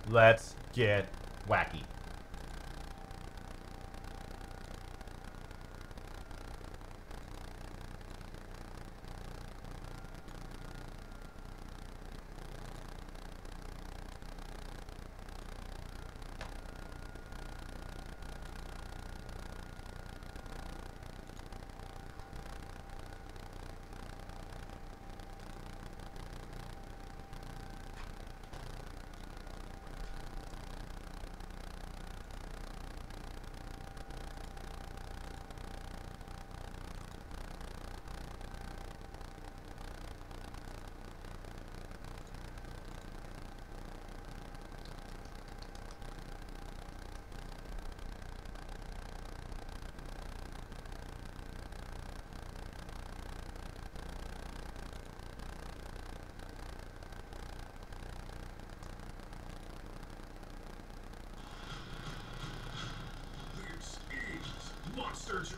Let's get wacky. Monsters.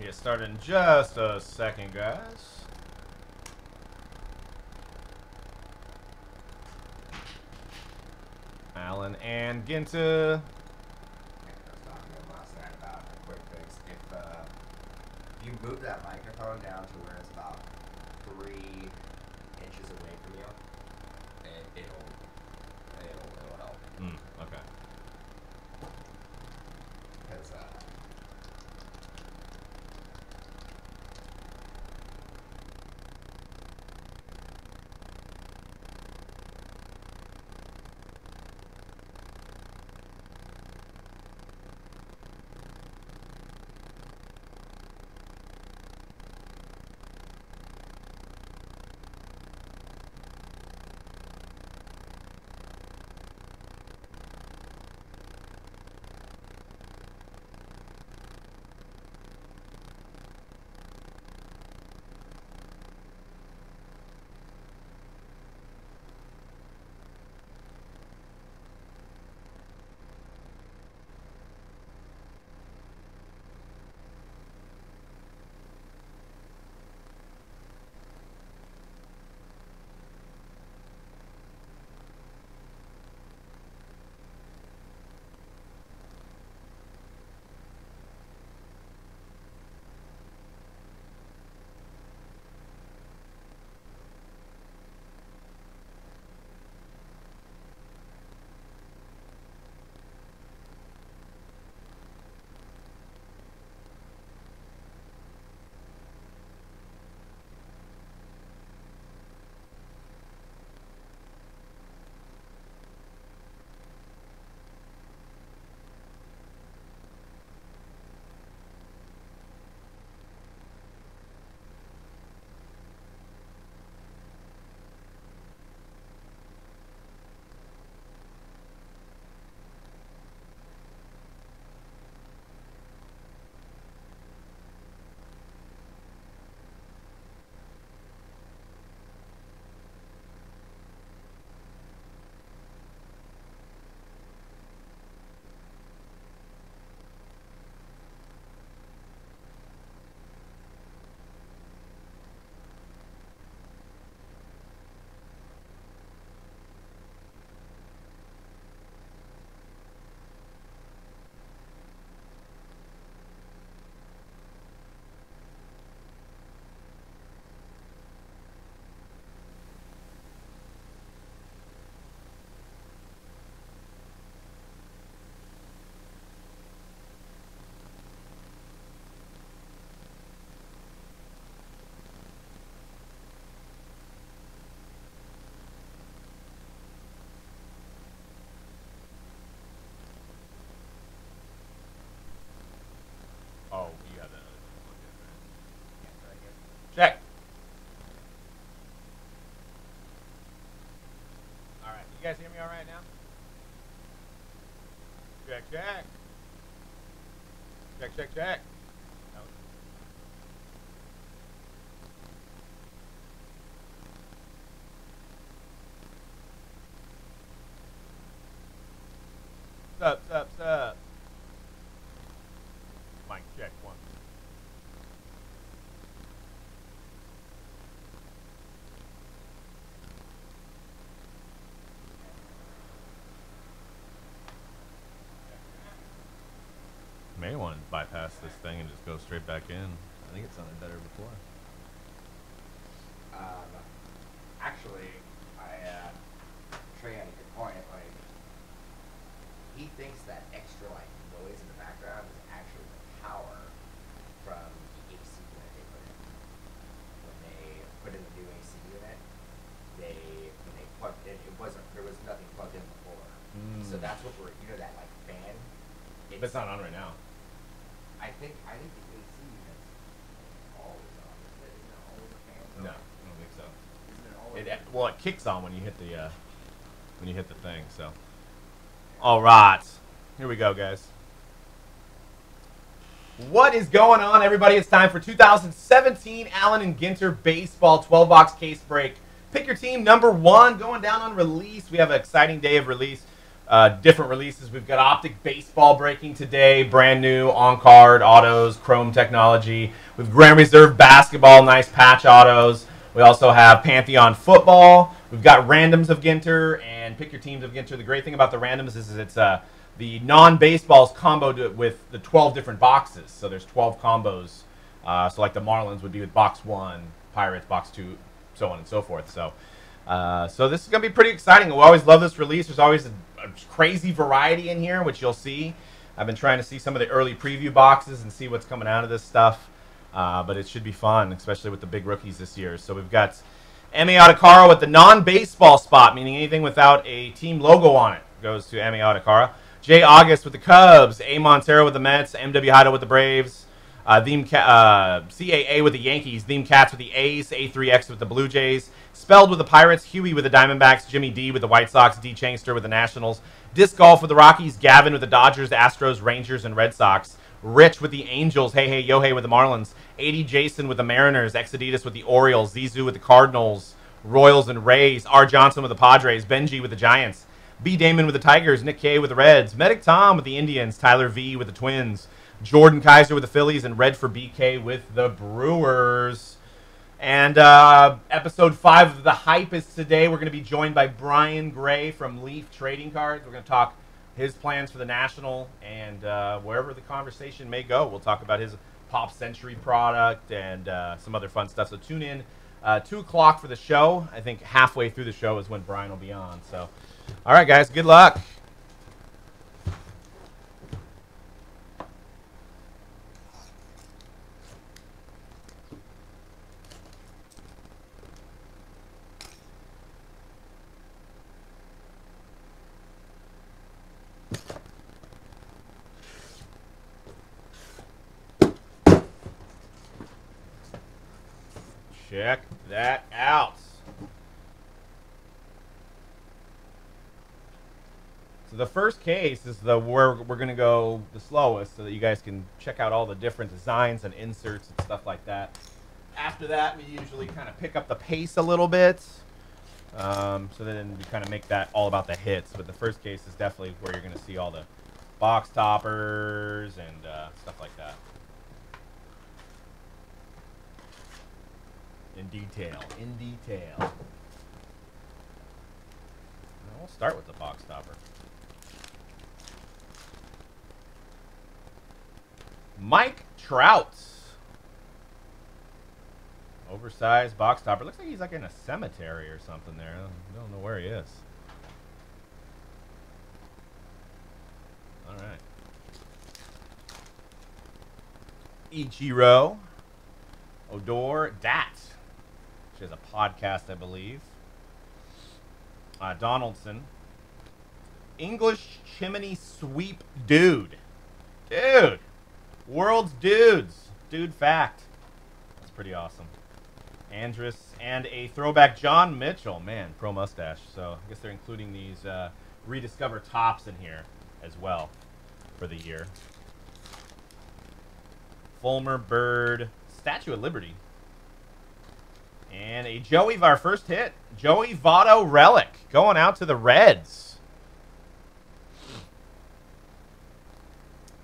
Get started in just a second, guys. Alan and Ginter. I was talking to him last night about a quick fix. If you move that microphone down to where it's about 3 inches away from you, it'll help. Okay. Because guys hear me all right now? Check, check. Check, check, check. No. Sup. Mic check one. May want to bypass this thing and just go straight back in. I think it sounded better before. Actually, Trey had a good point. Like, he thinks that extra like noise in the background is actually the power from the AC unit they put in. When they put in the new AC unit, when they plugged in, there was nothing plugged in before. So that's what that like fan. But it's not on right now. I think the AC unit's always on. Isn't it always a fan? No, I don't think so. Isn't it always? Well, it kicks on when you hit the thing. So, all right, here we go, guys. What is going on, everybody? It's time for 2017 Allen and Ginter Baseball 12-box case break. Pick your team number 1 going down on release. We have an exciting day of release. Different releases. We've got Optic Baseball breaking today, brand new on-card autos, chrome technology. With Grand Reserve Basketball, nice patch autos. We also have Pantheon Football. We've got randoms of Ginter and pick your teams of Ginter. The great thing about the randoms is it's the non-baseballs comboed with the 12 different boxes. So there's 12 combos. So like the Marlins would be with box 1, Pirates box 2, so on and so forth. So this is going to be pretty exciting. We always love this release. There's always a crazy variety in here, which you'll see. I've been trying to see some of the early preview boxes and see what's coming out of this stuff. But it should be fun, especially with the big rookies this year. So we've got M.A. Atakara with the non-baseball spot, meaning anything without a team logo on it goes to M.A. Atakara. Jay August with the Cubs, A. Montero with the Mets, M.W. Haida with the Braves, CAA with the Yankees, Theme Cats with the A's, A3X with the Blue Jays, Spelled with the Pirates, Huey with the Diamondbacks, Jimmy D with the White Sox, D. Changster with the Nationals, Disc Golf with the Rockies, Gavin with the Dodgers, Astros, Rangers, and Red Sox, Rich with the Angels, Hey Yohei with the Marlins, 80 Jason with the Mariners, Exoditas with the Orioles, Zizou with the Cardinals, Royals and Rays, R. Johnson with the Padres, Benji with the Giants, B. Damon with the Tigers, Nick K with the Reds, Medic Tom with the Indians, Tyler V with the Twins, Jordan Kaiser with the Phillies, and Red for BK with the Brewers. And episode 5 of The Hype is today. We're going to be joined by Brian Gray from Leaf Trading Cards. We're going to talk his plans for the National and wherever the conversation may go. We'll talk about his Pop Century product and some other fun stuff. So tune in 2 o'clock for the show. I think halfway through the show is when Brian will be on. So, all right, guys, good luck. Check that out. So the first case is where we're going to go the slowest so that you guys can check out all the different designs and inserts and stuff like that. After that, we usually kind of pick up the pace a little bit. So then we kind of make that all about the hits. But the first case is definitely where you're going to see all the box toppers and stuff like that. In detail. Now we'll start with the box topper. Mike Trout. Oversized box topper. Looks like he's like in a cemetery or something there. I don't know where he is. All right. Ichiro. Odor Dat. She has a podcast, I believe. Donaldson. English Chimney Sweep Dude. Dude. World's Dudes. Dude fact. That's pretty awesome. Andrus, and a throwback John Mitchell. Man, pro mustache. So I guess they're including these rediscover tops in here as well for the year. Fulmer, Bird, Statue of Liberty. And a Joey, our first hit. Joey Votto Relic going out to the Reds.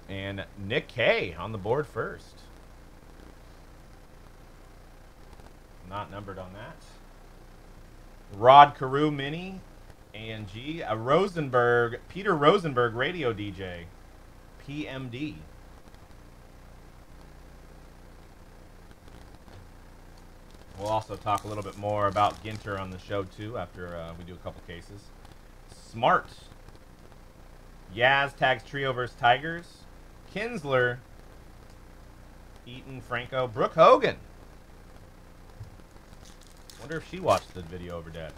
And Nick K on the board first. Not numbered on that. Rod Carew Mini, ANG. A Rosenberg, Peter Rosenberg Radio DJ, PMD. We'll also talk a little bit more about Ginter on the show, too, after we do a couple cases. Smart. Yaz tags Trio versus Tigers. Kinsler. Eaton, Franco. Brooke Hogan. Wonder if she watched the video over Dad.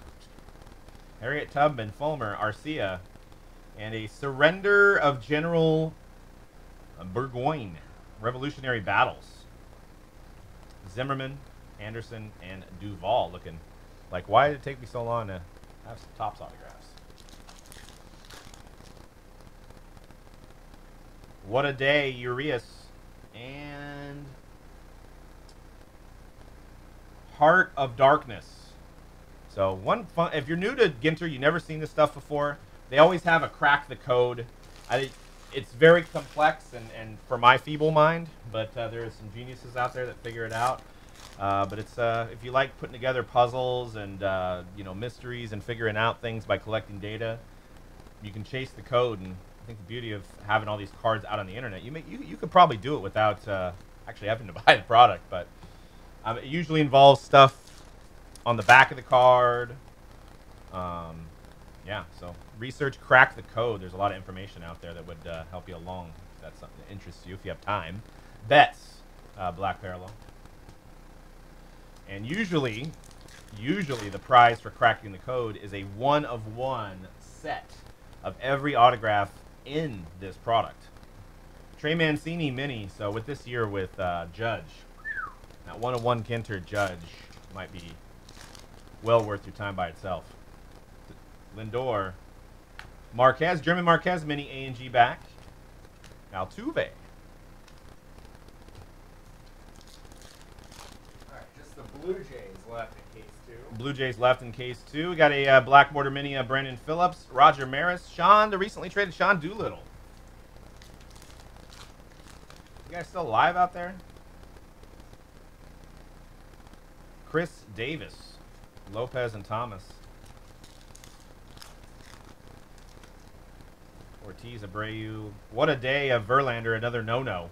Harriet Tubman, Fulmer, Arcia. And a Surrender of General Burgoyne. Revolutionary Battles. Zimmerman, Anderson, and Duvall. Looking like, why did it take me so long to have some Topps autographs? What a day, Urias. And Heart of Darkness. So one fun, if you're new to Ginter, you've never seen this stuff before, they always have a crack the code. It's very complex and for my feeble mind, but there are some geniuses out there that figure it out. But it's if you like putting together puzzles and mysteries and figuring out things by collecting data, you can chase the code. And I think the beauty of having all these cards out on the internet, you could probably do it without actually having to buy the product. But it usually involves stuff on the back of the card. Yeah, so research, crack the code. There's a lot of information out there that would help you along if that's something that interests you, if you have time. Bets, Black Parallel. And usually the prize for cracking the code is a 1-of-1 set of every autograph in this product. Trey Mancini Mini. So with this year with Judge, that 1-of-1 Ginter Judge might be well worth your time by itself. Lindor, Marquez, German Marquez Mini A&G back. Altuve. Blue Jays left in case 2. Blue Jays left in case 2. We got a Black Border Mini, Brandon Phillips, Roger Maris, Sean, the recently traded Sean Doolittle. You guys still alive out there? Chris Davis, Lopez and Thomas. Ortiz, Abreu. What a day of Verlander, another no-no.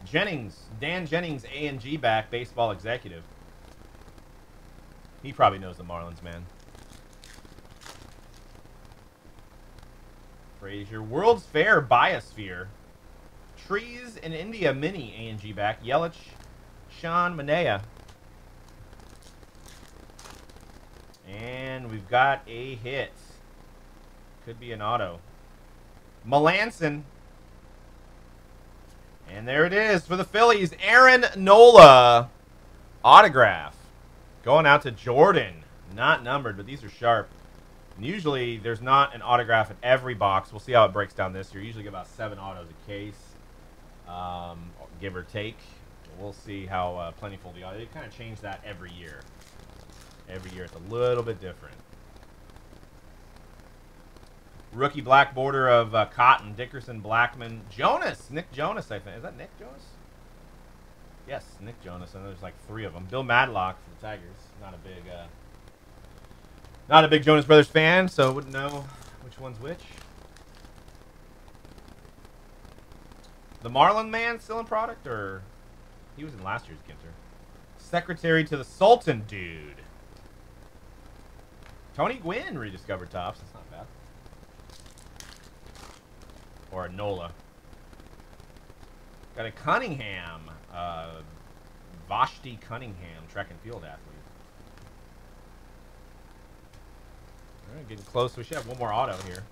Jennings, Dan Jennings, A&G back, baseball executive. He probably knows the Marlins, man. Frazier. World's Fair Biosphere. Trees in India Mini A&G back. Yelich. Sean Manea. And we've got a hit. Could be an auto. Melanson. And there it is for the Phillies. Aaron Nola. Autograph. Going out to Jordan. Not numbered, but these are sharp. And usually there's not an autograph in every box. We'll see how it breaks down this year. Usually get about 7 autos a case, give or take. We'll see how plentiful the auto. They kind of change that every year. Every year it's a little bit different. Rookie black border of Cotton, Dickerson, Blackman, Jonas. Nick Jonas, I think. Is that Nick Jonas? Yes, Nick Jonas. I know there's like 3 of them. Bill Madlock for the Tigers. Not a big Jonas Brothers fan, so wouldn't know which one's which. The Marlin man still in product, or he was in last year's Ginter. Secretary to the Sultan dude. Tony Gwynn rediscovered Topps. That's not bad. Or a Nola. Got a Cunningham. Vashti Cunningham, track and field athlete. All right, getting close. We should have one more auto here.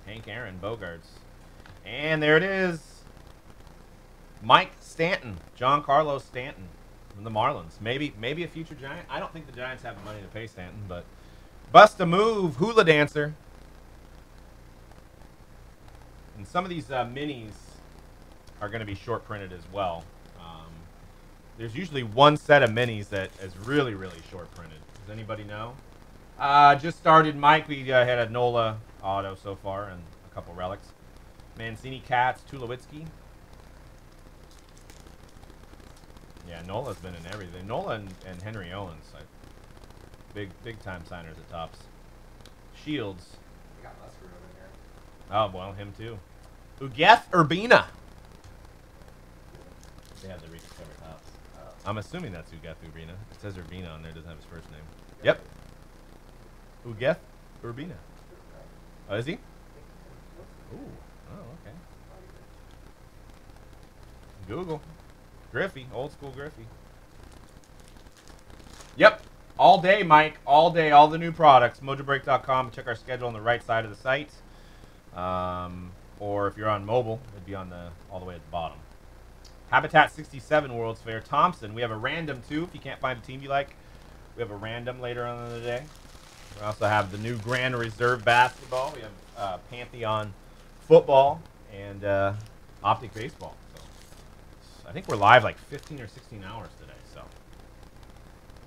Hank Aaron, Bogarts. And there it is. Mike Stanton, John Carlos Stanton. from the Marlins. Maybe a future Giant. I don't think the Giants have the money to pay Stanton, but bust a move, hula dancer. And some of these minis are going to be short printed as well. There's usually one set of minis that is really, really short printed. Does anybody know? Just started, Mike. We had a Nola auto so far and a couple relics. Mancini, Katz, Tulowitzki. Yeah, Nola's been in everything. Nola and Henry Owens, like, big time signers at Tops. Shields. We got Musgrove in there. Oh, well, him too. Ugueth Urbina. They have the rediscover Tops. I'm assuming that's Ugueth Urbina. It says Urbina on there. It doesn't have his first name. Yep. Ugueth Urbina. Oh, is he? Ooh. Oh, okay. Google. Griffey. Old school Griffey. Yep. All day, Mike. All day. All the new products. MojoBreak.com. Check our schedule on the right side of the site. Or if you're on mobile, it'd be on all the way at the bottom. Habitat 67 World's Fair. Thompson. We have a random, too. If you can't find a team you like, we have a random later on in the day. We also have the new Grand Reserve Basketball. We have Pantheon Football and Optic Baseball. So I think we're live like 15 or 16 hours today. So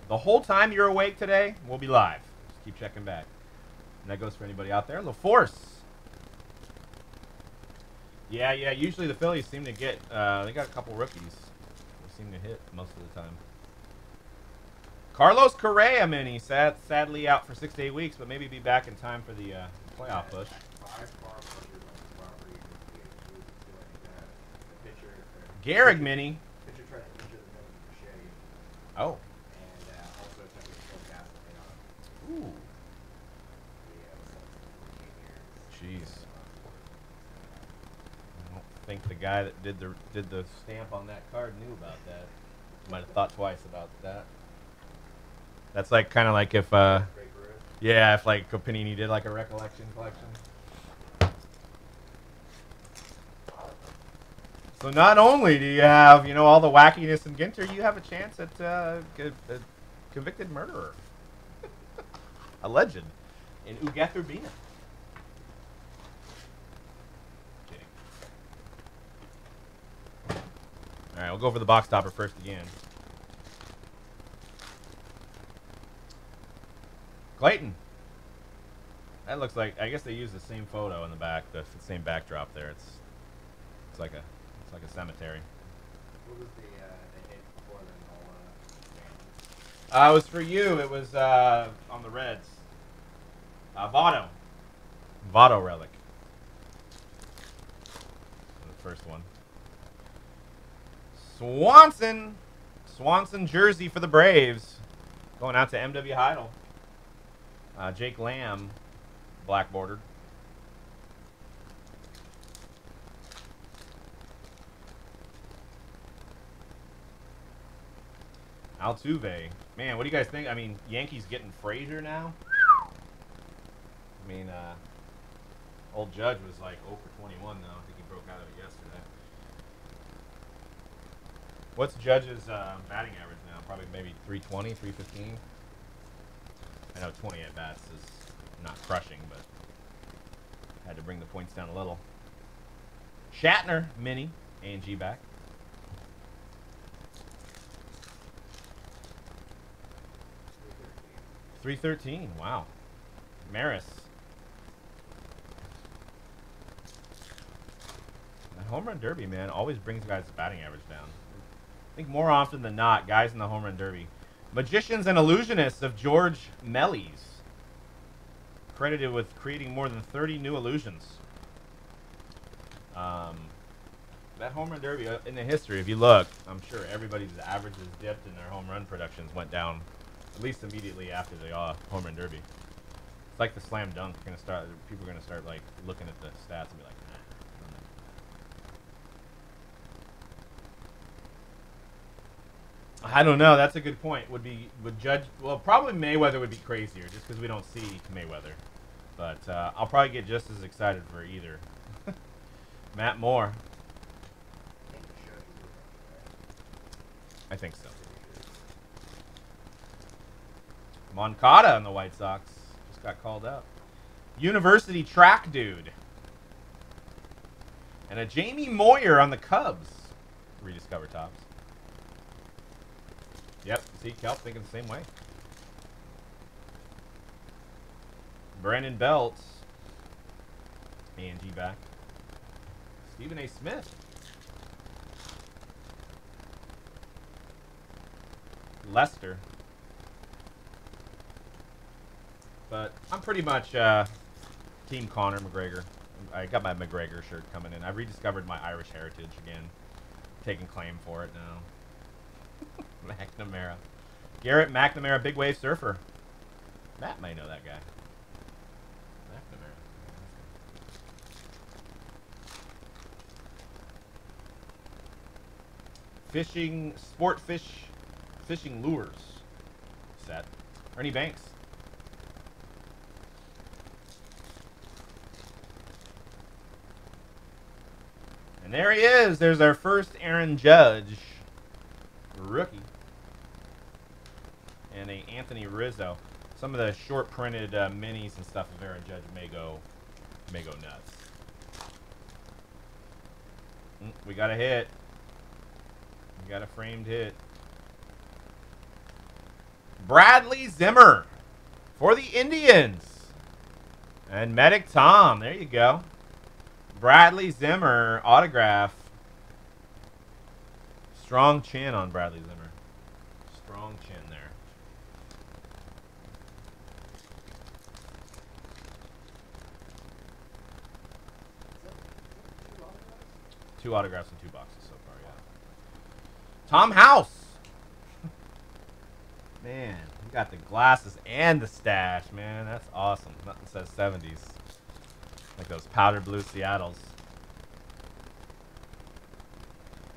the whole time you're awake today, we'll be live. Just keep checking back. And that goes for anybody out there. LaForce. Yeah. Usually the Phillies seem to get, they got a couple rookies. They seem to hit most of the time. Carlos Correa mini, sadly out for 6 to 8 weeks, but maybe be back in time for the playoff push. Gehrig mini. Pitcher tried to injure the middle machete. Oh. And also attempted to kill gasoline on him. Ooh. Jeez. I don't think the guy that did the stamp on that card knew about that. Might have thought twice about that. That's like kind of like if yeah, if like Panini did like a recollection collection. So not only do you have, all the wackiness in Ginter, you have a chance at a convicted murderer. A legend in Ugueth Urbina. Kidding. All right, we'll go over the box topper first again. Clayton. That looks like, I guess they use the same photo in the back, the same backdrop there. It's like a cemetery. What was the hit before the Nola? It was for you. It was on the Reds. Votto. Votto relic. The first one. Swanson jersey for the Braves. Going out to M.W. Heidel. Jake Lamb, black bordered. Altuve. Man, what do you guys think? I mean, Yankees getting Frazier now? I mean, old Judge was like 0 for 21 now. I think he broke out of it yesterday. What's Judge's batting average now? Probably maybe 320, 315? I know 20 at bats is not crushing, but had to bring the points down a little. Shatner, mini, A&G back. $313. Wow. Maris. The home run derby, man, always brings guys' batting average down. I think more often than not, guys in the home run derby. Magicians and Illusionists of George Mellies. Credited with creating more than 30 new illusions. That home run derby, in the history, if you look, I'm sure everybody's averages dipped and their home run productions went down at least immediately after the home run derby. It's like the slam dunk. People are going to start like looking at the stats and be like, nah. I don't know. That's a good point. Would Judge? Well, probably Mayweather would be crazier, just because we don't see Mayweather. But I'll probably get just as excited for either. Matt Moore. I think so. Moncada on the White Sox. Just got called up. University track dude. And a Jamie Moyer on the Cubs. Rediscover tops. Yep, see, Kelp thinking the same way. Brandon Belt. Angie back. Stephen A. Smith. Lester. But I'm pretty much Team Conor McGregor. I got my McGregor shirt coming in. I rediscovered my Irish heritage again. Taking claim for it now. McNamara. Garrett McNamara, big wave surfer. Matt may know that guy. McNamara. Fishing, fishing lures set. Ernie Banks. And there he is. There's our first Aaron Judge rookie. And a Anthony Rizzo. Some of the short printed minis and stuff of Aaron Judge may go nuts. We got a hit. We got a framed hit. Bradley Zimmer for the Indians. And Medic Tom. There you go. Bradley Zimmer autograph. Strong chin on Bradley Zimmer. Strong chin there. Two autographs in 2 boxes so far, yeah. Tom House. Man, you got the glasses and the stash, man. That's awesome. Nothing says 70s. Like those powder blue Seattles.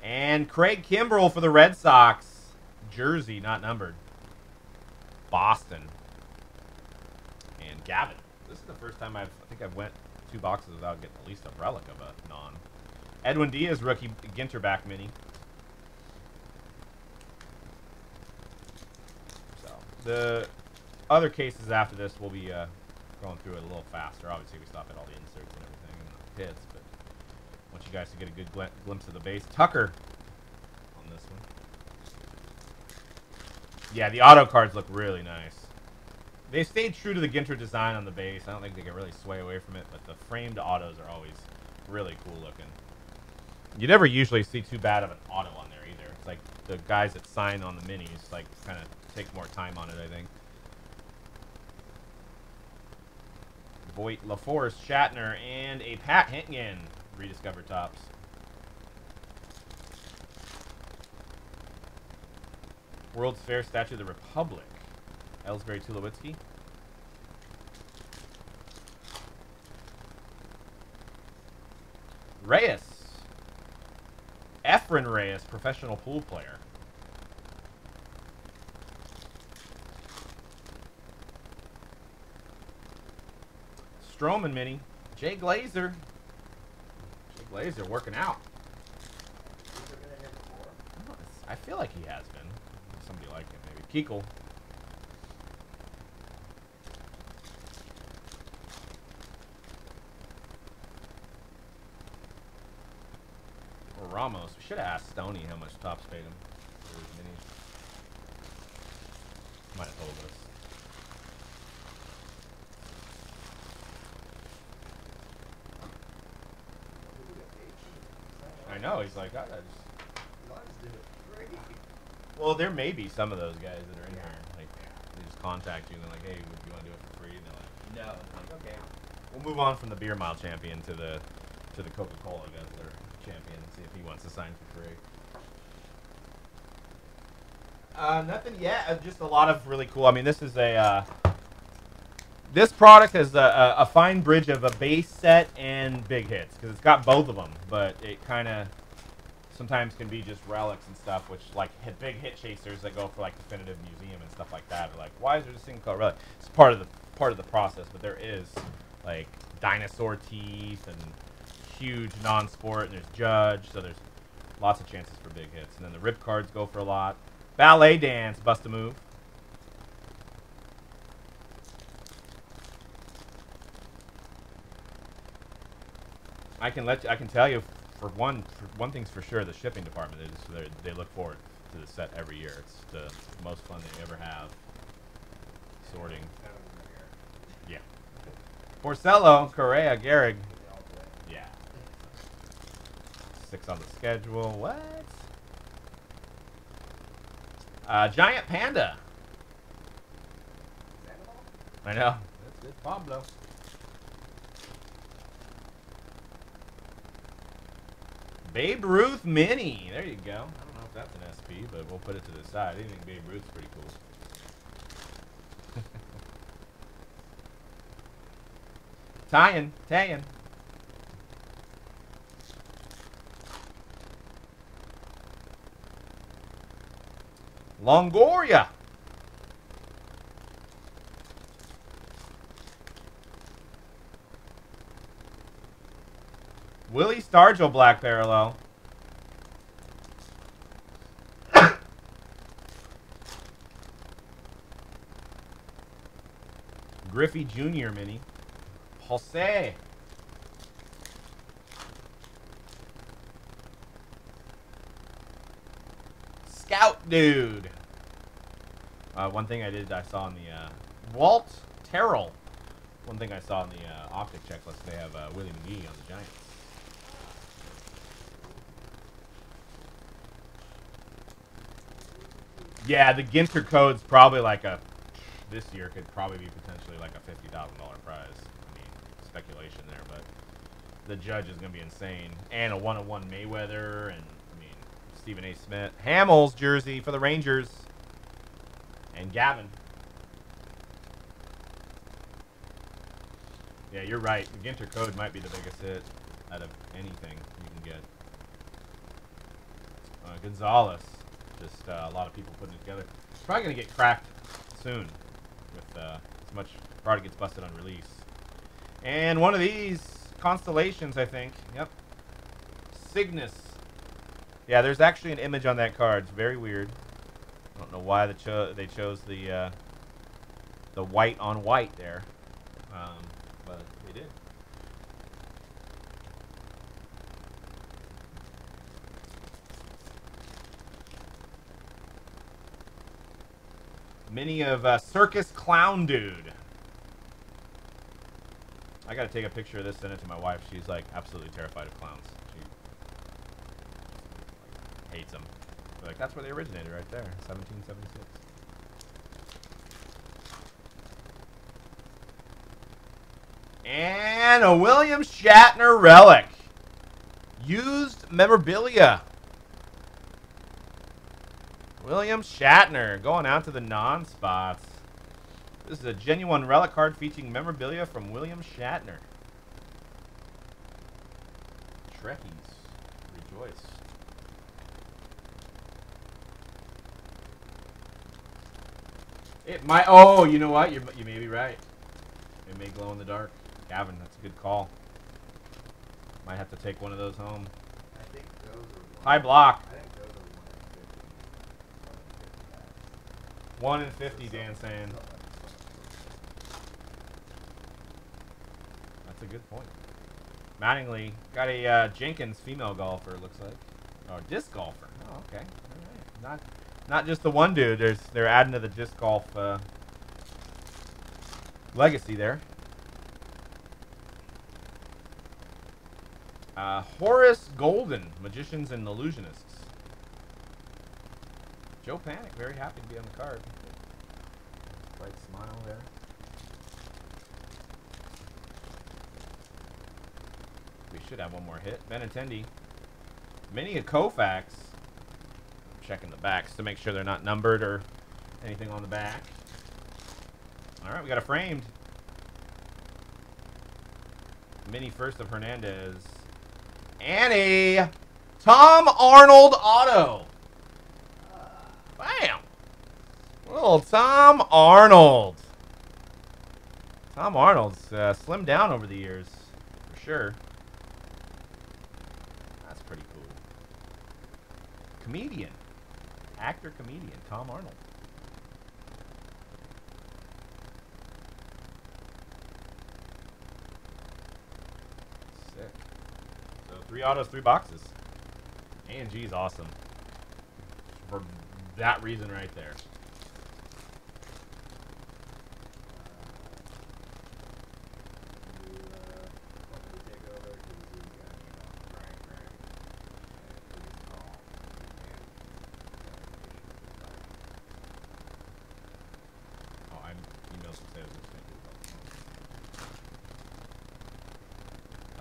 And Craig Kimbrell for the Red Sox. Jersey, not numbered. Boston. And Gavin. This is the first time I think I've went 2 boxes without getting at least a relic of a non. Edwin Diaz, rookie Ginter back mini. So, the other cases after this will be going through it a little faster. Obviously, we stop at all the inserts and everything and the hits, but I want you guys to get a good glimpse of the base. Tucker on this one. Yeah, the auto cards look really nice. They stayed true to the Ginter design on the base. I don't think they can really sway away from it, but the framed autos are always really cool looking. You never usually see too bad of an auto on there either. It's like the guys that sign on the minis like kind of take more time on it, I think. Voight, LaForce, Shatner, and a Pat Hinton rediscovered tops. World's Fair Statue of the Republic. Ellsbury Tulowitzki. Reyes. Efren Reyes, professional pool player. Stroman mini. Jay Glazer. Jay Glazer working out. I feel like he has been. Somebody like him, maybe. Keuchel. Or Ramos. We should have asked Stoney how much Topps paid him for his minis. Might have told us. I know, he's like, I just... Well, there may be some of those guys that are in here. Like, they just contact you and they're like, hey, would you want to do it for free? And they're like, no. I'm like, okay. We'll move on from the beer mile champion to the Coca-Cola Guzzler champion and see if he wants to sign for free. Nothing yet. Just a lot of really cool. I mean, this is a... this product is a fine bridge of a base set and big hits because it's got both of them, but it kind of sometimes can be just relics and stuff, which like big hit chasers that go for like Definitive Museum and stuff like that are like, why is there this thing called relic? It's part of the process, but there is like dinosaur teeth and huge non-sport, and there's Judge, so there's lots of chances for big hits. And then the rip cards go for a lot. Ballet Dance, bust a move. I can tell you for one thing's for sure, the shipping department they look forward to the set every year. It's the most fun they ever have. Sorting. Yeah. Porcello, Correa, Gehrig. Yeah. 6 on the schedule. What? Giant Panda. I know. That's Pablo. Babe Ruth Mini. There you go. I don't know if that's an SP, but we'll put it to the side. I think Babe Ruth's pretty cool. Tayin. Longoria. Willie Stargell black parallel. Griffey Jr. mini. Jose. Scout dude. One thing I saw in the Walt Terrell. One thing I saw in the optic checklist, they have Willie McGee on the Giants. Yeah, the Ginter code's probably like this year could probably be potentially like a $50,000 prize. I mean, speculation there, but the judge is going to be insane. And a 1-1 Mayweather, and I mean, Stephen A. Smith. Hamels jersey for the Rangers. And Gavin. Yeah, you're right. The Ginter code might be the biggest hit out of anything you can get. Gonzalez. Just a lot of people putting it together. It's probably going to get cracked soon with as much product gets busted on release. And one of these constellations, I think. Yep. Cygnus. Yeah, there's actually an image on that card. It's very weird. I don't know why they chose the white on white there, but they did. Mini of Circus Clown Dude. I gotta take a picture of this, send it to my wife. She's like absolutely terrified of clowns. She hates them. Like, that's where they originated, right there, 1776. And a William Shatner relic. Used memorabilia. William Shatner going out to the non-spots. This is a genuine relic card featuring memorabilia from William Shatner. Trekkies, rejoice. It might. Oh, you know what? You may be right. It may glow in the dark. Gavin, that's a good call. Might have to take one of those home. I think those are high block. I think those are 1 in 50, Dan saying. That's a good point. Mattingly got a Jenkins female golfer. It looks like, or disc golfer. Oh, okay. All right. Not just the one dude. They're adding to the disc golf legacy there. Horace Golden, Magicians and Illusionists. Joe Panic, very happy to be on the card. Bright smile there. We should have one more hit. Benintendi. Mini of Koufax. Checking the backs to make sure they're not numbered or anything on the back. All right, we got a framed. Mini first of Hernandez. And a Tom Arnold auto. Bam. Little Tom Arnold. Tom Arnold's slimmed down over the years, for sure. That's pretty cool. Comedian. Actor, comedian, Tom Arnold. Sick. 3 autos, 3 boxes. A&G is awesome. For that reason right there. Oh, I emailed some sales.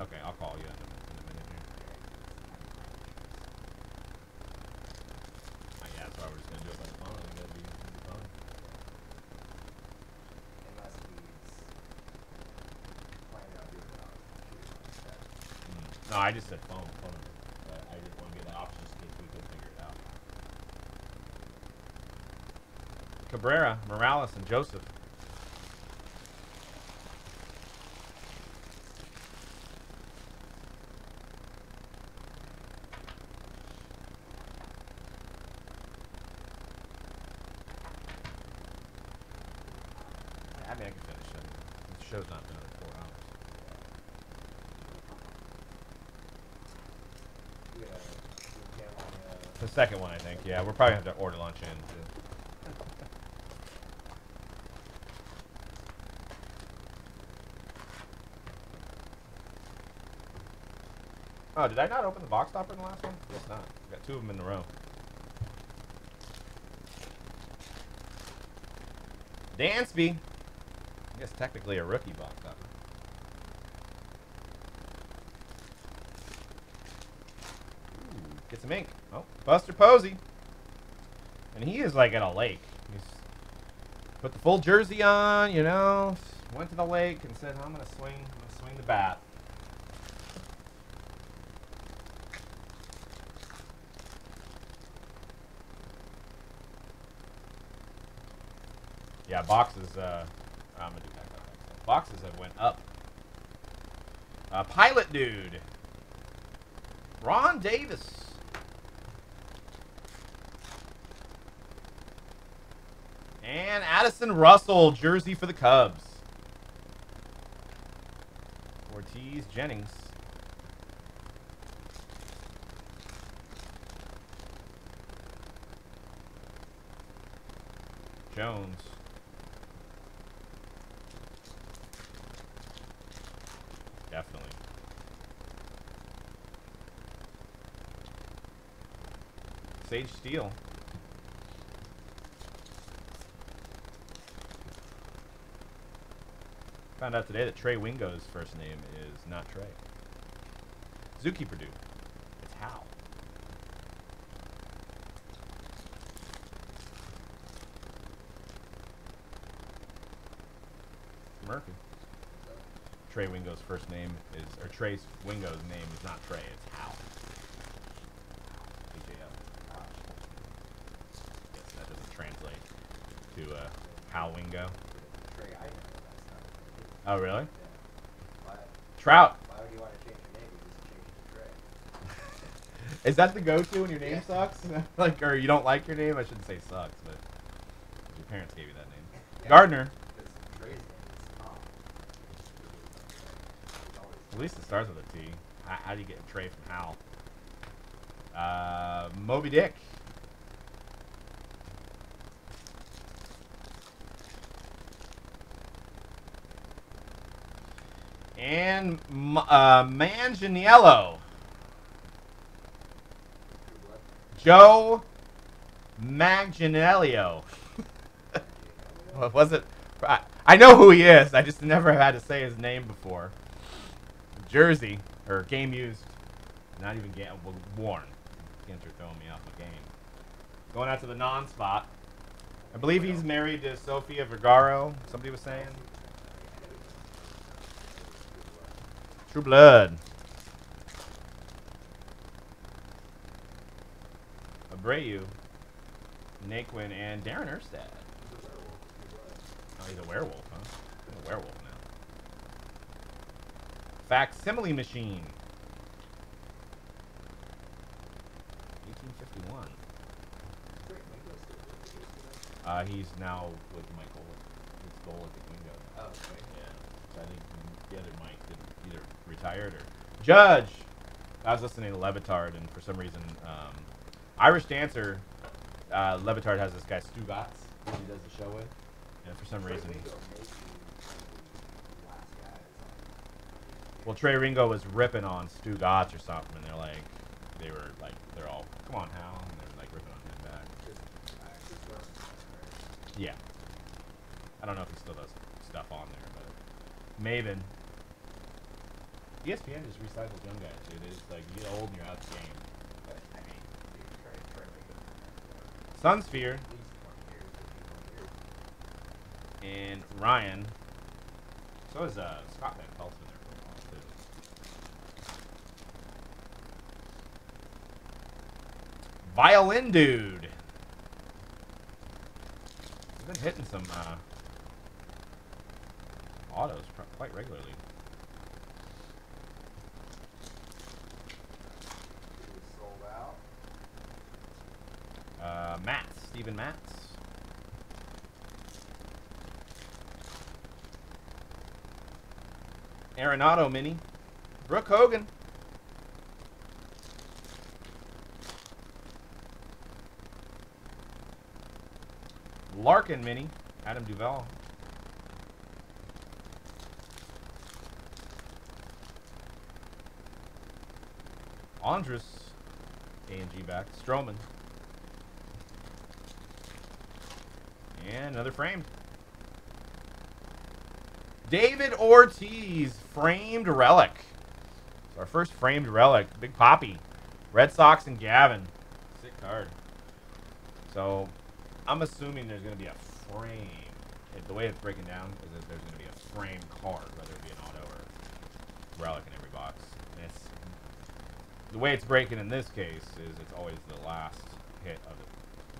Okay, I'll call you in a minute here. Yeah, that's why we're just gonna do it by the phone. I think that'd be fun. Unless he's planning on doing it on computer instead. No, I just said phone. I didn't want to give that option just in case we could figure it out. Cabrera, Morales, and Joseph. I mean, I can finish it. The show's not been another 4 hours. The second one, I think. Yeah, we're probably going to have to order lunch in, too. Oh, did I not open the box stopper in the last one? Guess not. Got 2 of them in a row. Dansby. I guess technically a rookie box stopper. Ooh, get some ink. Oh, Buster Posey. And he is like at a lake. He's put the full jersey on, you know, went to the lake and said, I'm gonna swing the bat. Yeah, boxes, I'm gonna do back. Boxes have went up. Pilot Dude. Ron Davis. And Addison Russell, jersey for the Cubs. Ortiz Jennings. Jones. Definitely. Sage Steele. Found out today that Trey Wingo's first name is not Trey. Zuki Purdue. It's Hal. Murphy. Trey Wingo's first name is, or Trey Wingo's name is not Trey, it's Hal. HAL. Yes, that doesn't translate to Hal Wingo. Trey, I know that's not. Oh, really? Yeah. Why, Trout. why would you want to change your name? You just change it to Trey. Is that the go-to when your name Yeah. sucks? Like, or you don't like your name? I shouldn't say sucks, but your parents gave you that name. Yeah. Gardner. Because Trey's name is Tom. At least it starts with a T. How do you get Trey from Hal? Moby Dick. And Manganiello. Joe Manganiello. What was it? I know who he is. I just never had to say his name before. Jersey, or game used. Not even worn. Ginter throwing me off my game. Going out to the non-spot. I believe he's married to Sofia Vergara. Somebody was saying. True Blood. Abreu, Naquin, and Darren Erstad. Oh, he's a werewolf, huh? He's a werewolf now. Facsimile Machine. 1851. He's now with Michael. It's goal at the window. Oh, okay. Yeah. So I think the other Mike either retired or Judge. I was listening to Levitard, and for some reason, Irish Dancer, Levitard has this guy Stu Gatz, who he does the show with, and for some reason, well, Trey Ringo was ripping on Stu Gatz or something, and they're all, come on, Hal, and they're like ripping on him back. Yeah. I don't know if he still does stuff on there, but Maven. ESPN just recycles young guys, dude. It's like you get old and you're out of the game. But, I mean, Sunsphere at least 20 years, and Ryan. So is Scott Van Pelt's been there for a while too. Violin Dude. He's been hitting some autos quite regularly. It was sold out. Steven Matz. Arenado Mini. Brooke Hogan. Larkin Mini. Adam Duvall. Andrus. A&G back. Stroman. And another framed. David Ortiz, framed relic. It's our first framed relic. Big Poppy. Red Sox and Gavin. Sick card. So, I'm assuming there's going to be a frame. The way it's breaking down is that there's going to be a framed card, whether it be an auto or relic in every box. And the way it's breaking in this case is it's always the last hit of it,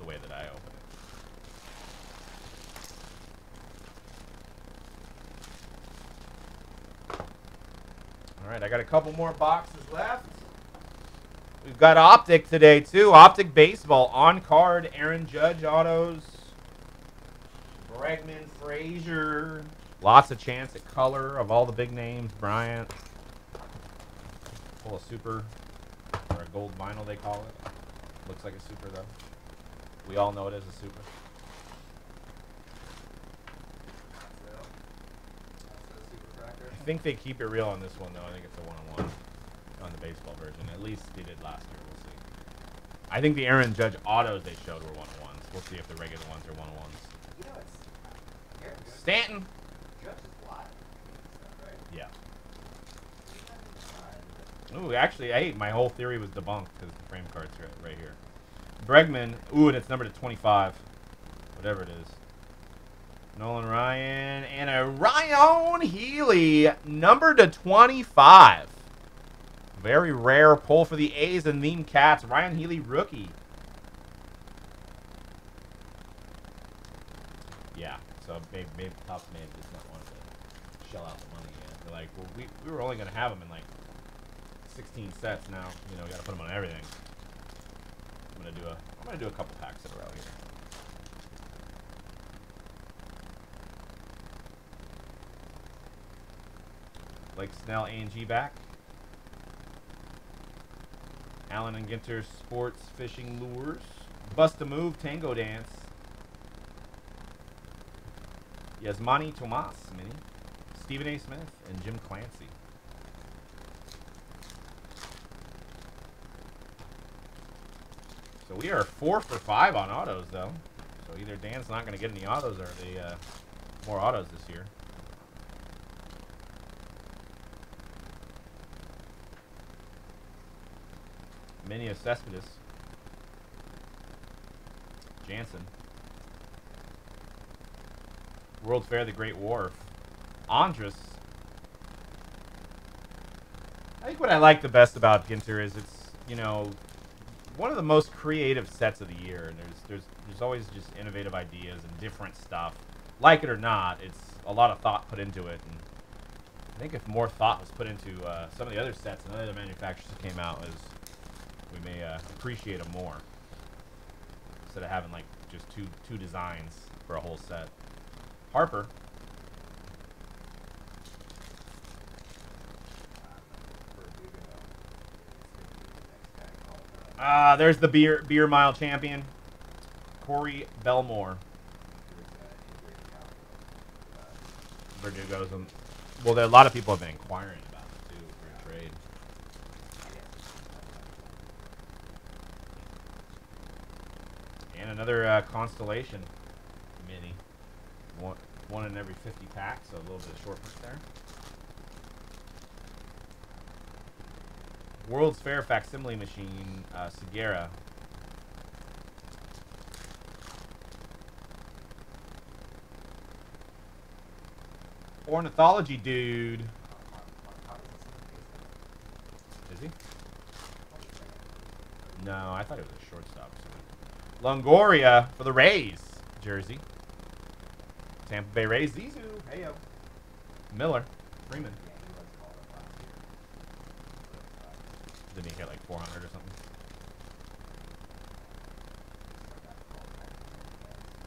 the way that I open it. All right, I got a couple more boxes left. We've got Optic today, too. Optic Baseball on card. Aaron Judge autos. Bregman, Frazier. Lots of chance at color of all the big names. Bryant. Full of super. Or a gold vinyl, they call it. Looks like a super, though. We all know it as a super. I think they keep it real on this one, though. I think it's a one-on-one on the baseball version. At least they did last year. We'll see. I think the Aaron Judge autos they showed were one-on-ones. We'll see if the regular ones are one-on-ones. You know, it's Aaron Judge. Stanton. Judge is live, right? Yeah. Ooh, actually, my whole theory was debunked because the frame card's right here. Bregman. Ooh, and it's numbered to 25. Whatever it is. Nolan Ryan and a Ryan Healy, number to 25. Very rare pull for the A's and Theme Cats. Ryan Healy, rookie. Yeah, so maybe Topps may have just not wanted to shell out the money yet. They're like, well, we were only going to have them in like 16 sets now. You know, we got to put them on everything. I'm gonna do a couple packs in a row here. Blake Snell, A&G back. Allen and Ginter, Sports Fishing Lures. Bust a Move, Tango Dance. Yasmani Tomas, mini. Stephen A. Smith, and Jim Clancy. So we are 4 for 5 on autos, though. So either Dan's not going to get any autos or more autos this year. Mini of Cespedes. Jansen. World's Fair, The Great Wharf. Andrus. I think what I like the best about Ginter is it's, you know, one of the most creative sets of the year. And there's always just innovative ideas and different stuff. Like it or not, it's a lot of thought put into it. And I think if more thought was put into some of the other sets and other manufacturers that came out, we may appreciate them more instead of having like just two designs for a whole set. Harper. There's the beer mile champion, Corey Belmore. Verdugo's. Well, there a lot of people have been inquiring about it too for a trade. And another Constellation mini. One in every 50 packs, so a little bit of short print there. World's Fair facsimile machine, Segura. Ornithology dude. Is he? No, I thought it was a shortstop. Longoria for the Rays jersey. Tampa Bay Rays. Zizou. Heyo. Miller. Freeman. Didn't he get like 400 or something?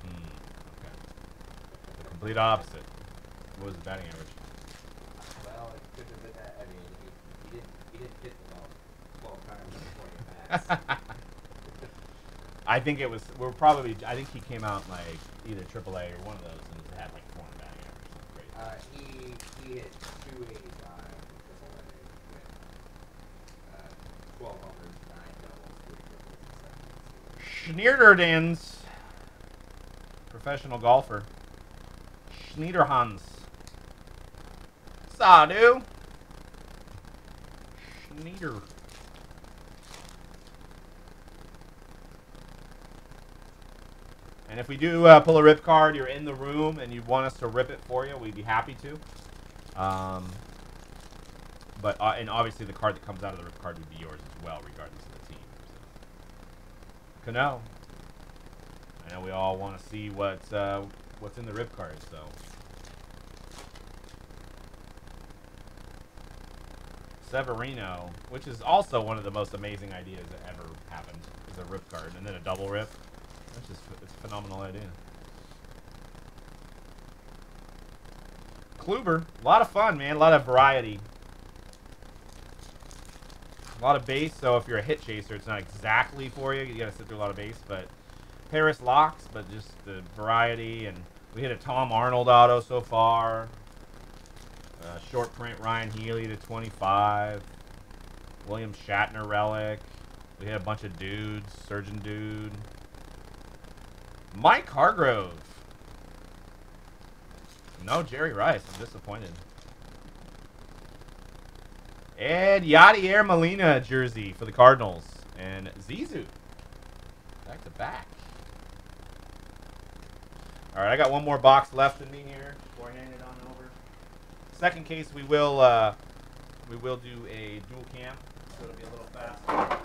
Okay. The complete opposite. What was the batting average? Well, it could have been that. I mean, he didn't hit the ball 12 times before he bats. I think it was. I think he came out like either AAA or one of those, and had like 400 batting average. Something crazy. He hit 285 AAA with 12 homers, 9 doubles, 3 triples, and 7 Schniederdans, professional golfer. Schniederhans. Sadu. Schnieder. And if we do pull a rip card, you're in the room and you want us to rip it for you, we'd be happy to. And obviously the card that comes out of the rip card would be yours as well, regardless of the team. So. Cano. I know we all want to see what's in the rip card, so. Severino, which is also one of the most amazing ideas that ever happened, is a rip card and then a double rip. It's a phenomenal idea. Kluber, a lot of fun, man. A lot of variety. A lot of base, so if you're a hit chaser, it's not exactly for you. You got to sit through a lot of base, but Paris locks, but just the variety. And we hit a Tom Arnold auto so far. Short print Ryan Healy to 25. William Shatner relic. We hit a bunch of dudes. Surgeon dude. Mike Hargrove. No Jerry Rice. I'm disappointed. And Yadier Molina jersey for the Cardinals. And Zizou. Back to back. All right, I got one more box left in me here before I hand it on over. Second case, we will do a dual cam, so it'll be a little faster.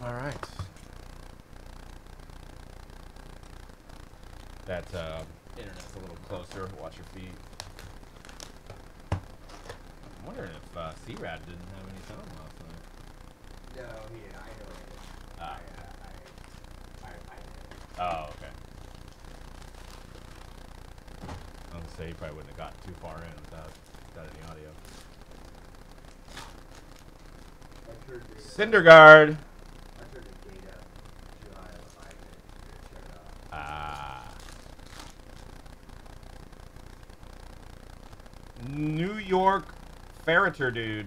All right. That internet's a little closer. Watch your feet. I'm wondering if C-Rad didn't have any time last night. No, he didn't. I know it. Ah. I did. Oh, okay. I was gonna say you probably wouldn't have gotten too far in without any audio. Syndergaard. New York Ferreter dude.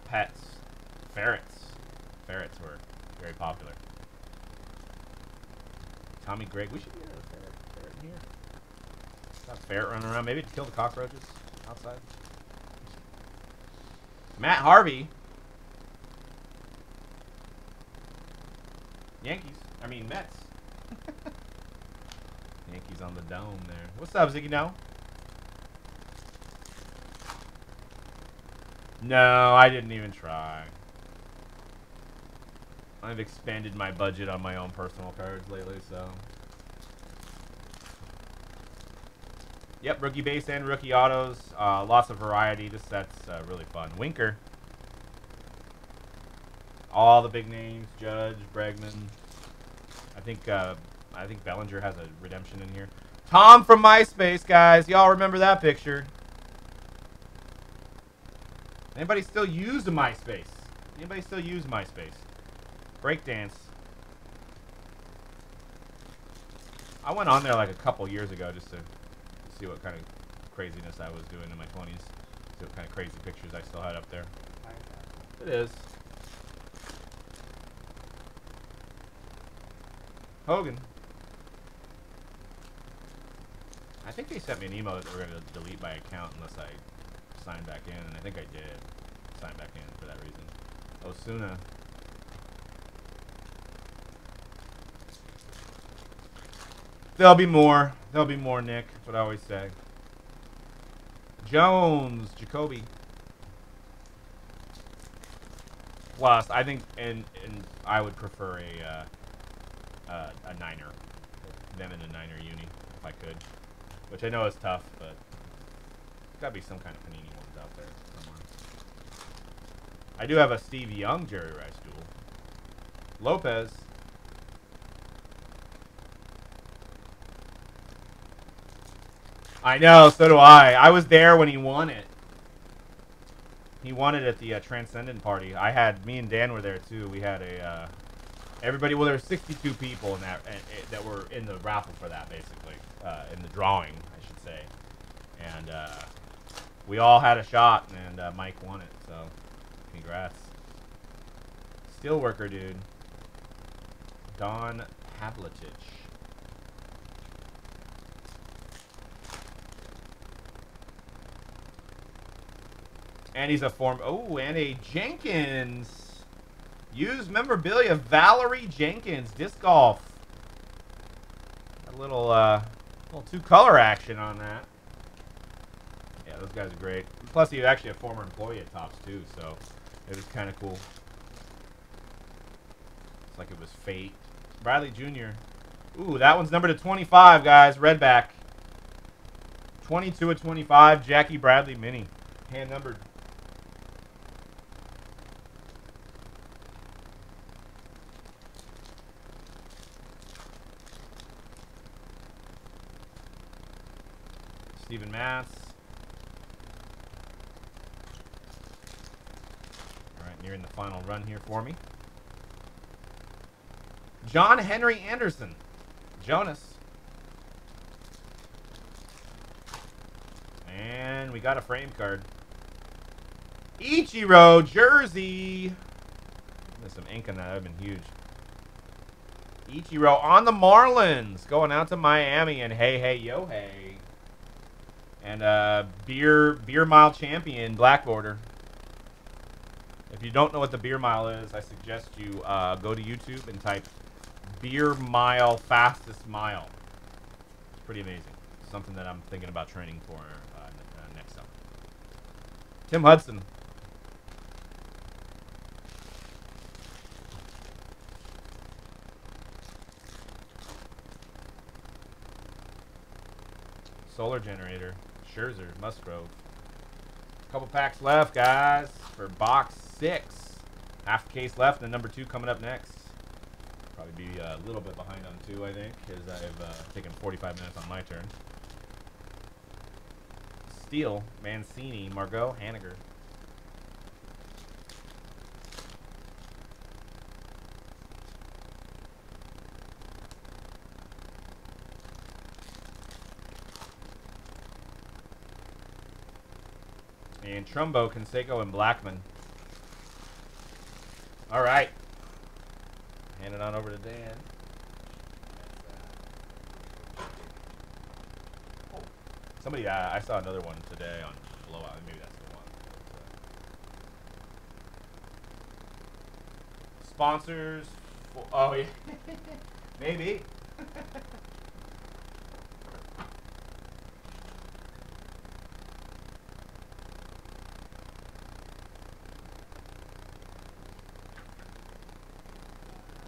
Pets. Ferrets. Ferrets were very popular. Tommy Gregg. We should get a ferret in here. Got a ferret running around. Maybe to kill the cockroaches outside. Matt Harvey. Yankees. I mean, Mets. Yankees on the dome there. What's up, Ziggy? No, I didn't even try. I've expanded my budget on my own personal cards lately, so. Yep, rookie base and rookie autos. Lots of variety. This set's really fun. Winker. All the big names. Judge, Bregman. I think Bellinger has a redemption in here. Tom from MySpace, guys. Y'all remember that picture? Anybody still use MySpace? Anybody still use MySpace? Breakdance. I went on there like a couple years ago just to see what kind of craziness I was doing in my 20s. See what kind of crazy pictures I still had up there. It is. Hogan. I think they sent me an email that they were going to delete my account unless I signed back in, and I think I did sign back in for that reason. Osuna. There'll be more. There'll be more, Nick. That's what I always say. Jones, Jacoby. Plus, I think, and I would prefer a Niner. Them in a Niner uni, if I could. Which I know is tough, but there's got to be some kind of Panini ones out there somewhere. I do have a Steve Young Jerry Rice duel. Lopez. I know, so do I. I was there when he won it. He won it at the Transcendent party. Me and Dan were there too. We had a everybody. Well, there were 62 people in that were in the raffle for that, basically, in the drawing, I should say. And we all had a shot, and Mike won it. So, congrats. Steelworker, dude. Don Pavletich. And he's a and a Jenkins. Used memorabilia. Valerie Jenkins. Disc golf. A little two-color action on that. Yeah, those guys are great. Plus, he's actually a former employee at Topps, too, so it was kind of cool. It's like it was fate. Bradley Jr. Ooh, that one's numbered to 25, guys. Redback. 22 of 25. Jackie Bradley Mini. Hand numbered. Steven Matz. All right, nearing the final run here for me. John Henry Anderson. Jonas. And we got a frame card. Ichiro jersey. There's some ink on that. That would have been huge. Ichiro on the Marlins. Going out to Miami. And hey, yo, hey. And beer mile champion, Black Border. If you don't know what the beer mile is, I suggest you go to YouTube and type beer mile fastest mile. It's pretty amazing. It's something that I'm thinking about training for next summer. Tim Hudson. Solar Generator. Scherzer, Musgrove. Couple packs left, guys, for box 6. Half the case left, and number 2 coming up next. Probably be a little bit behind on 2, I think, because I've taken 45 minutes on my turn. Steele, Mancini, Margot, Haniger. And Trumbo, Canseco, and Blackman. All right. Hand it on over to Dan. Somebody, I saw another one today on Blowout. Maybe that's the one. Sponsors. Oh, yeah. Maybe.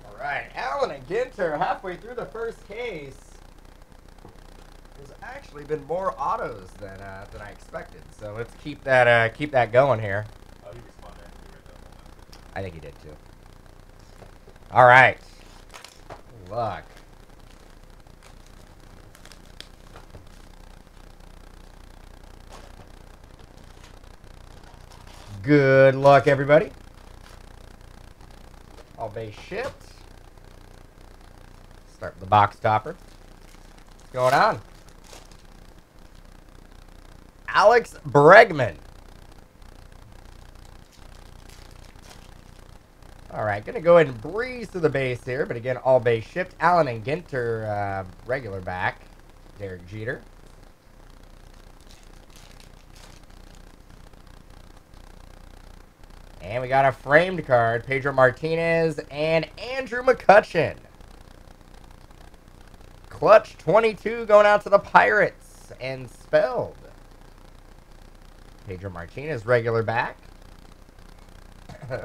All right, Allen and Ginter halfway through the first case. There's actually been more autos than I expected. So let's keep that going here. Oh, he responded. He read that whole message. I think he did too. All right. Look. Good luck, everybody. All base shipped. Start with the box topper. What's going on? Alex Bregman. All right, going to go ahead and breeze to the base here, but again, all base shipped. Allen and Ginter, regular back. Derek Jeter. And we got a framed card, Pedro Martinez and Andrew McCutchen. Clutch 22 going out to the Pirates and spelled. Pedro Martinez, regular back.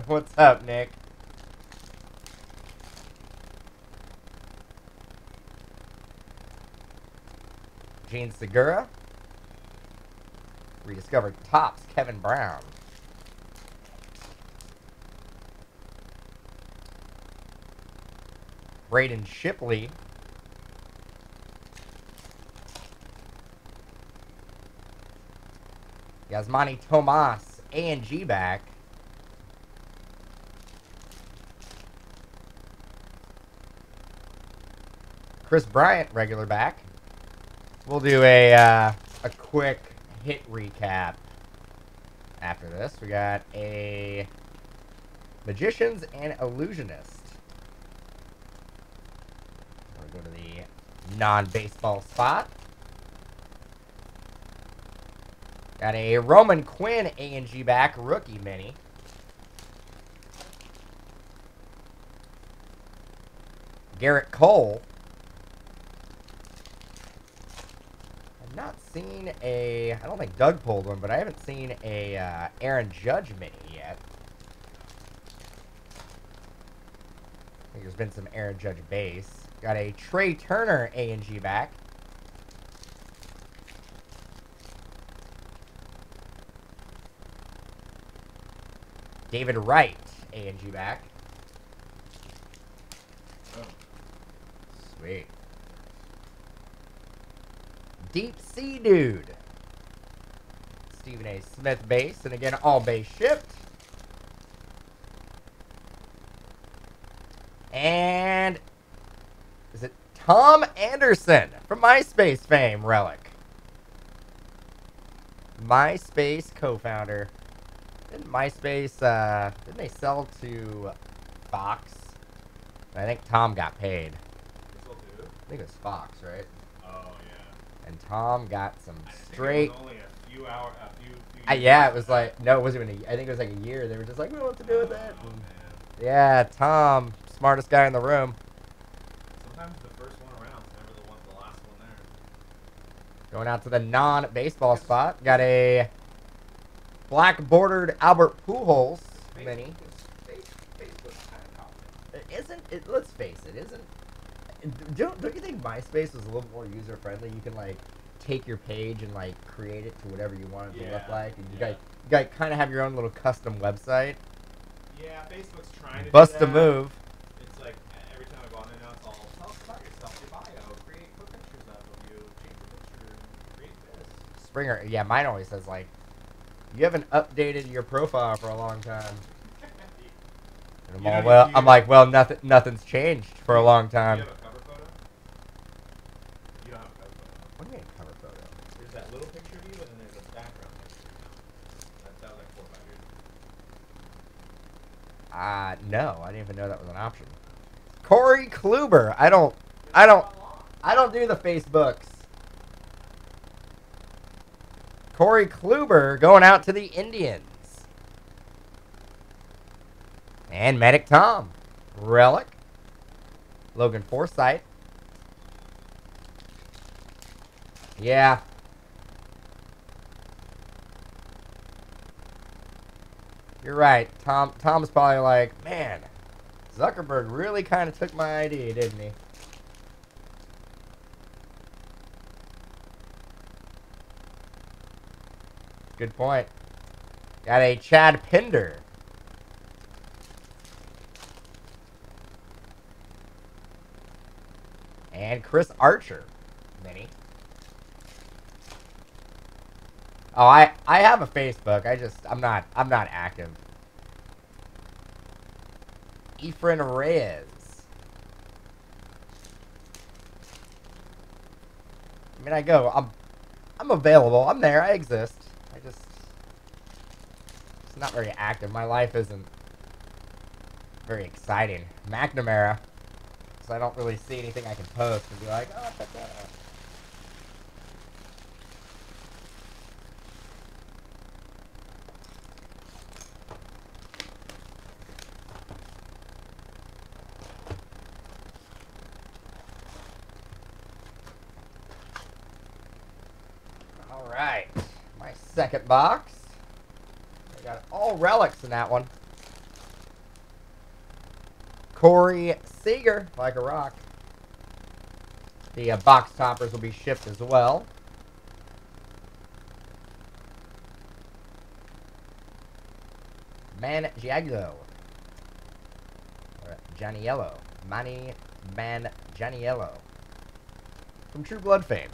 What's up, Nick? Gene Segura. Rediscovered Tops, Kevin Brown. Braden Shipley. Yasmani Tomas, A&G back. Chris Bryant, regular back. We'll do a quick hit recap after this. We got a Magicians and Illusionist. We'll go to the non-baseball spot. Got a Roman Quinn A&G back rookie mini. Garrett Cole. I've not seen a, I don't think Doug pulled one, but I haven't seen a Aaron Judge mini yet. I think there's been some Aaron Judge base. Got a Trey Turner A&G back. David Wright, A&G back. Oh. Sweet. Deep Sea Dude. Stephen A. Smith base. And again, all base shipped. And is it Tom Anderson from MySpace fame relic? MySpace co-founder. Didn't MySpace, didn't they sell to Fox? I think Tom got paid. I think it was Fox, right? Oh, yeah. And Tom got some I think straight... it was only a few hours, yeah, it was like, no, it wasn't even I think it was like a year. They were just like, we don't know what to do with it. Oh, And man. yeah, Tom, smartest guy in the room. Sometimes the first one around is never the last one there. Going out to the non-baseball spot. Got a black bordered Albert Pujols mini. Facebook's kind of confident. It isn't. Let's face it. Don't you think MySpace was a little more user friendly? You can like take your page and like create it to whatever you want it to look like, and you guys kind of have your own little custom website. Yeah, Facebook's trying to Bust do a that. move. It's like every time I go on there now, it's all tell us about yourself, your bio, put pictures up of you, change the picture, create this. Springer. Yeah, mine always says like, you haven't updated your profile for a long time. And I'm like, well, nothing's changed for a long time. Do you have a cover photo? You don't have a cover photo. What do you mean cover photo? There's that little picture of you, and then there's a background picture. That was like 4 or 5 years ago. No, I didn't even know that was an option. Corey Kluber. I don't do the Facebooks. Corey Kluber going out to the Indians. And Medic Tom. Relic. Logan Forsythe. Yeah. You're right. Tom's probably like, man, Zuckerberg really kind of took my idea, didn't he? Good point. Got a Chad Pinder. And Chris Archer. Mini. Oh, I have a Facebook. I'm not active. Efren Reyes. I mean, I'm available. I'm there. I exist. It's not very active. My life isn't very exciting. McNamara. So I don't really see anything I can post and be like, oh, check that out. All right. My second box. I got all relics in that one. Corey Seager, like a rock. The box toppers will be shipped as well. Manganiello. Or Gianniello. Manny Manganiello. From True Blood fame.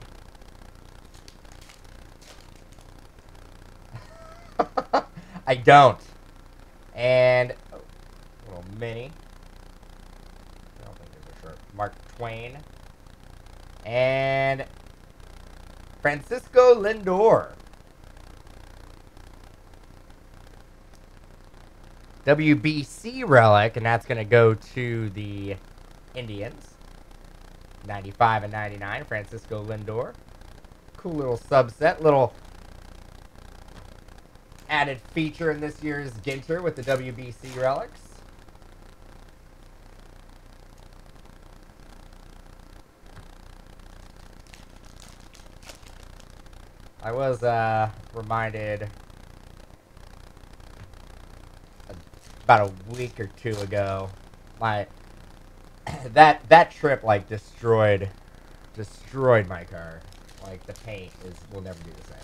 I don't. And a little mini. I don't think there's a shirt. Mark Twain. And Francisco Lindor. WBC relic, and that's going to go to the Indians. 95 and 99, Francisco Lindor. Cool little subset, little added feature in this year's Ginter with the WBC relics. I was reminded about a week or two ago, that trip like destroyed my car. Like the paint will never be the same.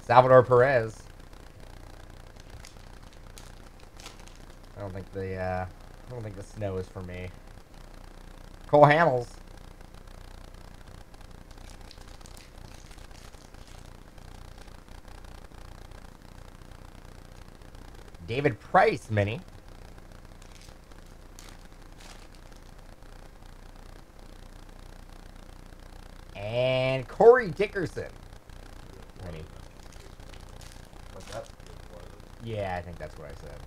Salvador Perez. I don't think the snow is for me. Cole Hamels. David Price mini. And Corey Dickerson mini. What's that? Yeah, I think that's what I said.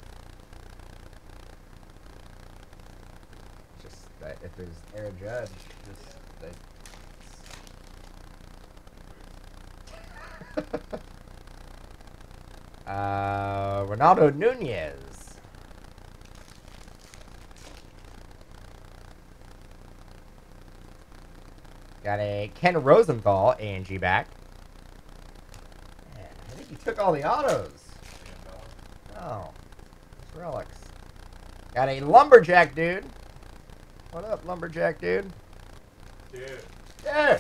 Just that if there's Aaron Judge, Ronaldo Nunez. Got a Ken Rosenthal A&G back. Man, I think he took all the autos. Oh, it's relics. Got a Lumberjack dude. What up, Lumberjack dude? Dude. Yeah.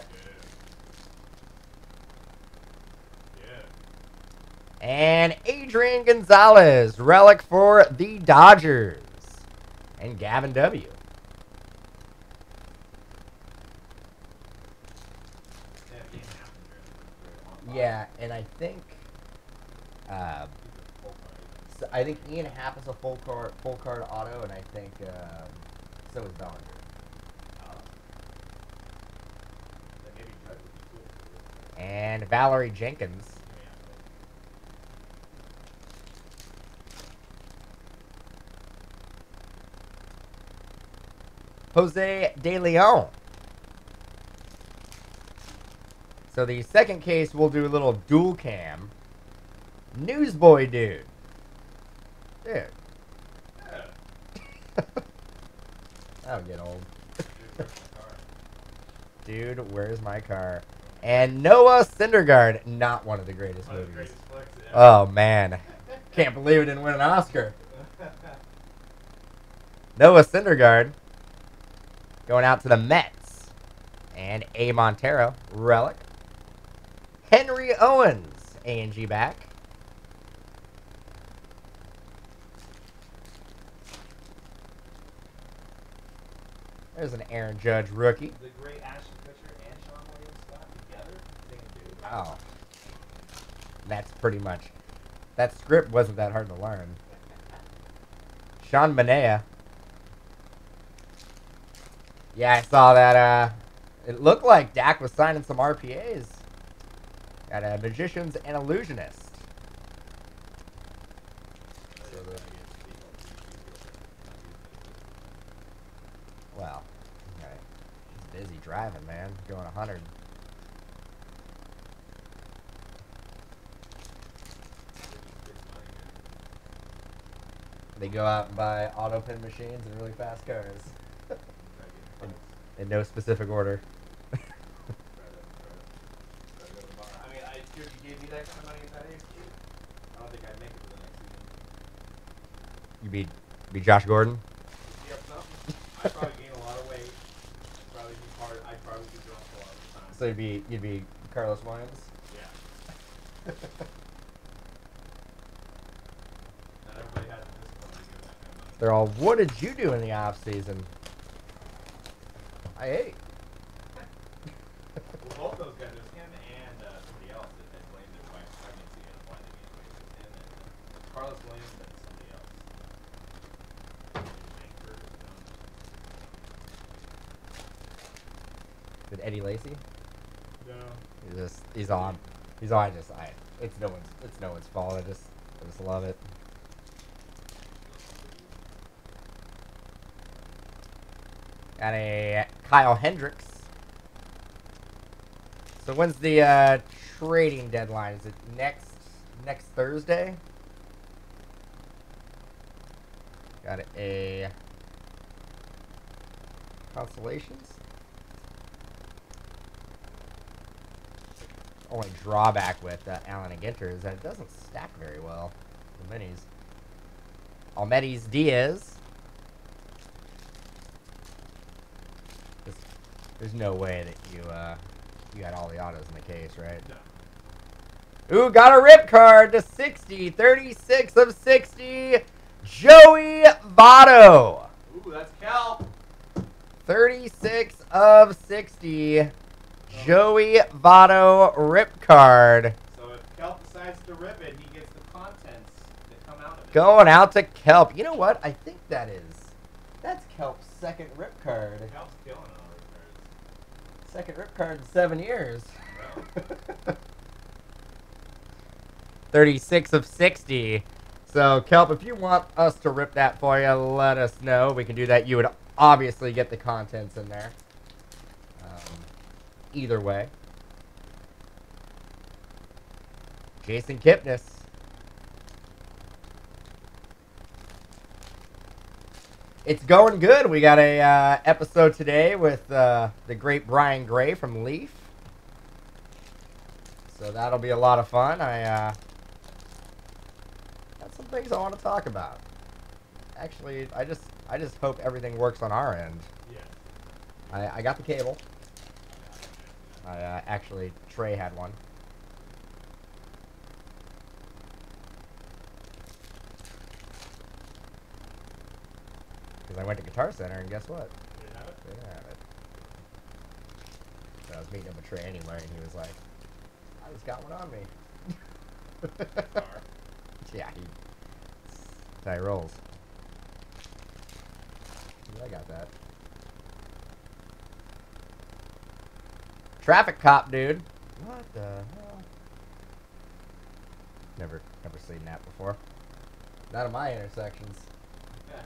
And Adrian Gonzalez, relic for the Dodgers. And Gavin W. Yeah, and I think Ian Happ is a full card auto, and I think so is Bellinger. And Valerie Jenkins. Jose De Leon. So the second case, we'll do a little dual cam. Newsboy dude. Dude. That'll get old. Dude, where's my car? And Noah Syndergaard, not one of the greatest movies. Oh, man. Can't believe it didn't win an Oscar. Noah Syndergaard going out to the Mets. And A. Montero, relic. Henry Owens, A&G back. There's an Aaron Judge rookie. The great Ashton Kutcher and Sean Williams Scott together. Same dude. Oh. That's pretty much. That script wasn't that hard to learn. Sean Manea. Yeah, I saw that. It looked like Dak was signing some RPAs. Got a Magicians and Illusionist. Well, okay. He's busy driving, man. Going 100. They go out and buy auto pin machines and really fast cars. In no specific order. I mean, if you gave me that kind of money at that age, I don't think I'd make it for the next season. You be Josh Gordon? Yep, something. I'd probably gain a lot of weight. I'd probably be drunk a lot of the time. So you'd be Carlos Williams? Yeah. Not everybody has the discipline to give that kind of money. They're all, what did you do in the off season? I ate. Well, both those guys, there's him and somebody else that blamed his wife's pregnancy and why they gained weight. It was him and Carlos Williams and somebody else. Did Eddie Lacy? No. He's on. It's no one's fault. I just love it. Got a Kyle Hendricks. So when's the trading deadline? Is it next Thursday? Got a Constellations. Only drawback with Allen and Ginter is that it doesn't stack very well. The minis. Almedes Diaz. There's no way that you had all the autos in the case, right? No. Ooh, got a rip card to 60. 36 of 60. Joey Votto. Ooh, that's Cal. 36 of 60. Joey Votto rip card. So if Kelp decides to rip it, he gets the contents that come out of it. Going out to Kelp. You know what? I think that's Kelp's second rip card. Kelp's killing it on rip cards. Second rip card in 7 years. Well, 36 of 60. So, Kelp, if you want us to rip that for you, let us know. We can do that. You would obviously get the contents in there. Either way. Jason Kipnis. It's going good. We got a episode today with the great Brian Gray from Leaf. So that'll be a lot of fun. I got some things I want to talk about. Actually, I just hope everything works on our end. yeah. I got the cable. Actually, Trey had one. Because I went to Guitar Center, and guess what? You have it? They had it. So I was meeting up with Trey anyway, and he was like, I just got one on me. Yeah, that's how he rolls. Yeah, I got that. Traffic cop, dude. What the hell? Never seen that before. Not in my intersections. Yeah.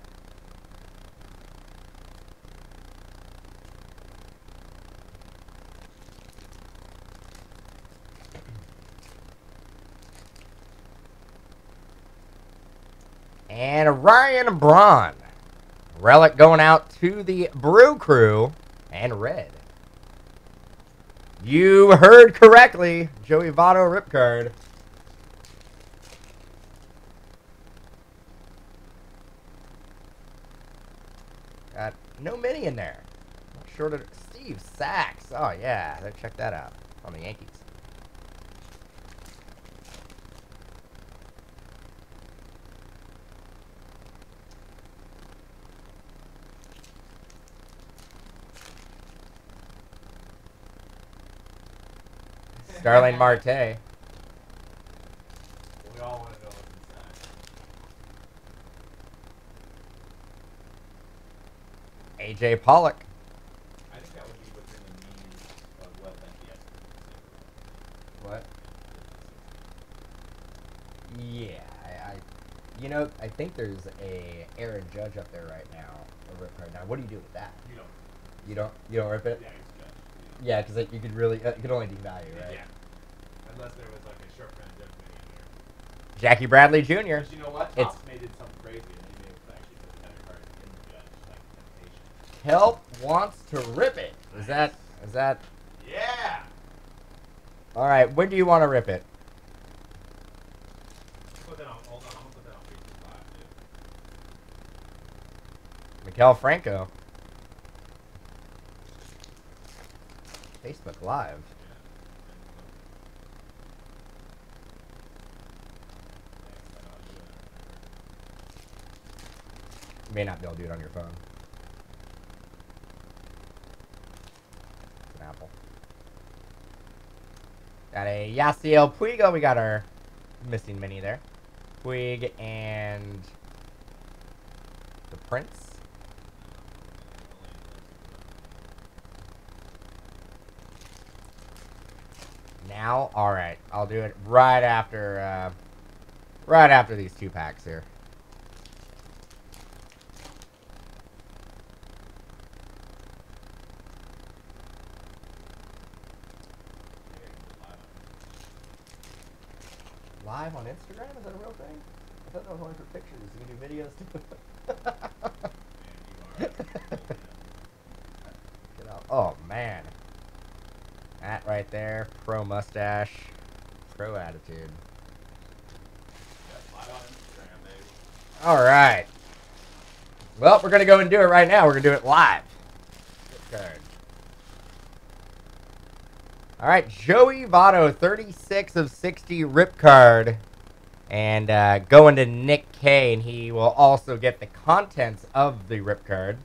And Ryan Braun. Relic going out to the Brew Crew and red. You heard correctly. Joey Votto rip card. Got no mini in there. Not sure to Steve Sachs. Oh, yeah. Check that out on the Yankees. Starling Marte. We all want to know what's inside. AJ Pollock. I think that would be within the means of what NPS would consider. Yeah, I think there's a Aaron Judge up there right now. A rip card. Now, what do you do with that? You don't. You don't rip it? Yeah, it's Judge. Yeah, because you could really, it could only devalue, right? Yeah. Unless there was like a short print Judge mini in there. Jackie Bradley Jr. But you know what? It's- Topps made it something crazy, and he's able to actually put another card in the Judge, like Temptation. Help wants to rip it. Is that? Yeah. All right, when do you want to rip it? Put that on. Hold on. I'm gonna put that on Facebook Live, dude. Miguel Franco. Facebook Live. You may not be able to do it on your phone. It's an Apple. Got a Yasiel Puig. We got our missing mini there. Puig and the Prince. Now, all right, I'll do it right after these 2 packs here. Live on Instagram? Is that a real thing? I thought that was only for pictures. You can do videos too. Get out. Oh man, that right there, pro mustache, pro attitude. Live on Instagram, baby. All right. Well, we're gonna go and do it right now. We're gonna do it live. Good card. All right, Joey Votto, 36 of 60 rip card. And going to Nick K, and he will also get the contents of the rip card.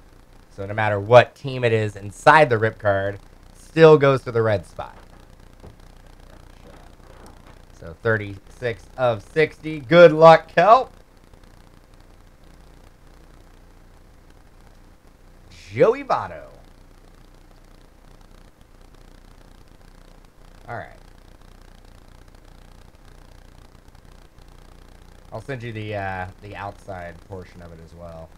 So no matter what team it is inside the rip card, still goes to the red spot. So 36 of 60. Good luck, Kelp. Joey Votto. All right. I'll send you the outside portion of it as well.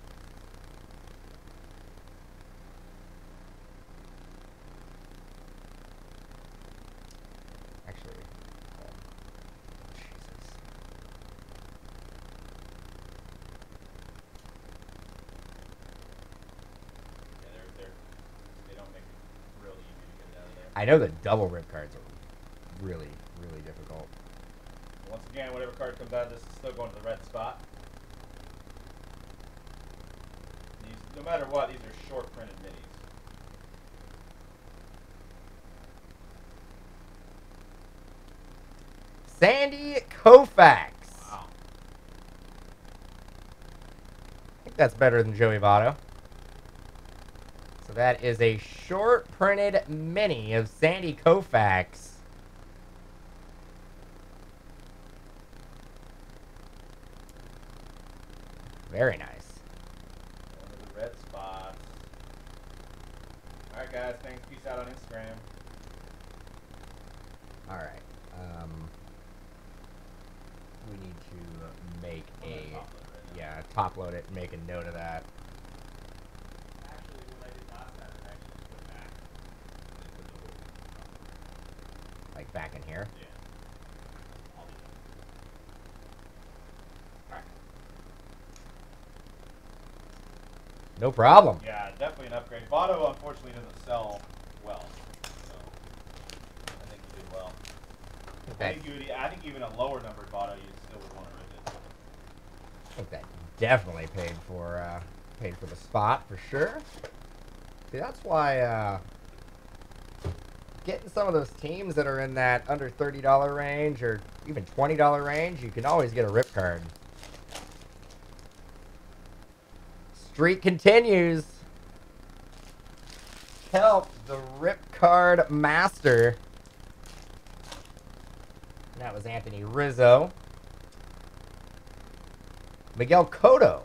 Actually, Jesus. Yeah, they don't make it real easy to get it out of there. I know the double rip cards are really, really difficult. Once again, whatever card comes out of this is still going to the red spot. These, no matter what, these are short printed minis. Sandy Koufax. Wow. I think that's better than Joey Votto. So that is a short printed mini of Sandy Koufax. Very nice. Going to the red spots. Alright guys, thanks. Peace out on Instagram. All right. We need to make top load it and make a note of that. Actually, what I did last time is actually just put back. Like back in here. Yeah. I'll do that. Alright. No problem. Yeah, definitely an upgrade. Votto, unfortunately, doesn't sell well. So, I think he did well. Okay. I think even a lower numbered Votto, you still would want to rip it. I think that definitely paid for the spot for sure. See, that's why getting some of those teams that are in that under $30 range or even $20 range, you can always get a rip card. Streak continues. Help the rip card master. And that was Anthony Rizzo. Miguel Cotto.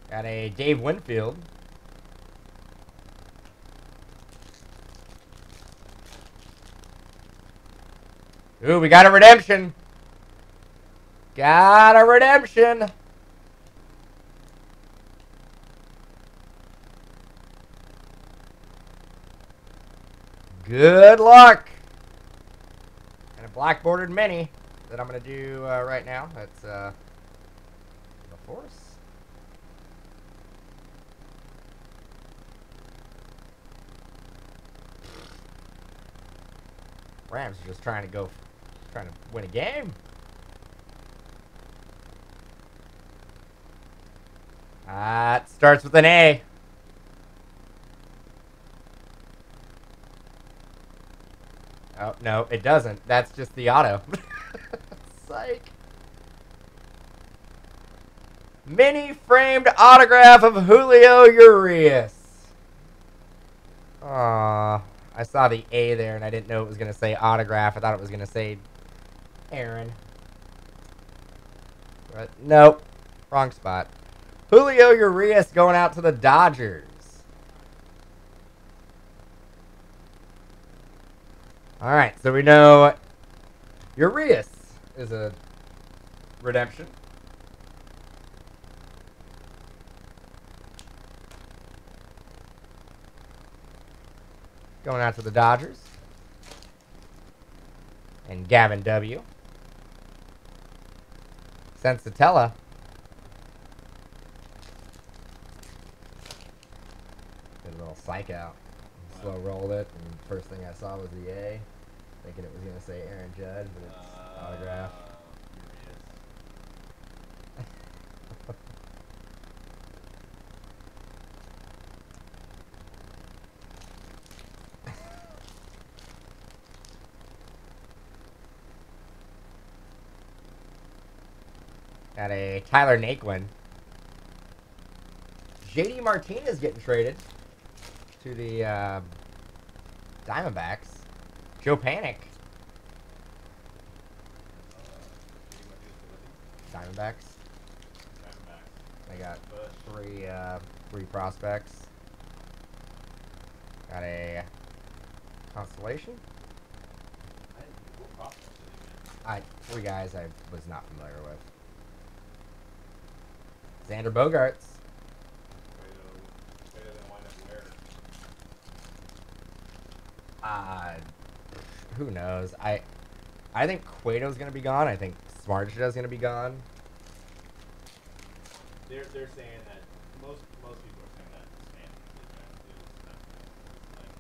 Got a Dave Winfield. Ooh, we got a redemption. Got a redemption. Good luck. And a black bordered mini that I'm going to do right now. That's the Force. Rams are just trying to win a game. It starts with an A. Oh, no, it doesn't. That's just the auto. Psych. Mini framed autograph of Julio Urias. Aww. I saw the A there, and I didn't know it was going to say autograph. I thought it was going to say Aaron. But nope. Wrong spot. Julio Urias going out to the Dodgers. All right, so we know Urias is a redemption. Going out to the Dodgers. And Gavin W. Sensatella. Did a little psych out. Slow rolled it, and first thing I saw was the A. Thinking it was going to say Aaron Judge, but it's autograph. Got a Tyler Naquin. JD Martinez getting traded to the Diamondbacks. Joe Panic. Diamondbacks. They got three prospects. Got a Constellation. Three guys I was not familiar with. Xander Bogaerts. Who knows? I think Cueto's gonna be gone. I think Smartshaw's gonna be gone. They're saying that most people are saying that Stanton is the Giants deal is not like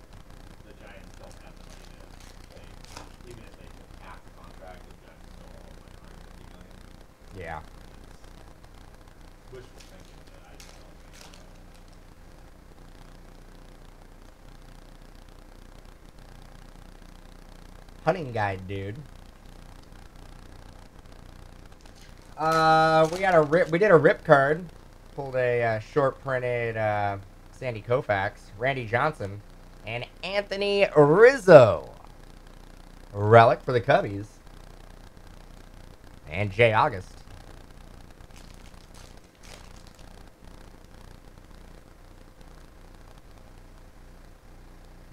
the Giants don't have the money to pay. Even if they took half the contract, the Giants still owe like $150 million. Yeah. It's wishful thinking, but I just don't think so. Hunting guide, dude. We did a rip card. Pulled a short printed Sandy Koufax, Randy Johnson, and Anthony Rizzo. Relic for the Cubbies. And Jay August.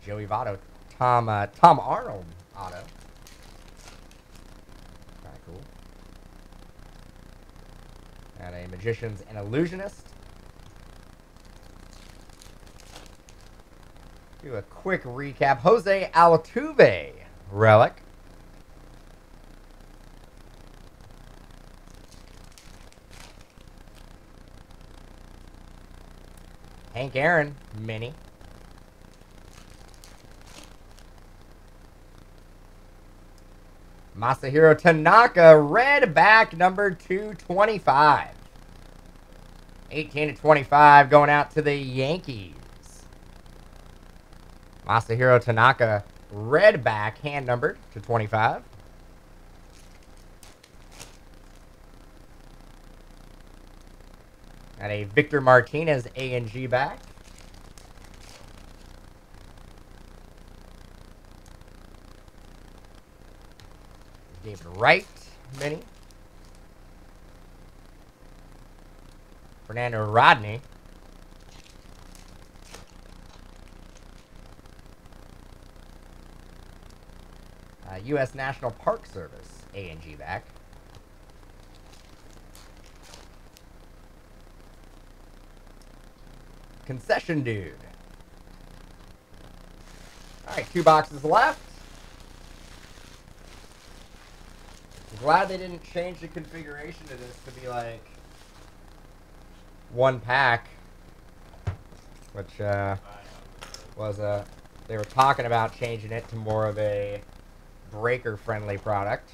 Joey Votto. Tom Arnold auto. Kind of cool. And a Magicians and Illusionist. Do a quick recap. Jose Altuve relic. Hank Aaron mini. Masahiro Tanaka, red back number 225. 18/25 going out to the Yankees. Masahiro Tanaka, red back, hand numbered to 25. Got a Victor Martinez A&G back. David Wright, mini. Fernando Rodney. U.S. National Park Service A&G back. Concession Dude. All right, 2 boxes left. I'm glad they didn't change the configuration to this to be like 1 pack, which was they were talking about changing it to more of a breaker-friendly product.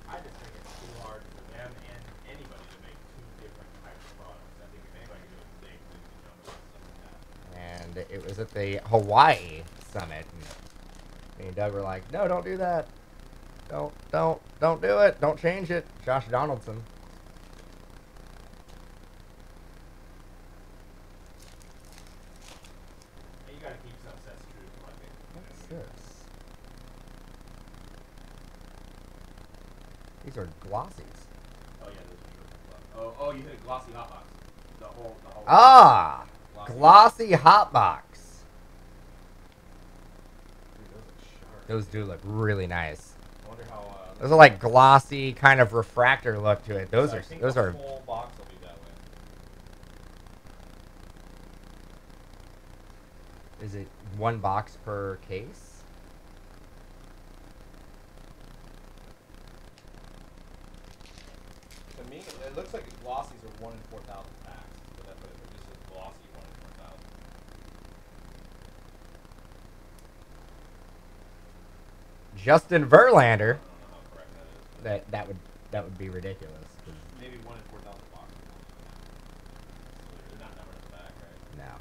I just think it's too hard for them and anybody to make 2 different types of products. I think if anybody can do it, they can jump on something like that. And it was at the Hawaii Summit, and me and Doug were like, "No, don't do that. Don't do it. Don't change it." Josh Donaldson. You gotta keep some sets true to my thing. What's this? These are glossies. Oh yeah, those are true. Oh, you hit a glossy hot box. The whole. Ah, glossy. glossy hot box. Dude, those are sharp. Those do look really nice. I wonder how. Those are like glossy, kind of refractor look to it. I think Those the are. whole box will be that way. Is it 1 box per case? To me, it looks like glossies are 1 in 4,000 packs. But that's what it just says glossy 1 in 4,000. Justin Verlander. I don't know how correct that is. That would be ridiculous. 'Cause Maybe 1 in 4,000 boxes. So they're not numbered in the back, right? no. I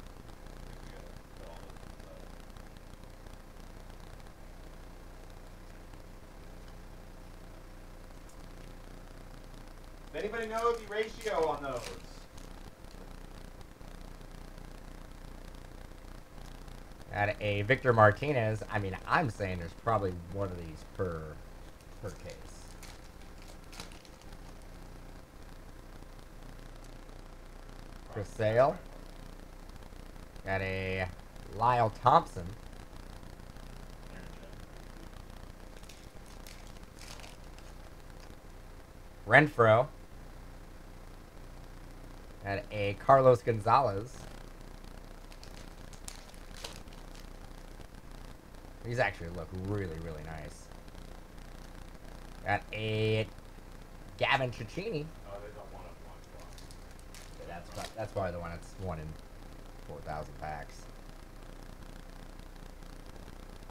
think we gotta put all those inside. Does anybody know the ratio on those? At a Victor Martinez, I mean, I'm saying there's probably 1 of these per case. Chris Sale. Got a Lyle Thompson. Renfro. Got a Carlos Gonzalez. These actually look really, really nice. Got a Gavin Cecchini. Oh, there's a 1 of 1. Yeah, that's probably the one that's 1 in 4,000 packs.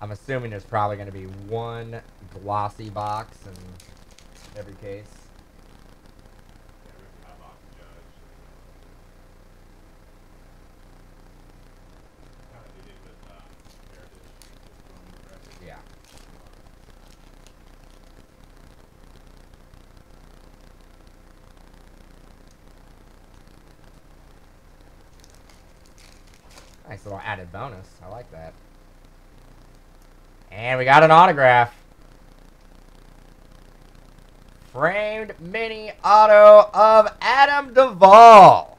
I'm assuming there's probably going to be 1 glossy box in every case. Yeah, Ricky Hotbox Judge. Kind of did it with Heritage. Yeah. Nice little added bonus. I like that. And we got an autograph. Framed mini auto of Adam Duvall.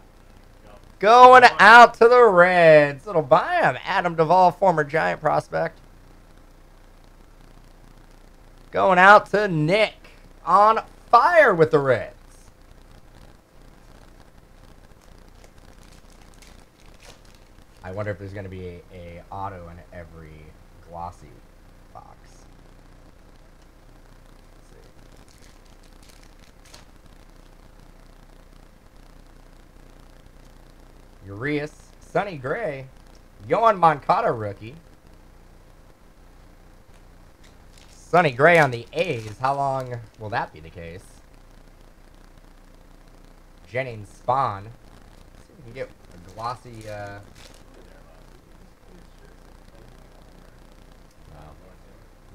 Going out to the Reds. Little buy him. Adam Duvall, former Giant prospect. Going out to Nick. On fire with the Reds. I wonder if there's going to be a auto in every glossy box. Let's see. Urias, Sonny Gray, Yohan Moncada rookie. Sonny Gray on the A's. How long will that be the case? Jennings Spawn. Let's see if we can get a glossy.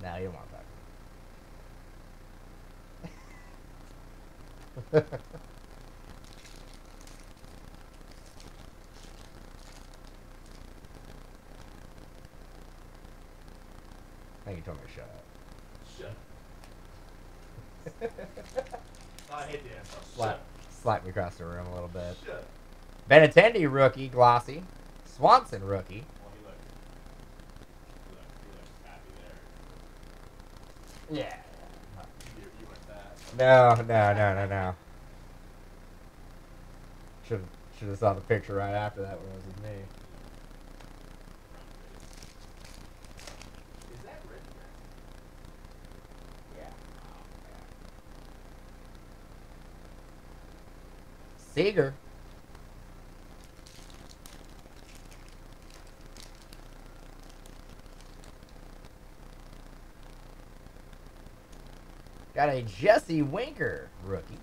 No, you don't want that. I think you told me to shut up. Shut. I hate the answer. Slap me across the room a little bit. Shut. Benintendi rookie, glossy. Swanson rookie. Well, he looks happy there. Yeah. You went fast. No. Should have saw the picture right after that when it was with me. Is that red? Yeah. Seager. Got a Jesse Winker rookie.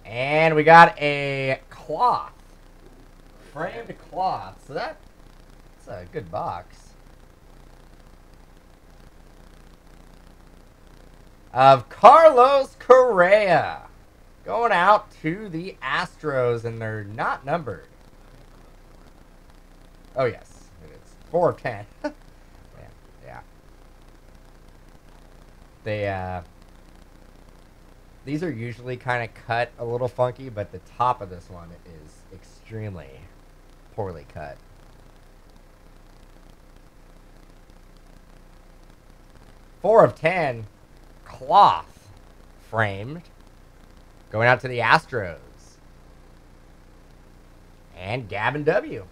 And we got a cloth. Framed cloth. So that's a good box. Of Carlos Correa. Going out to the Astros, and they're not numbered. Oh, yes. It is 4 of 10. Yeah. These are usually kind of cut a little funky, but the top of this one is extremely poorly cut. Four of 10 cloth framed. Going out to the Astros. And Gavin W.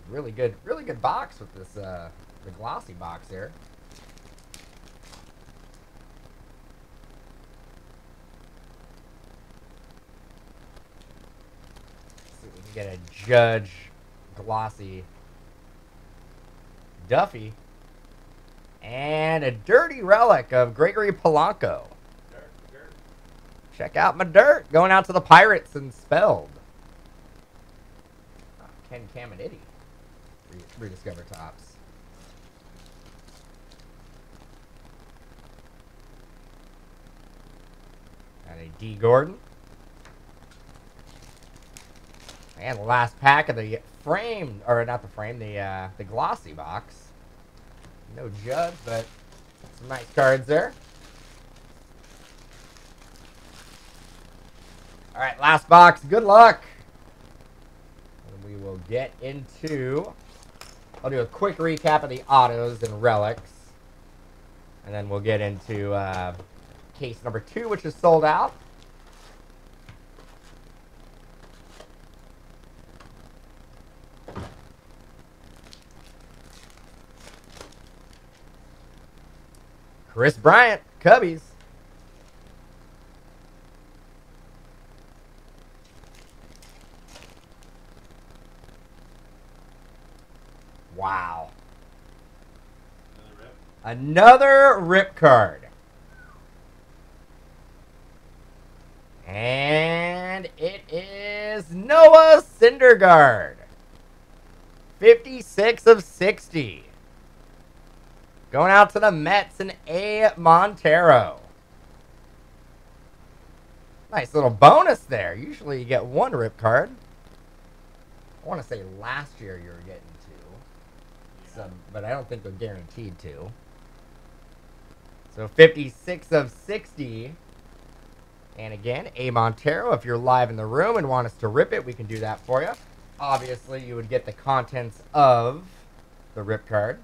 Really good box with this the glossy box here. See if we can get a Judge glossy Duffy. And a dirty relic of Gregory Polanco. Dirt. Check out my dirt. Going out to the Pirates and spelled. Oh, Ken Caminiti. Rediscover tops. And a D. Gordon. And the last pack of the frame, or not the frame, the glossy box. No Judge, but some nice cards there. All right, last box. Good luck. And we will get into... I'll do a quick recap of the autos and relics. And then we'll get into case number 2, which is sold out. Chris Bryant, Cubbies. Wow. Another rip card. And it is Noah Syndergaard. 56 of 60. Going out to the Mets and A. Montero. Nice little bonus there. Usually you get 1 rip card. I want to say last year you were getting 2. Some, but I don't think they're guaranteed to. So 56 of 60. And again, A. Montero. If you're live in the room and want us to rip it, we can do that for you. Obviously, you would get the contents of the rip card.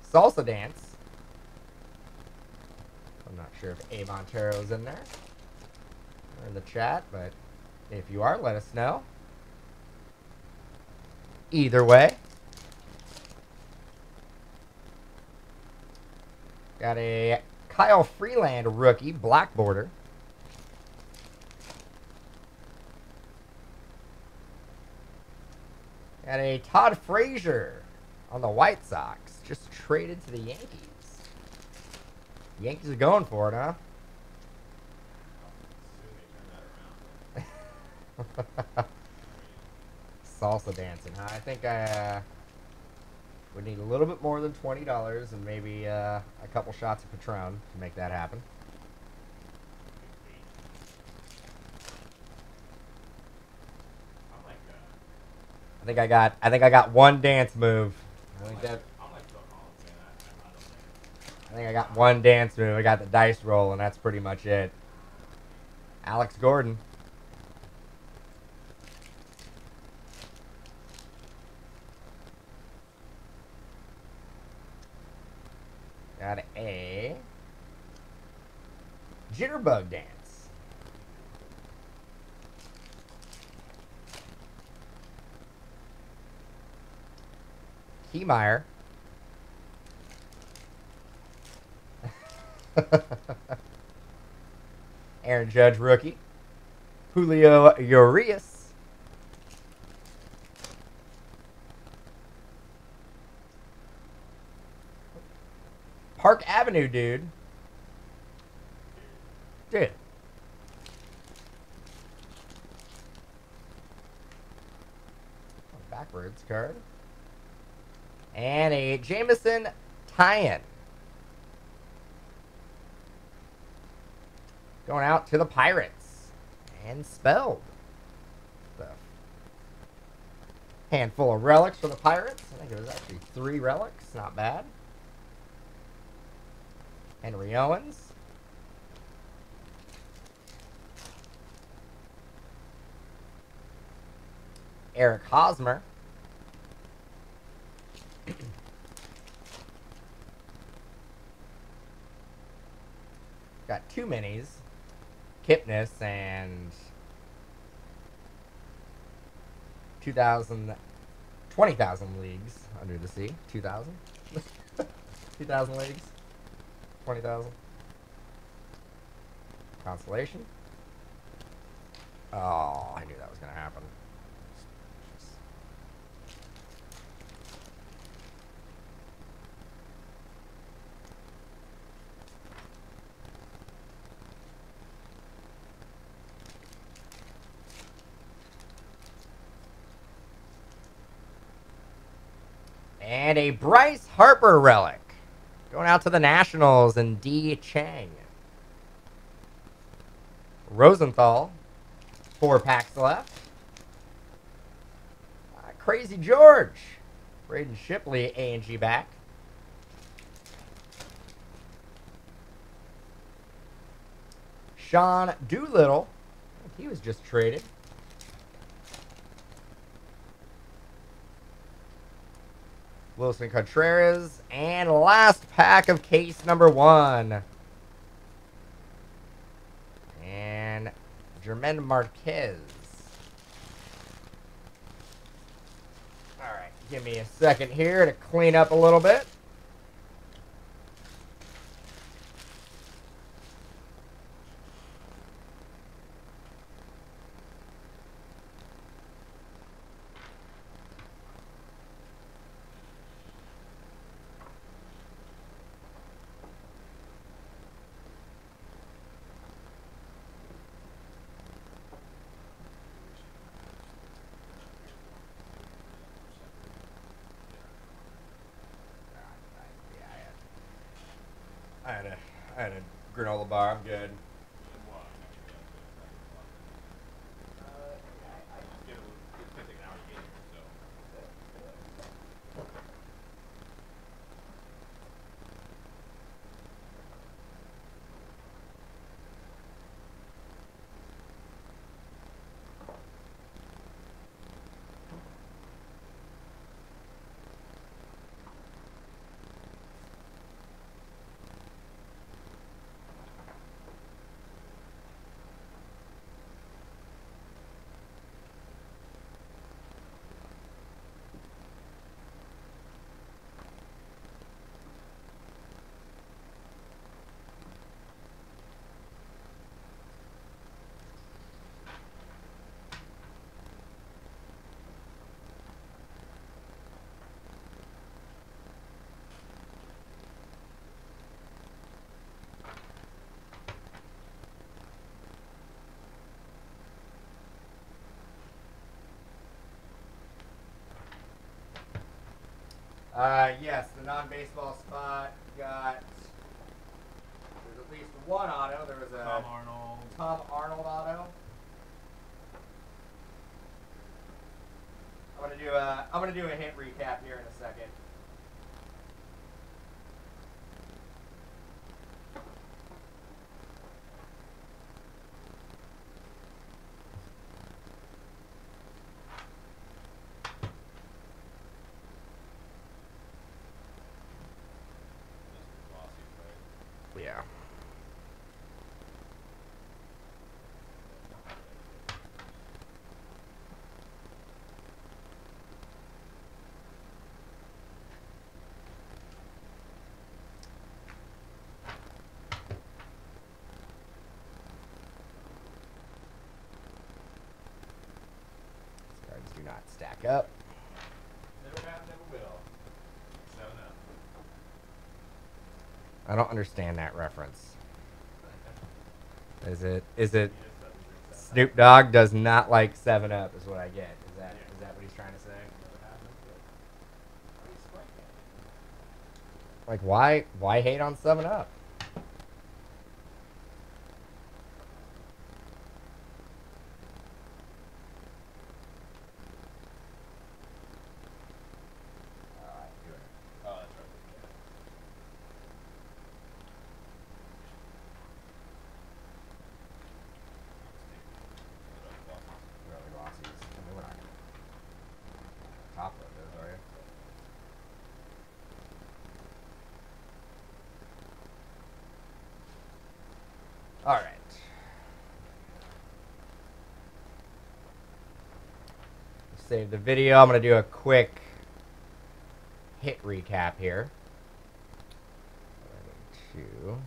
Salsa Dance. I'm not sure if A. Montero's in there or in the chat, but if you are, let us know. Either way. Got a Kyle Freeland rookie, black border. Got a Todd Frazier on the White Sox, just traded to the Yankees. Yankees are going for it, huh? Soon they turn that around. Salsa dancing, huh? I think I would need a little bit more than $20 and maybe a couple shots of Patron to make that happen. I'm like, I think I got one dance move. I think that. I'm like Phil Collins, man. I don't think. I think I got one dance move. I got the dice roll, and that's pretty much it. Alex Gordon. Got a jitterbug dance. Keymeyer. Aaron Judge rookie. Julio Urias. Park Avenue, dude. Dude. Backwards card. And a Jameson tie-in. Going out to the Pirates. And spelled. So, handful of relics for the Pirates. I think it was actually 3 relics. Not bad. Henry Owens. Eric Hosmer. Got 2 minis. Kipnis and 20,000 leagues under the sea. 2,000? 2,000 leagues. 20,000. Constellation. Oh, I knew that was going to happen. And a Bryce Harper relic. Going out to the Nationals and D. Chang. Rosenthal. 4 packs left. Crazy George. Braden Shipley, A&G back. Sean Doolittle. He was just traded. Wilson Contreras. And last pack of case number 1. And German Marquez. All right, give me a second here to clean up a little bit. I had a granola bar. I'm good. Yes, the non-baseball spot got. There's at least one auto. There was a Tom Arnold. Tom Arnold auto. I'm gonna do a hit recap here in a second. Yeah. These cards do not stack up. Never have, never will. 7-up. I don't understand that reference. Is it Snoop Dogg does not like 7-Up is what I get. Is that what he's trying to say? Like why hate on 7-Up? Oh, that's right. Really Rossies. I mean, we're not gonna top load those, are you? All right. Save the video. I'm gonna do a quick hit recap here. 2.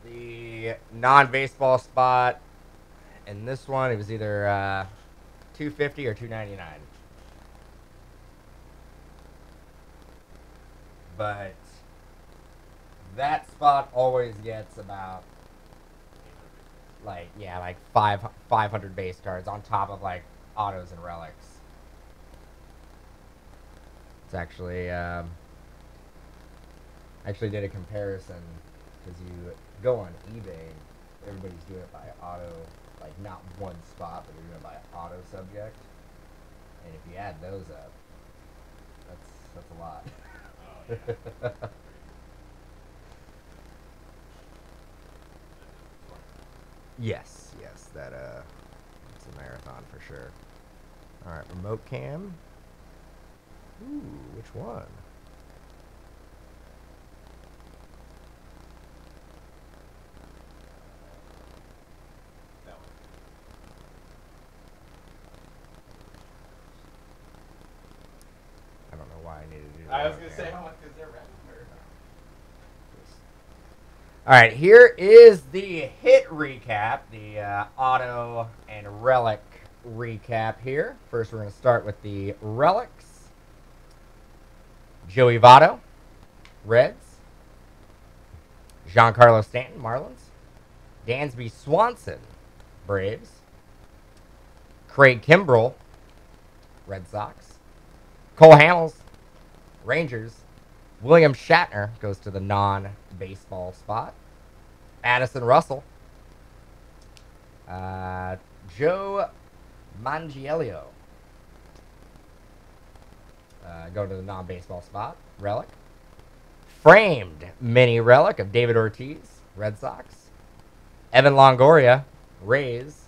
The non-baseball spot in this one, it was either $250 or $299. But that spot always gets about like 500 base cards on top of like autos and relics. It's actually did a comparison because you go on eBay, everybody's doing it by auto, like not one spot, but they're doing it by auto subject. And if you add those up, that's a lot. Oh, yeah. Yes, that it's a marathon for sure. All right, remote cam. Ooh, which one? That one. I don't know why I needed to do that. I was going to say, how much is there rent? All right, here is the hit recap, the auto and relic recap here. First, we're going to start with the relics. Joey Votto, Reds. Giancarlo Stanton, Marlins. Dansby Swanson, Braves. Craig Kimbrell, Red Sox. Cole Hamels, Rangers. William Shatner goes to the non-baseball spot. Addison Russell. Joe Manganiello. Go to the non-baseball spot. Relic. Framed mini relic of David Ortiz, Red Sox. Evan Longoria, Rays.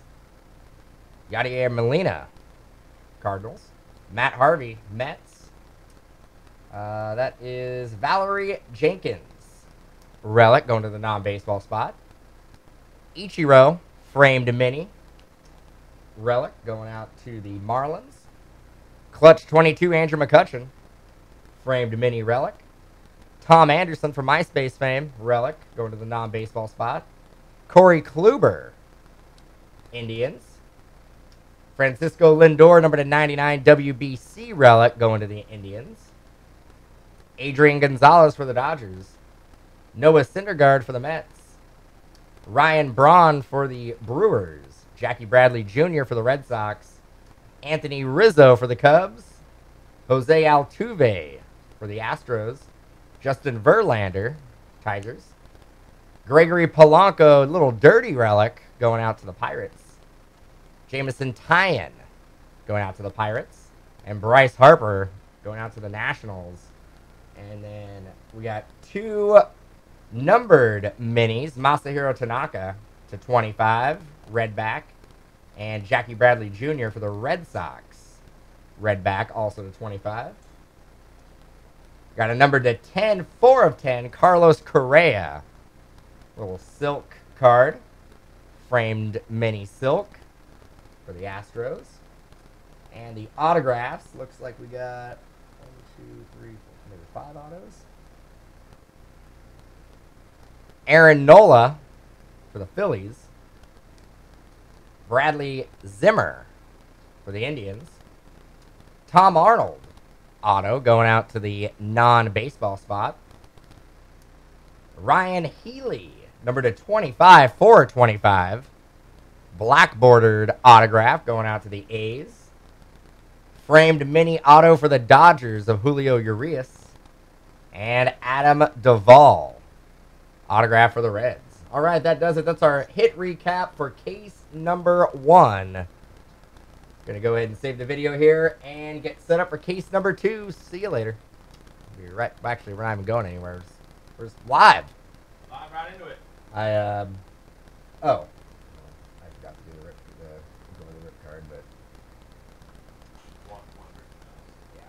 Yadier Molina, Cardinals. Matt Harvey, Mets. That is Valerie Jenkins, relic, going to the non-baseball spot. Ichiro, framed mini, relic, going out to the Marlins. Clutch 22, Andrew McCutcheon, framed mini relic. Tom Anderson from MySpace fame, relic, going to the non-baseball spot. Corey Kluber, Indians. Francisco Lindor, number to 99, WBC relic, going to the Indians. Adrian Gonzalez for the Dodgers. Noah Syndergaard for the Mets. Ryan Braun for the Brewers. Jackie Bradley Jr. for the Red Sox. Anthony Rizzo for the Cubs. Jose Altuve for the Astros. Justin Verlander, Tigers. Gregory Polanco, little dirty relic, going out to the Pirates. Jameson Tyon going out to the Pirates. And Bryce Harper going out to the Nationals. And then we got two numbered minis. Masahiro Tanaka to 25, red back. And Jackie Bradley Jr. for the Red Sox, red back, also to 25. Got a number to 10, 4 of 10, Carlos Correa. Little silk card. Framed mini silk for the Astros. And the autographs, looks like we got 1, 2, 3, 4, maybe 5 autos. Aaron Nola for the Phillies. Bradley Zimmer for the Indians. Tom Arnold auto going out to the non-baseball spot. Ryan Healy, number to 25, 4/25. Black bordered autograph going out to the A's. Framed mini auto for the Dodgers of Julio Urias. And Adam Duvall, autograph for the Reds. All right, that does it. That's our hit recap for case number 1. Gonna go ahead and save the video here and get set up for case number 2. See you later. Be right. Actually, we're not even going anywhere. We're just live. Live right into it. Oh, I forgot to do the rip card, but yeah.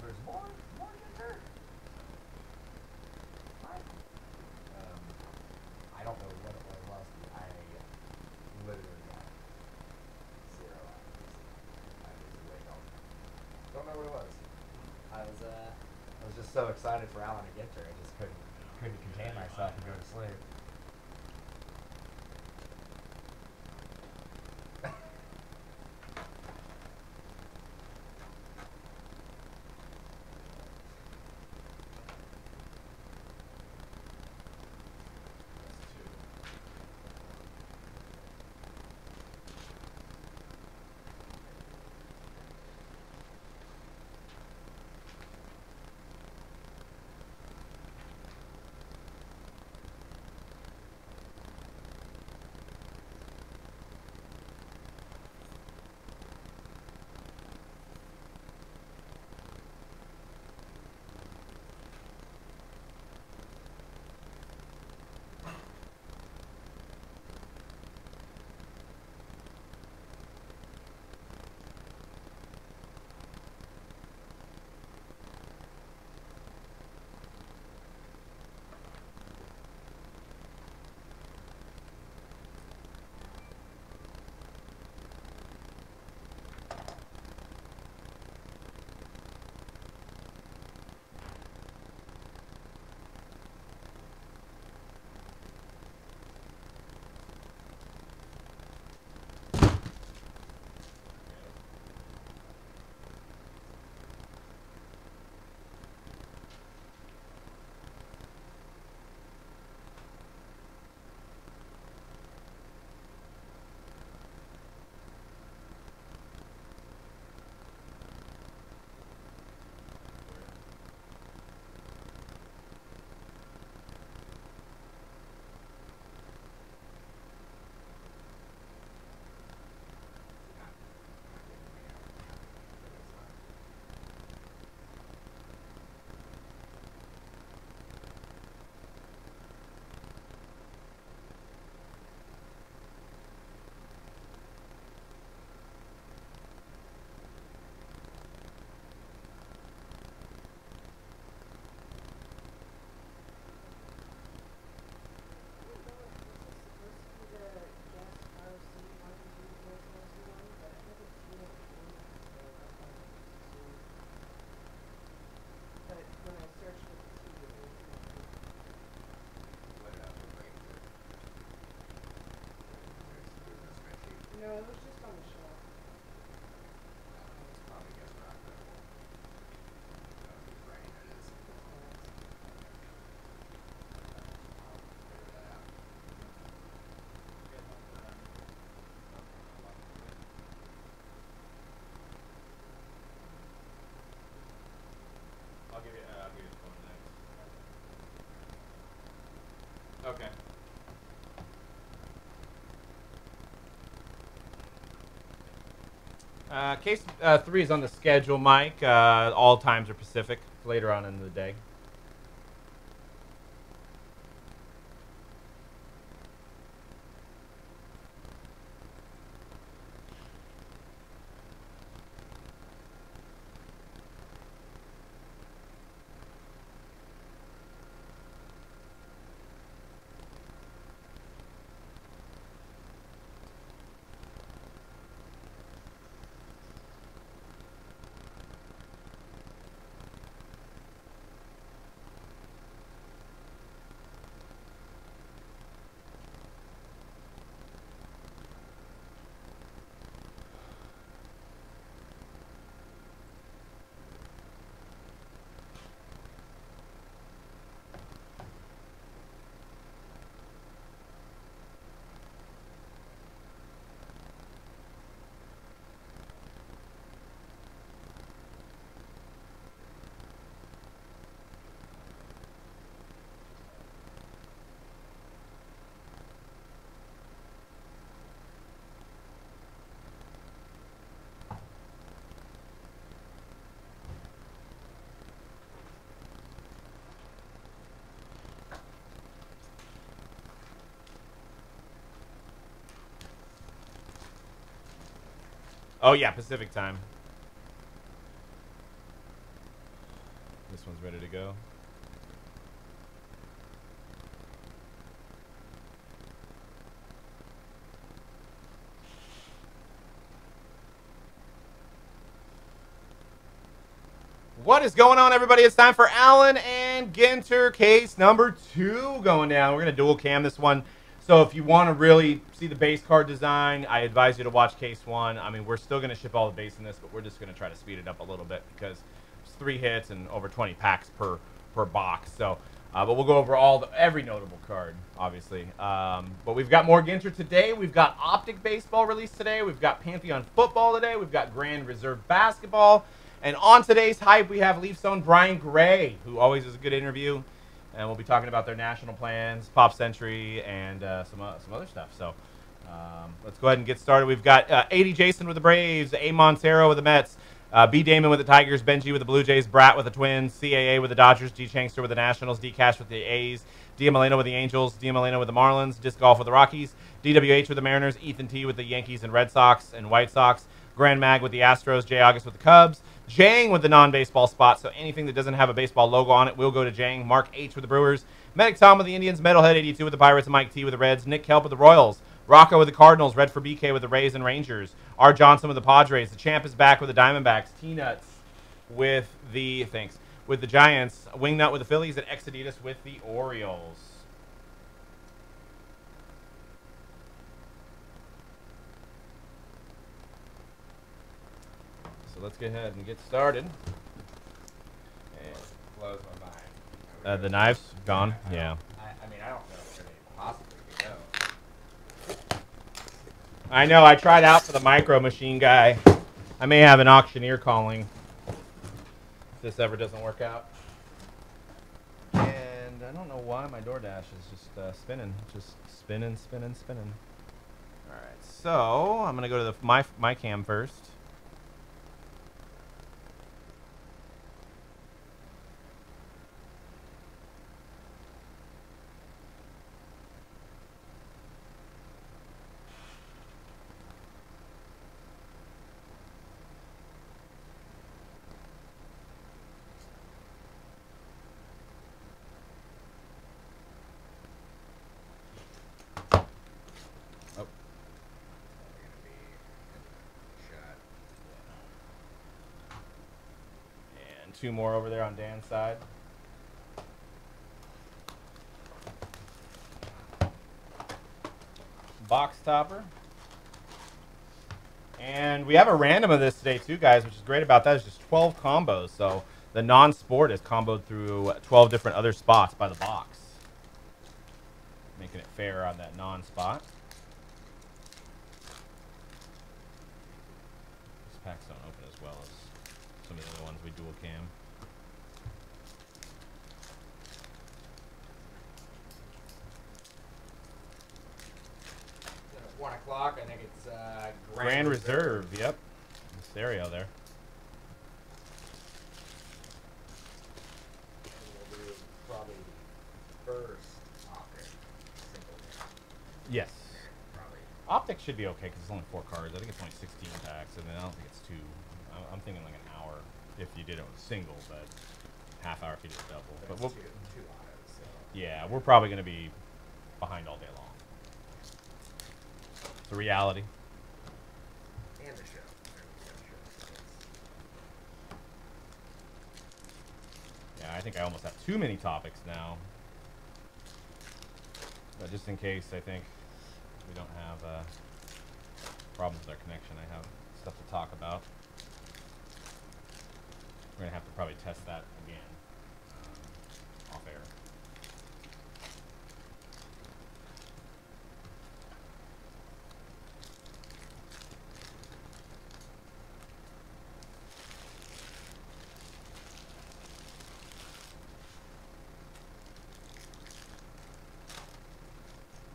There's more Ginter? I don't know what it was last week. I literally got 0 out of this. I just really don't know what it was. I was just so excited for Alan and Ginter. I just couldn't contain myself and go to sleep. No, it was just on the shelf. It's probably gets rock level. He's writing it is. Figure that out. I'll give you the phone next. Okay. Case 3 is on the schedule, Mike. All times are Pacific. Later on in the day. Oh yeah, Pacific time. This one's ready to go. What is going on, everybody? It's time for Allen and Ginter case number 2 going down. We're going to dual cam this one. So if you want to really see the base card design, I advise you to watch case 1. I mean, we're still going to ship all the base in this, but we're just going to try to speed it up a little bit because it's 3 hits and over 20 packs per box. So, but we'll go over every notable card, obviously. But we've got more Ginter today. We've got Optic Baseball released today. We've got Pantheon Football today. We've got Grand Reserve Basketball. And on today's hype, we have Leafs own Brian Gray, who always is a good interview. And we'll be talking about their national plans, Pop Century, and some other stuff. So let's go ahead and get started. We've got 80 Jason with the Braves, A. Montero with the Mets, B. Damon with the Tigers, Benji with the Blue Jays, Brat with the Twins, CAA with the Dodgers, D. Changster with the Nationals, D. Cash with the A's, D. Maleno with the Angels, D. Maleno with the Marlins, Disc Golf with the Rockies, DWH with the Mariners, Ethan T. with the Yankees and Red Sox and White Sox, Grand Mag with the Astros, Jay August with the Cubs, Jang with the non-baseball spot, so anything that doesn't have a baseball logo on it will go to Jang. Mark H with the Brewers, Medic Tom with the Indians, Metalhead 82 with the Pirates, Mike T with the Reds, Nick Kelp with the Royals, Rocco with the Cardinals, Red for BK with the Rays and Rangers, R. Johnson with the Padres, the Champ is back with the Diamondbacks, T-Nuts with the Giants, Wingnut with the Phillies, and Exoditus with the Orioles. So let's get ahead and get started. And Blows my mind. the knives gone. Yeah. I mean, I don't know if they possibly could go. I know. I tried out for the Micro Machine guy. I may have an auctioneer calling if this ever doesn't work out. And I don't know why my DoorDash is just spinning, spinning. All right. So I'm gonna go to my cam first. Two more over there on Dan's side. Box topper. And we have a random of this today too, guys, which is great about that. It's just 12 combos. So the non-sport is comboed through 12 different other spots by the box. Making it fair on that non-spot. These packs don't open as well as some of the other ones we dual cam. At 1 o'clock, I think it's Grand Reserve, yep. The stereo there. We'll do probably the first optic single game. Yes. Probably. Optic should be okay because it's only 4 cards. I think it's only 16 packs, and then I don't think it's 2. I'm thinking like an hour if you did it with single, but half hour if you did it double. But But it's two autos, so. yeah, we're probably going to be behind all day long. It's a reality. And the show. Yeah, I think I almost have too many topics now. But just in case, I think we don't have problems with our connection. I have stuff to talk about. We're going to have to probably test that again off air.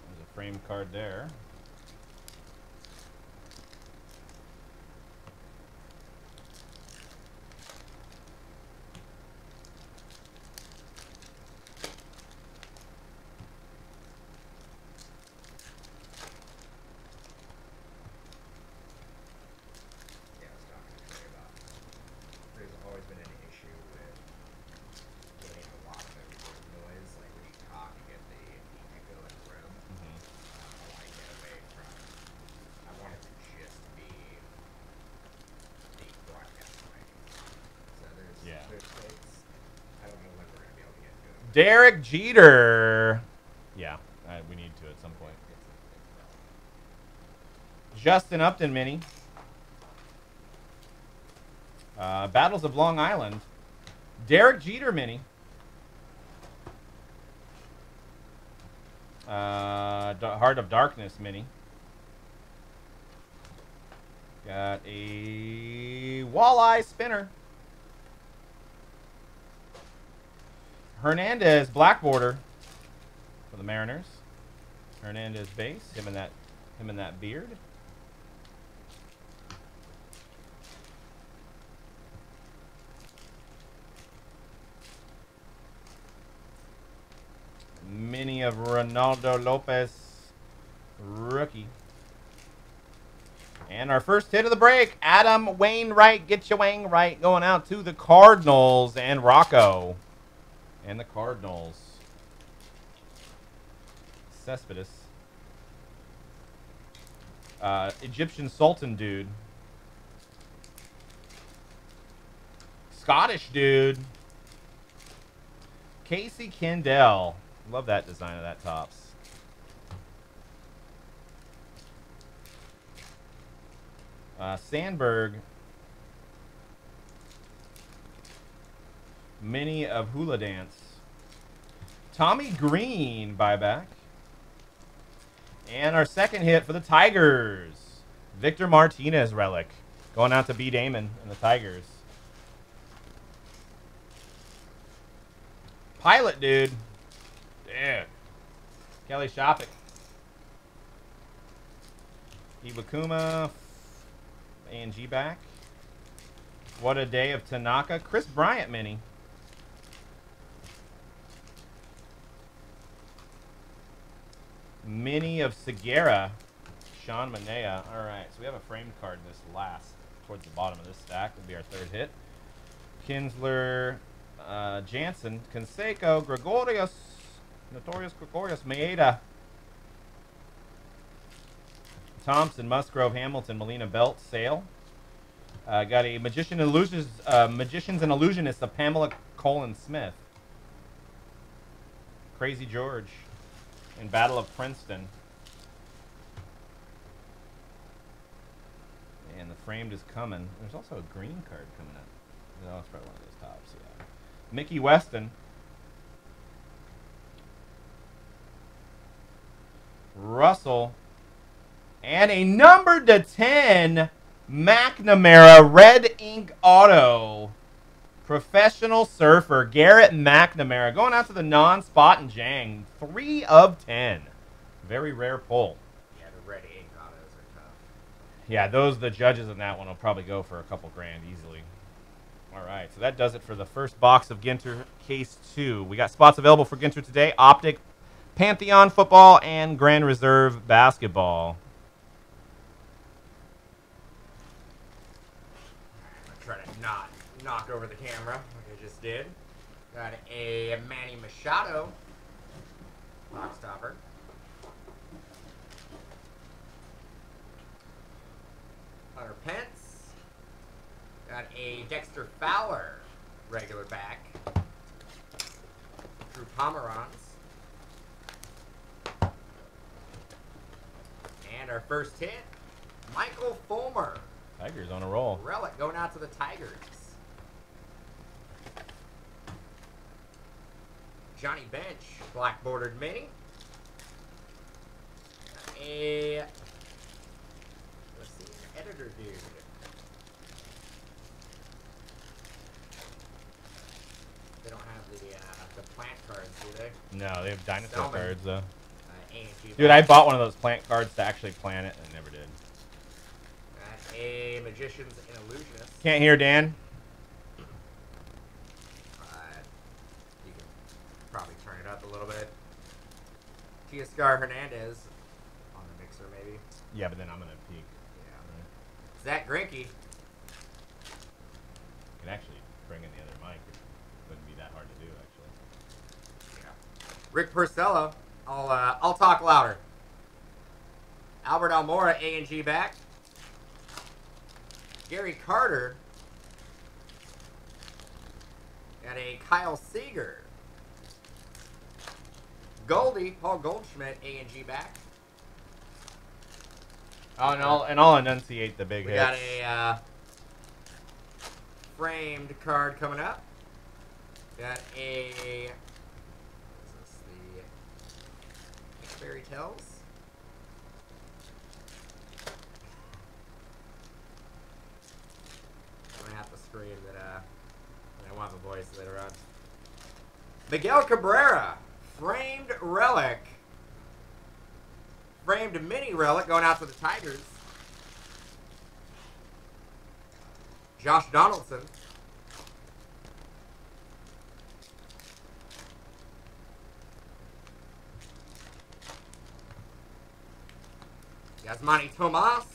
There's a frame card there. Yeah, I was talking to Trey about. There's always been an issue with getting a lot of noise. Like when you talk, you get the echo in the room. I want to get away from. I want it to just be the broadcast mic. So there's things. I don't know when we're gonna be able to get to it. Derek Jeter. Yeah, we need to at some point. Justin Upton mini. Battles of Long Island. Derek Jeter mini. Heart of Darkness mini. Got a walleye spinner. Hernandez black border for the Mariners. Hernandez base. Him and that beard. Mini of Ronaldo Lopez, rookie. And our first hit of the break, Adam Wainwright, get you Wainwright, going out to the Cardinals and Rocco. And the Cardinals. Cespedes. Egyptian Sultan dude. Scottish dude. Casey Kendall. Love that design of that tops. Sandberg. Mini of Hula Dance. Tommy Green buyback. And our second hit for the Tigers. Victor Martinez relic. Going out to B. Damon and the Tigers. Pilot dude. Yeah. Kelly Shoppick. Iwakuma. A&G back. What a day of Tanaka. Chris Bryant mini. Mini of Segura. Sean Manea. All right, so we have a framed card in this last, towards the bottom of this stack. Will be our third hit. Kinsler, Jansen, Canseco, Gregorius, Notorious Gregorius, Maeda, Thompson, Musgrove, Hamilton, Molina, Belt, Sale. Got a Magicians and Illusionists of Pamela Colin Smith. Crazy George in Battle of Princeton. framed is coming. There's also a green card coming up. No, it's probably one of those tops, yeah. Mickey Weston. Russell. And a number to 10 McNamara red ink auto. Professional surfer Garrett McNamara going out to the non-spot and Jang. 3 of 10. Very rare pull. Yeah, the red ink autos are tough. Yeah, the judges in that one will probably go for a couple grand easily. All right, so that does it for the first box of Ginter Case 2. We got spots available for Ginter today. Optic, Pantheon football, and Grand Reserve basketball. I'm going to try to not knock over the camera like I just did. Got a Manny Machado box topper. Hunter Pence. Got a Dexter Fowler regular back. Drew Pomeranz. And our first hit, Michael Fulmer. Tigers on a roll. Relic going out to the Tigers. Johnny Bench, black bordered mini. Let's see, editor dude. They don't have the plant cards, do they? No, they have dinosaur Selman. cards, though. A&G Dude, I bought one of those plant cards to actually plant it, and I never did. A Magicians and Illusionists. Can't hear, Dan. You can probably turn it up a little bit. Teoscar Hernandez on the mixer, maybe. Yeah, but then I'm going to peek. Yeah. Zach Greinke. You can actually bring in the other mic. It wouldn't be that hard to do, actually. Yeah. Rick Porcello. I'll talk louder. Albert Almora, A&G back. Gary Carter. Got a Kyle Seager. Goldie, Paul Goldschmidt, A&G back. Oh, and I'll enunciate the big We hits. got a framed card coming up. Got a... Is this the Fairy Tales? I'm gonna have to scream that I want the voice later on. Miguel Cabrera, framed relic. Framed mini relic going out to the Tigers. Josh Donaldson. Yasmani Tomas.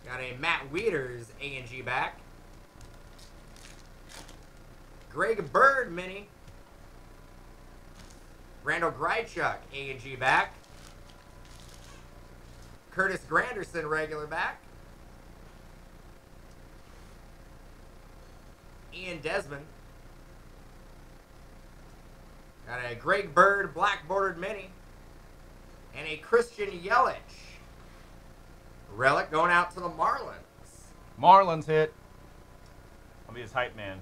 Got a Matt Wieters A&G back. Greg Bird mini. Randall Greichuk A&G back. Curtis Granderson regular back. Ian Desmond. Got a Greg Bird black bordered mini. And a Christian Yelich relic going out to the Marlins. Marlins hit. I'll be his hype man.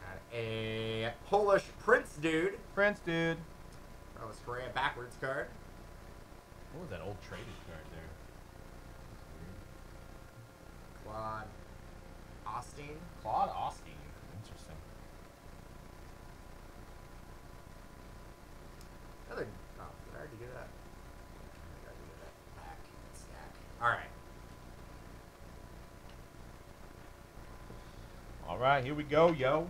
Got a Polish Prince dude. Prince, dude. Oh, spray a backwards card. What was that old traded card there? Claude Austin. Claude Austin. Interesting. Another. Oh, did I already do that? I think I already did that. Back stack. All right. All right, here we go, yo.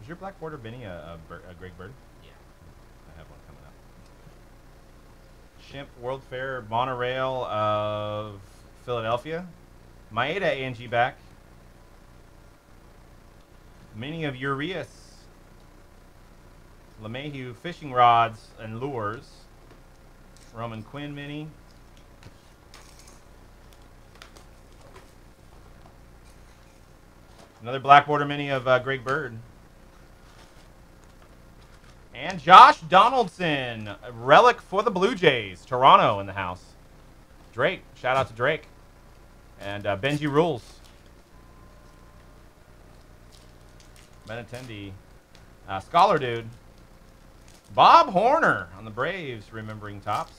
Is your black border Benny a Greg Bird? Yeah. I have one coming up. Shimp World Fair Monorail of Philadelphia. Maeda A&G back. Mini of Urias. LeMahieu Fishing Rods and Lures. Roman Quinn mini. Another black border mini of Greg Bird. And Josh Donaldson, a relic for the Blue Jays. Toronto in the house. Drake. Shout out to Drake. And Benji rules. Benintendi. Scholar Dude. Bob Horner on the Braves, remembering tops.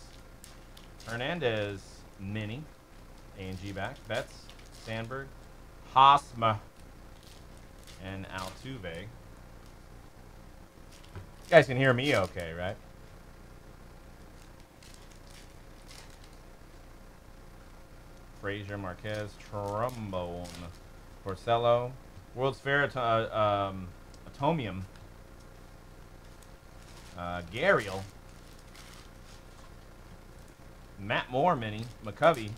Hernandez, Mini. A&G back. Betts, Sandberg, Hosma, and Altuve. You guys can hear me okay, right? Frazier, Marquez, Trombone, Porcello, World's Fair, Atomium, Gariel, Matt Moore Mini, McCovey,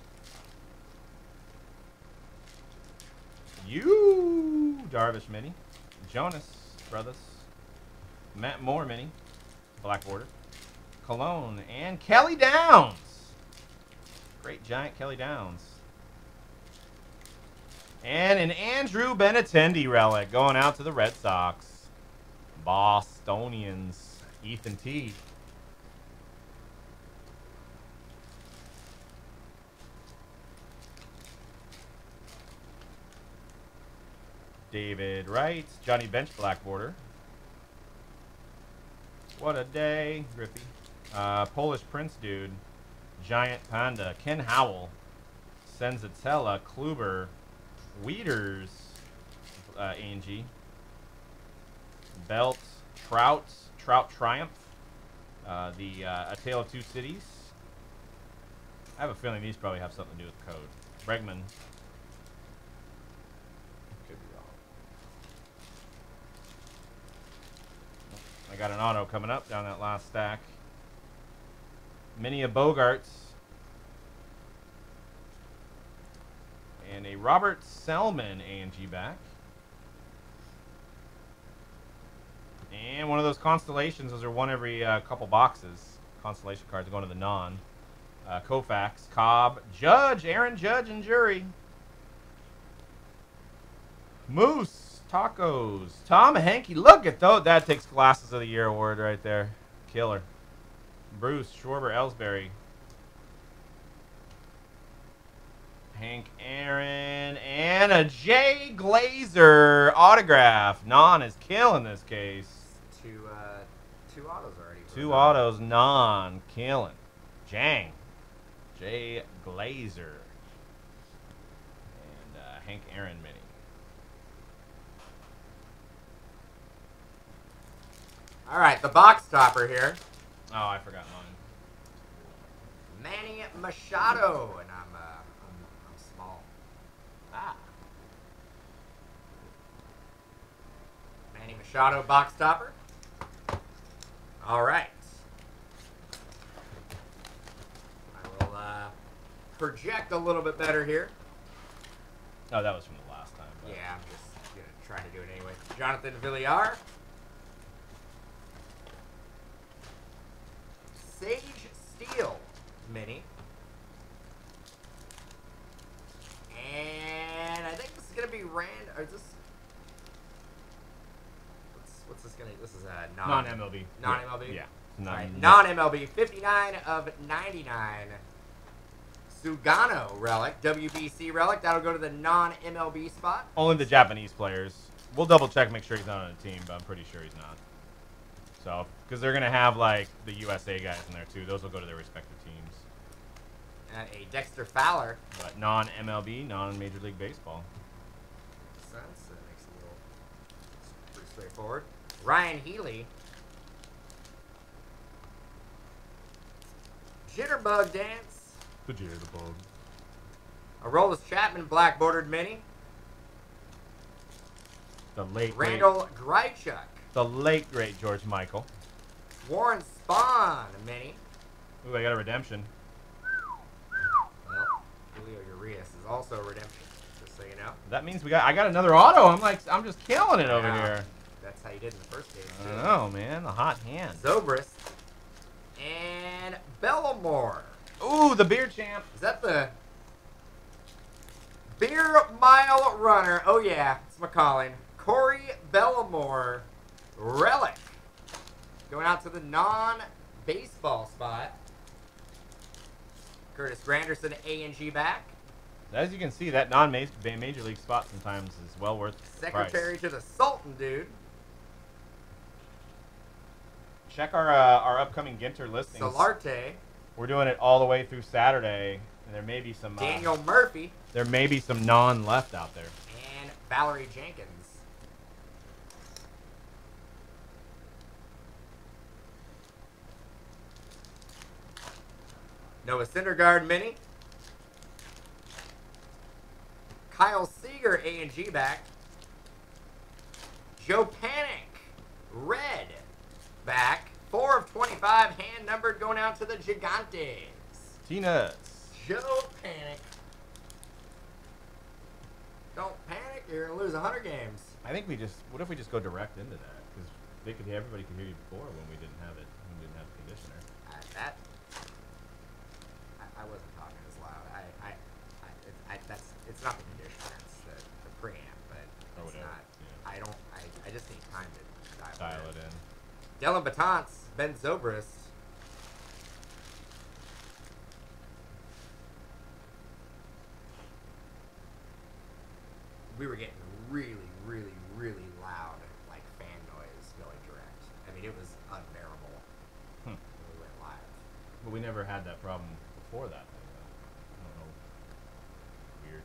Darvish Mini, Jonas Brothers, Matt Moore Mini, Black Border, Cologne, and Kelly Downs. Great giant Kelly Downs. And an Andrew Benintendi relic going out to the Red Sox. Bostonians, Ethan T. David Wright, Johnny Bench, Black Border. What a day, Griffey. Polish Prince Dude, Giant Panda, Ken Howell, Senzatella, Kluber, Weeders, Angie, Belt, Trout Triumph, A Tale of Two Cities. I have a feeling these probably have something to do with code. Bregman. Could be wrong. I got an auto coming up down that last stack. Mini of Bogarts. And a Robert Selman A&G back. And one of those constellations. Those are one every couple boxes. Constellation cards going to the non. Koufax, Cobb, Judge, Aaron Judge, and Jury. Moose, Tacos, Tom Hankey. Look at those. That takes Glasses of the Year award right there. Killer. Bruce, Schwarber, Ellsbury. Hank Aaron, and a Jay Glazer autograph. Non is killing this case. Two autos already. Two autos, non killing. Jang. Jay Glazer. And Hank Aaron mini. All right, the box topper here. Oh, I forgot mine. Manny Machado, and I'm small. Ah. Manny Machado box topper. All right. I will project a little bit better here. Oh, that was from the last time. But. Yeah, I'm just gonna try to do it anyway. Jonathan Villar. Sage Steel mini. And I think this is gonna be or is this what's this gonna this is a non-MLB. Non-MLB? Yeah. Right. Non-MLB 59 of 99. Sugano relic, WBC relic. That'll go to the non-MLB spot. Only the Japanese players. We'll double check, make sure he's not on a team, but I'm pretty sure he's not. So, because they're going to have, like, the USA guys in there, too. Those will go to their respective teams. And a Dexter Fowler. But non-MLB, non-Major League Baseball. Makes sense. That makes it a little pretty straightforward. Ryan Healy. Jitterbug Dance. The Jitterbug. Aroldis Chapman black bordered mini. The late Randall Grichuk. The late great George Michael. Warren Spahn mini. Ooh, I got a redemption. Well, Julio Urias is also a redemption, just so you know. That means I got another auto. I'm just killing it over here. That's how you did in the first game. I don't know, man. The hot hand. Zobrist and Bellamore. Ooh, the beer champ. Is that the beer mile runner? Oh yeah, it's McCollin. Corey Bellamore relic going out to the non-baseball spot. Curtis Granderson, A&G back. As you can see, that non-major league spot sometimes is well worth the Secretary price. to the Sultan, dude. Check our upcoming Ginter listings. Solarte. We're doing it all the way through Saturday, and there may be some Daniel Murphy. there may be some non-left out there. And Valerie Jenkins. Noah Syndergaard mini. Kyle Seager A&G back. Joe Panic red back. 4 of 25 hand numbered going out to the Gigantes. T-Nuts. Joe Panic. Don't panic, you're gonna lose 100 games. I think what if we just go direct into that? Because everybody could hear you before when we didn't have it. When we didn't have the conditioner. I wasn't talking as loud. It's not the conditioner, it's the preamp, but Or it's whatever, not. yeah. I just need time to Dial it in. Dylan Batants, Ben Zobrist. We were getting really, really, really loud, like fan noise going direct. I mean, it was unbearable when we went live. But we never had that problem before that. I don't know. Weird.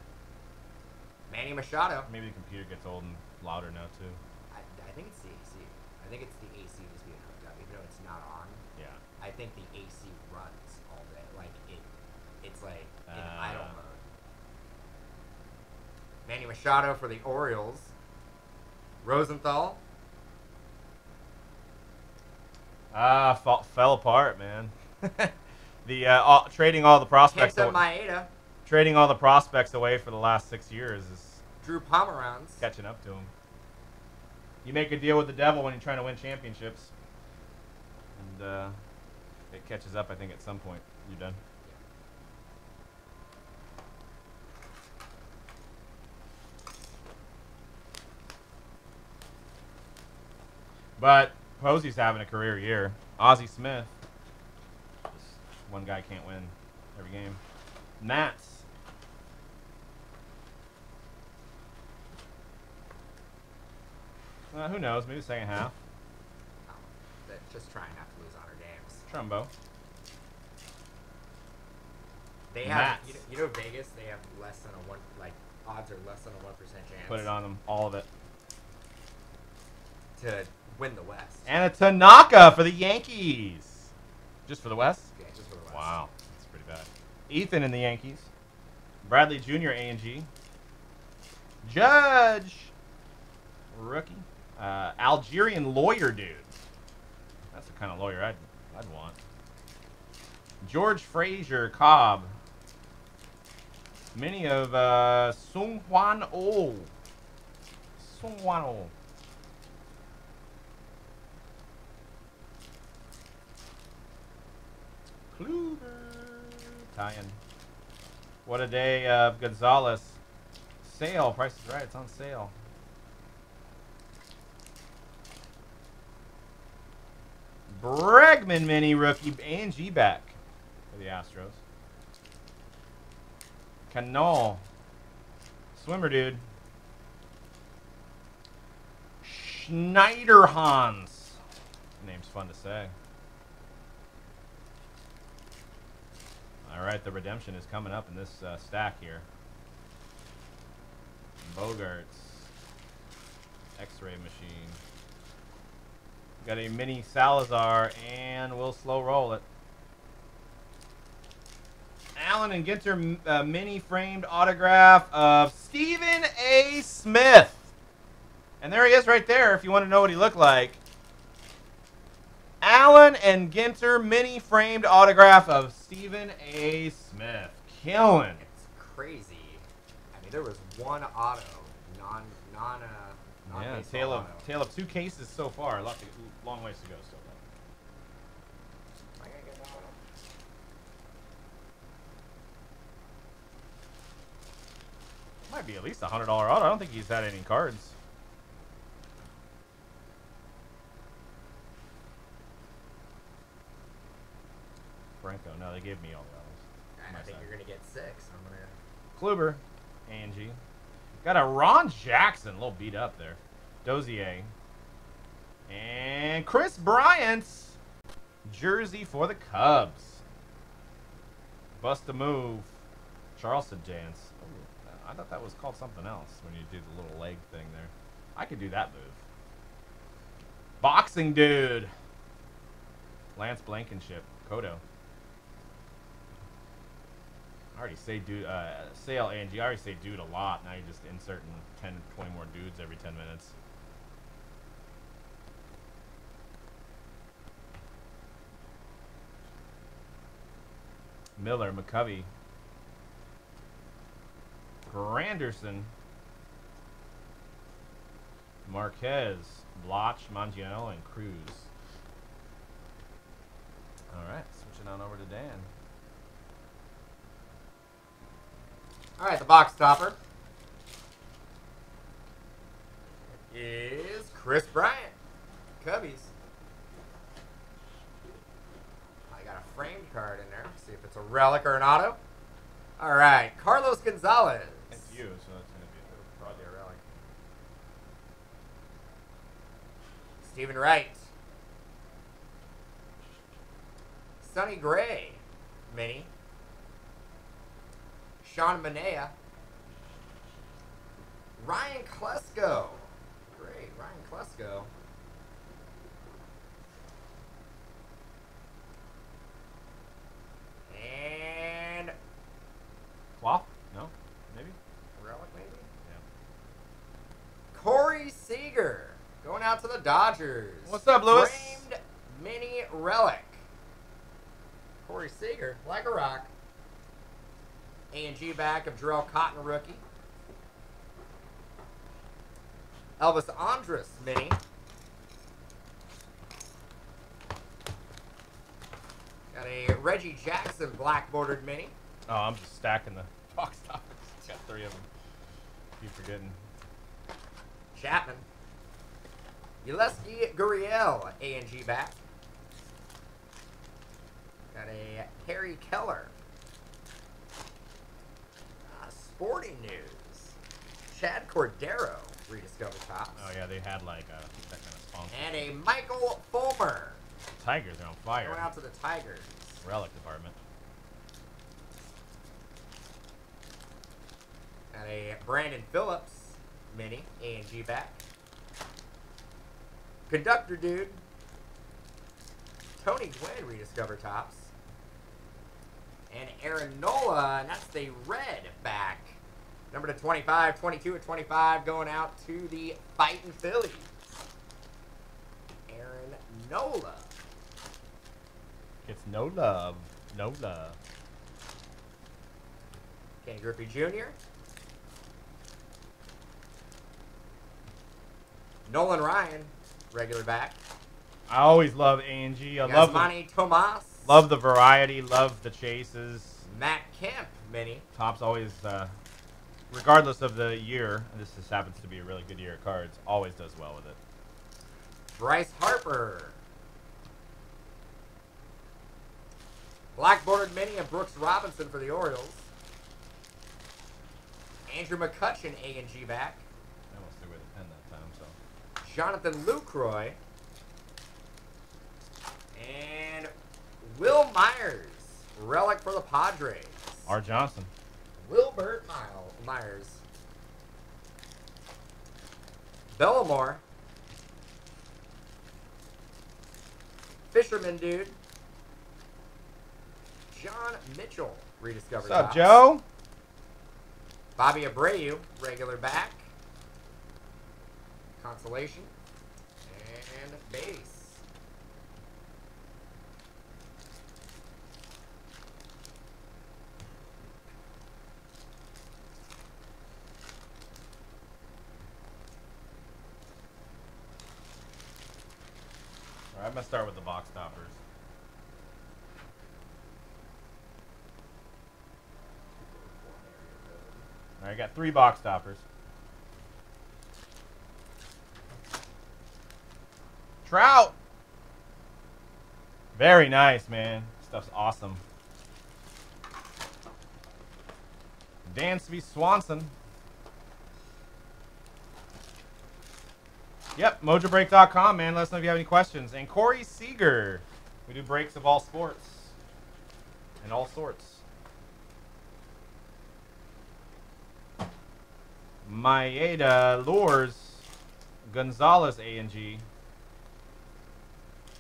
Manny Machado. Maybe the computer gets old and louder now too. I think it's the AC. I think it's the AC just being hooked up, even though it's not on. Yeah. I think the AC runs all day. Like it's like in idle mode. Manny Machado for the Orioles. Rosenthal. Fell apart, man. Trading all the prospects. Kenta Maeda. Trading all the prospects away for the last 6 years is Drew Pomeranz. catching up to him. You make a deal with the devil when you're trying to win championships, and it catches up. I think at some point. You done? But Posey's having a career year. Ozzie Smith. Just one guy can't win every game. Nats. Who knows? Maybe the second half. They're just trying not to lose 100 games. Trumbo. They have, Mats. you know, Vegas. They have less than a one, like odds are less than a 1% chance. Put it on them. All of it. To win the West. And a Tanaka for the Yankees. Just for the West? Yeah, just for the West. Wow. That's pretty bad. Ethan in the Yankees. Bradley Jr. A&G. Judge. Rookie. Algerian lawyer dude. That's the kind of lawyer I'd want. George Frazier Cobb. Many of Sung Hwan Oh. Sung Hwan Oh. Kluber. Italian. What a day of Gonzalez. Sale. Price is right. It's on sale. Bregman mini rookie A&G back for the Astros. Canal. Swimmer dude. Schneiderhans. Name's fun to say. All right, the redemption is coming up in this stack here. Bogarts. X-ray machine. Got a mini Salazar, and we'll slow roll it. Allen and Ginter mini framed autograph of Stephen A. Smith. And there he is right there if you want to know what he looked like. Allen and Ginter mini framed autograph of Stephen A. Smith. Killing. It's crazy. I mean, there was one auto, non Yeah, baseball auto. tale of 2 cases so far. Long ways to go still. Am I gonna get that one? Might be at least a $100 auto. I don't think he's had any cards. Franco. No, they gave me all the autos. I think you're gonna get 6. I'm gonna. Kluber, Angie. Got a Ron Jackson, a little beat up there. Dozier. And Chris Bryant's jersey for the Cubs. Bust a move. Charleston dance. Oh, I thought that was called something else when you do the little leg thing there. I could do that move. Boxing dude. Lance Blankenship. Kodo. I already say dude, Sale Angie. I already say dude a lot. Now you're just inserting 10, 20 more dudes every 10 minutes. Miller, McCovey, Granderson, Marquez, Blotch, Mangiano, and Cruz. All right, switching on over to Dan. All right, the box topper is Chris Bryant, Cubbies. I got a framed card in there. See if it's a relic or an auto. All right, Carlos Gonzalez. It's you, so that's going to be Probably a relic. Stephen Wright. Sonny Gray, mini. Sean Manea. Ryan Klesko. Great, Ryan Klesko. And Cloth? No? Maybe? relic, maybe? Yeah. Corey Seager. Going out to the Dodgers. What's up, Lewis? Framed mini relic. Corey Seager, like a rock. A&G back of Jarrell Cotton, rookie. Elvis Andrus, mini. Got a Reggie Jackson black bordered mini. Oh, I'm just stacking the box toppers. Got 3 of them. Keep forgetting. Chapman. Yulesky Gurriel, A&G back. Got a Harry Keller. Sporting news. Chad Cordero, rediscovered tops. Oh, yeah, they had like that kind of sponsor. And a Michael Fulmer. Tigers are on fire. Going out to the Tigers. Relic department. Got a Brandon Phillips, mini, A&G back. Conductor dude. Tony Gwynn, rediscovered tops. And Aaron Nola, and that's the red back. Number to 25, 22 at 25, going out to the Fightin' Phillies. Aaron Nola. It's no love. No love. Ken Griffey Jr. Nolan Ryan, regular back. I always love A&G. I love Yasmani Tomas. love the variety. Love the chases. Matt Kemp, mini. Topps always, regardless of the year, and this just happens to be a really good year of cards, always does well with it. Bryce Harper. Black bordered mini of Brooks Robinson for the Orioles. Andrew McCutcheon, A&G back. I almost threw away the pen that time, so. Jonathan Lucroy. And Will Myers, relic for the Padres. R. Johnson. Wilbert Myers. Bellamore. Fisherman dude. John Mitchell, rediscovered. What's up, tops. Joe? Bobby Abreu, regular back. Consolation. And base. All right, I'm going to start with the box toppers. All right, I got 3 box toppers. Trout. Very nice, man. Stuff's awesome. Dansby Swanson. Yep, mojobreak.com, man. Let us know if you have any questions. And Corey Seager. We do breaks of all sports and all sorts. Maeda Lures. Gonzalez A&G.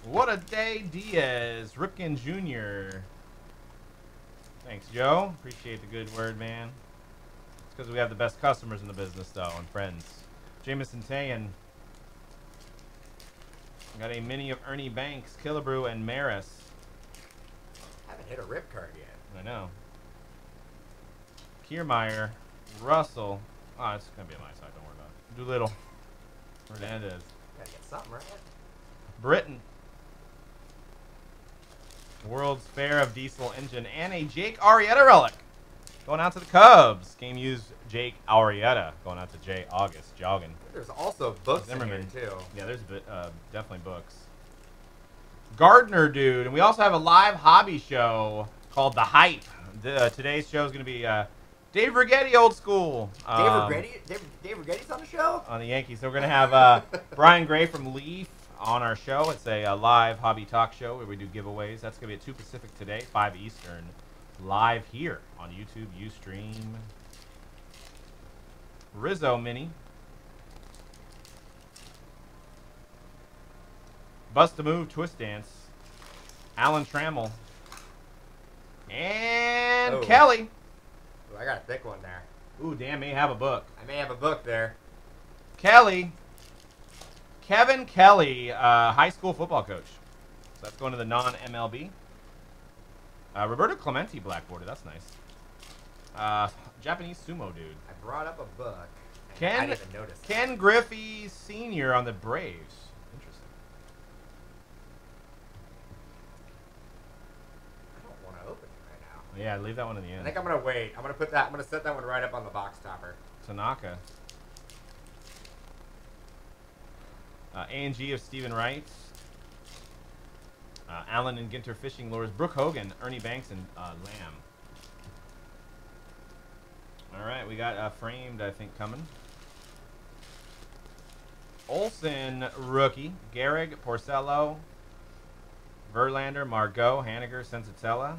What a day, Diaz. Ripken Jr. Thanks, Joe. Appreciate the good word, man. It's because we have the best customers in the business, though, and friends. Jamison Tayan. Got a mini of Ernie Banks, Killebrew, and Maris. Haven't hit a rip card yet. I know. Kiermaier, Russell. Oh, it's going to be on my side. Don't worry about it. Doolittle. Hernandez. Gotta get something, right? Britain. World's Fair of Diesel Engine. And a Jake Arrieta relic. Going out to the Cubs. Game used Jake Arrieta. Going out to Jay August. Jogging. There's also books Zimmerman. in here, too. Yeah, there's definitely books. Gardner, dude. And we also have a live hobby show called The Hype. Today's show is going to be Dave Righetti, old school. Dave Righetti's on the show? On the Yankees. So we're going to have Brian Gray from Leaf on our show. It's a live hobby talk show where we do giveaways. That's going to be at 2 Pacific today, 5 Eastern. Live here on YouTube, Ustream. Rizzo Mini. Bust a Move, Twist Dance. Alan Trammell. And Kelly. Ooh, I got a thick one there. Ooh, damn, may have a book. I may have a book there. Kelly. Kevin Kelly, high school football coach. So that's going to the non-MLB. Roberto Clemente blackboarded. That's nice. Japanese sumo dude. I brought up a book. I Ken, didn't even notice. Ken Griffey Sr. on the Braves. Interesting. I don't want to open it right now. Yeah, leave that one in the I end. think I'm gonna wait. I'm gonna set that one right up on the box topper. Tanaka. A&G of Stephen Wright. Allen and Ginter Fishing Lures. Brooke Hogan, Ernie Banks, and Lamb. All right, we got framed, I think, coming. Olsen, rookie. Gehrig, Porcello. Verlander, Margot, Haniger, Sensatella.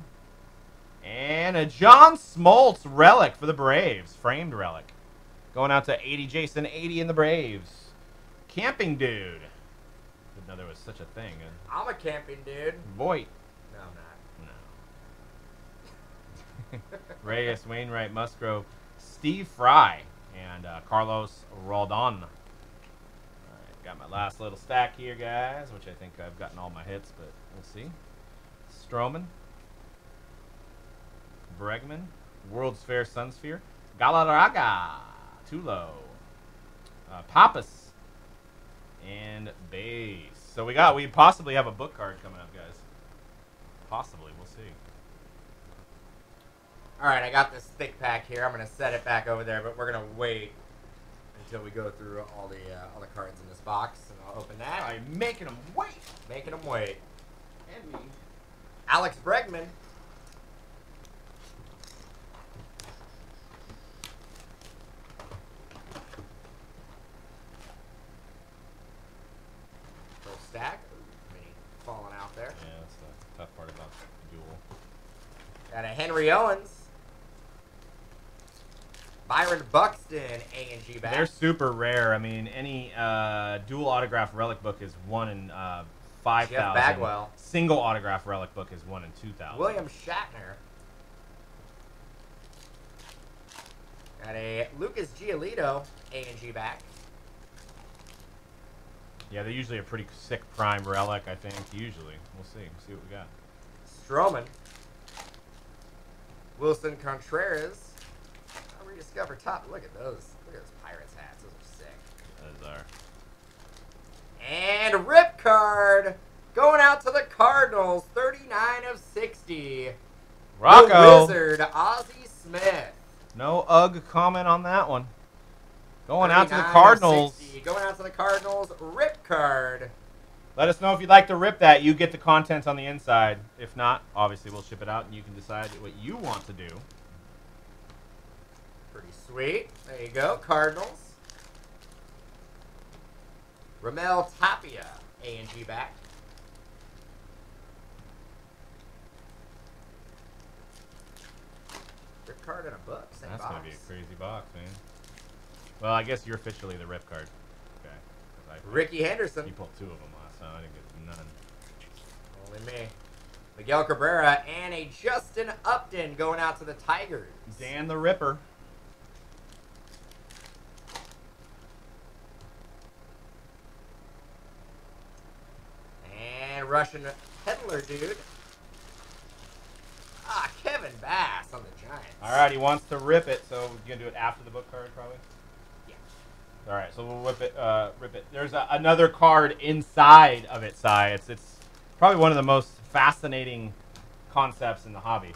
And a John Smoltz relic for the Braves. Framed relic. Going out to 80 Jason, 80 in the Braves. Camping dude. Didn't know there was such a thing. I'm a camping dude. Voight. No, I'm not. No. Reyes, Wainwright, Musgrove, Steve Fry, and Carlos Rodon. All right, got my last little stack here, guys, which I think I've gotten all my hits, but we'll see. Stroman. Bregman. World's Fair Sunsphere. Galarraga. Tulo. Pappas. And base. So we possibly have a book card coming up, guys. Possibly, we'll see. All right, I got this thick pack here. I'm gonna set it back over there, but we're gonna wait until we go through all the cards in this box, and I'll open that. I'm making them wait. Making them wait. And me. Alex Bregman. First stack. Ooh, mini falling out there. Yeah, that's the tough part about the duel. Got a Henry Owens. Byron Buxton, A&G back. They're super rare. I mean, any dual autograph relic book is 1 in 5,000. Jeff Bagwell. Single autograph relic book is 1 in 2,000. William Shatner. Got a Lucas Giolito, A&G back. Yeah, they're usually a pretty sick prime relic, I think. Usually. We'll see. See what we got. Stroman. Wilson Contreras. I'll rediscover top. Look at those. Look at those Pirates hats. Those are sick. Those are. And rip card going out to the Cardinals. 39 of 60. Rocco. The Wizard, Ozzie Smith. No UGG comment on that one. Going out to the 39 of Cardinals. 60. Going out to the Cardinals. Rip card. Let us know if you'd like to rip that. You get the contents on the inside. If not, obviously we'll ship it out and you can decide what you want to do. Pretty sweet. There you go. Cardinals. Ramel Tapia, A&G back. Rip card in a book. Same That's box. gonna be a crazy box, man. Well, I guess you're officially the rip card. Okay. 'Cause Ricky Henderson. You pulled 2 of them last time. I didn't get none. Only me. Miguel Cabrera and a Justin Upton going out to the Tigers. Dan the Ripper. And Russian peddler dude. Ah, Kevin Bass on the Giants. All right, he wants to rip it, so you're gonna do it after the book card, probably. Yeah. All right, so we'll rip it. There's another card inside of it, Cy. It's probably one of the most fascinating concepts in the hobby.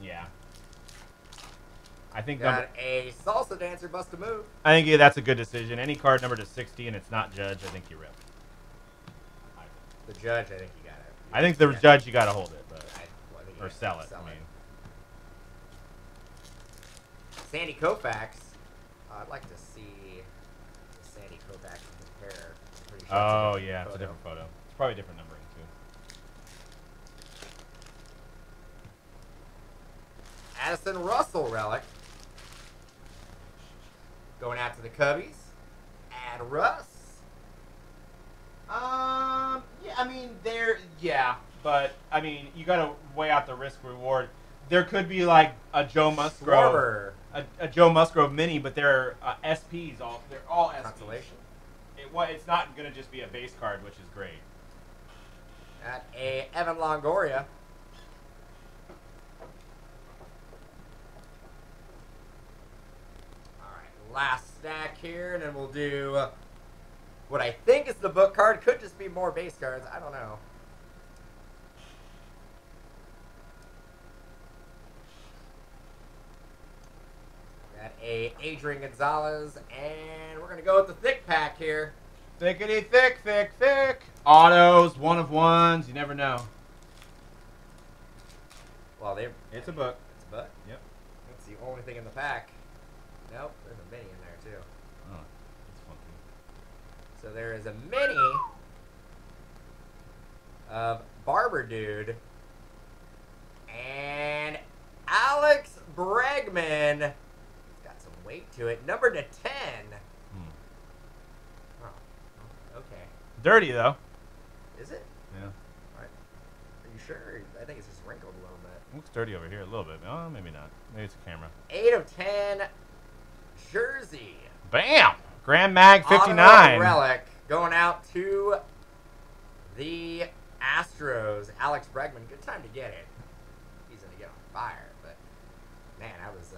Yeah. I think Got a salsa dancer bust a move. I think that's a good decision. Any card numbered to 60 and it's not judge, I think you rip. The judge, I think you got it. I think the judge you got to hold it, but I think you or gotta sell it. I mean, Sandy Koufax. I'd like to see the Sandy Koufax compare. I'm pretty sure oh it's a yeah, it's a different photo. It's probably different numbering too. Addison Russell relic. Going out to the Cubbies. Add Russ. Yeah, I mean, but I mean, you got to weigh out the risk reward. There could be like a Joe Musgrove, a Joe Musgrove mini, but they're SPs. They're all SPs. Consolation. It's not gonna just be a base card, which is great. Got a Evan Longoria. All right, last stack here, and then we'll do what I think is the book card. Could just be more base cards. I don't know. Got a Adrian Gonzalez, and we're gonna go with the thick pack here. Thickety thick, thick, thick. Autos, 1 of 1s. You never know. Well, It's a book. it's a book. Yep. That's the only thing in the pack. Nope, there's a mini in there too. Oh, it's funky. So there is a mini of Barber Dude and Alex Bregman. It's got some weight to it. Number to 10. Oh, okay. Dirty though. Is it? Yeah. All right. Are you sure? I think it's just wrinkled a little bit. Looks dirty over here a little bit. Oh, maybe not. Maybe it's a camera. 8 of 10 jersey. Bam! Grand Mag Auto 59. relic going out to the Astros. Alex Bregman. Good time to get it. He's going to get on fire. But, man, I was...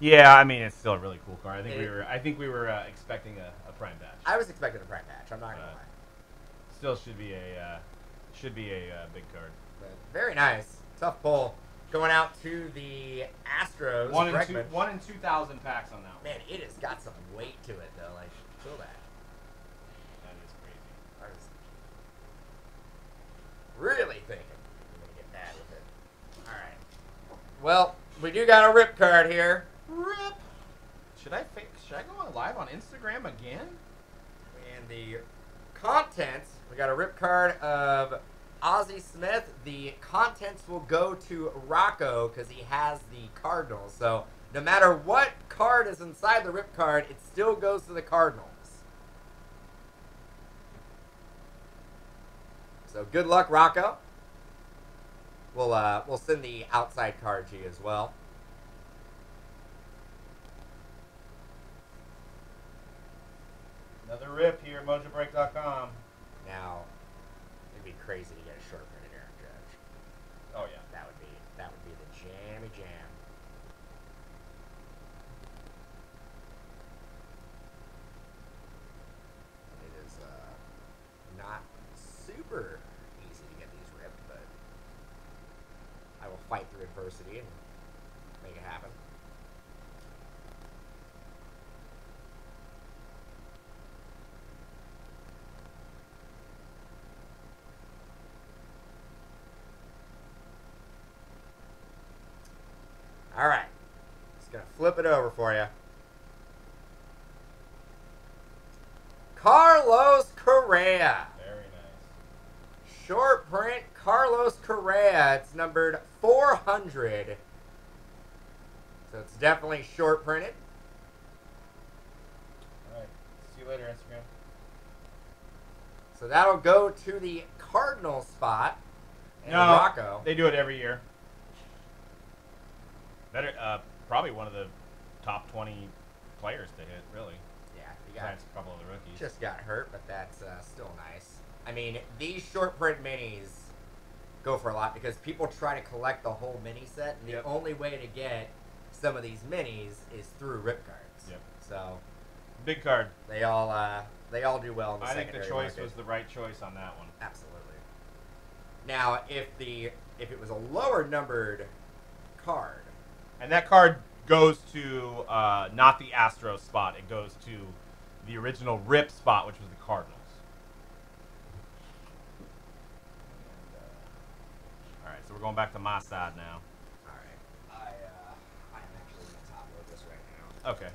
Yeah, I mean it's still a really cool card. I think we were expecting a prime patch. I was expecting a prime patch. I'm not going to lie. Still should be a big card. But very nice. Tough pull. Going out to the Astros. 1 in Bregman. 2,000 packs on that one. Man, it has got some weight to it, though. Like, feel that. That is crazy. I was really thinking I'm going to get mad with it. All right. Well, we do got a rip card here. Rip. Should I go on live on Instagram again? And the contents, we got a rip card of Ozzie Smith. The contents will go to Rocco because he has the Cardinals. So no matter what card is inside the rip card, it still goes to the Cardinals. So good luck, Rocco. We'll send the outside card to you as well. Another rip here at MojoBreak.com. Now, it'd be crazy to get a short printed Aaron Judge. Oh yeah. That would be the jammy jam. It is not super easy to get these ripped, but I will fight through adversity and make it happen. All right. Just going to flip it over for you. Carlos Correa. Very nice. Short print Carlos Correa. It's numbered 400. So it's definitely short printed. All right. See you later, Instagram. So that'll go to the Cardinal spot. And No, Rocco. they do it every year. Better, probably one of the top 20 players to hit, really. Yeah, you got Besides a couple of the rookies. just got hurt, but that's still nice. I mean, these short print minis go for a lot because people try to collect the whole mini set, and the Yep. only way to get some of these minis is through rip cards. Yep. So Big card. they all do well in the I think secondary the choice market. was the right choice on that one. Absolutely. Now, if it was a lower numbered card, And that card goes to not the Astros spot. It goes to the original Rip spot, which was the Cardinals. All right, so we're going back to my side now. all right, I'm actually going to top load this right now. Okay,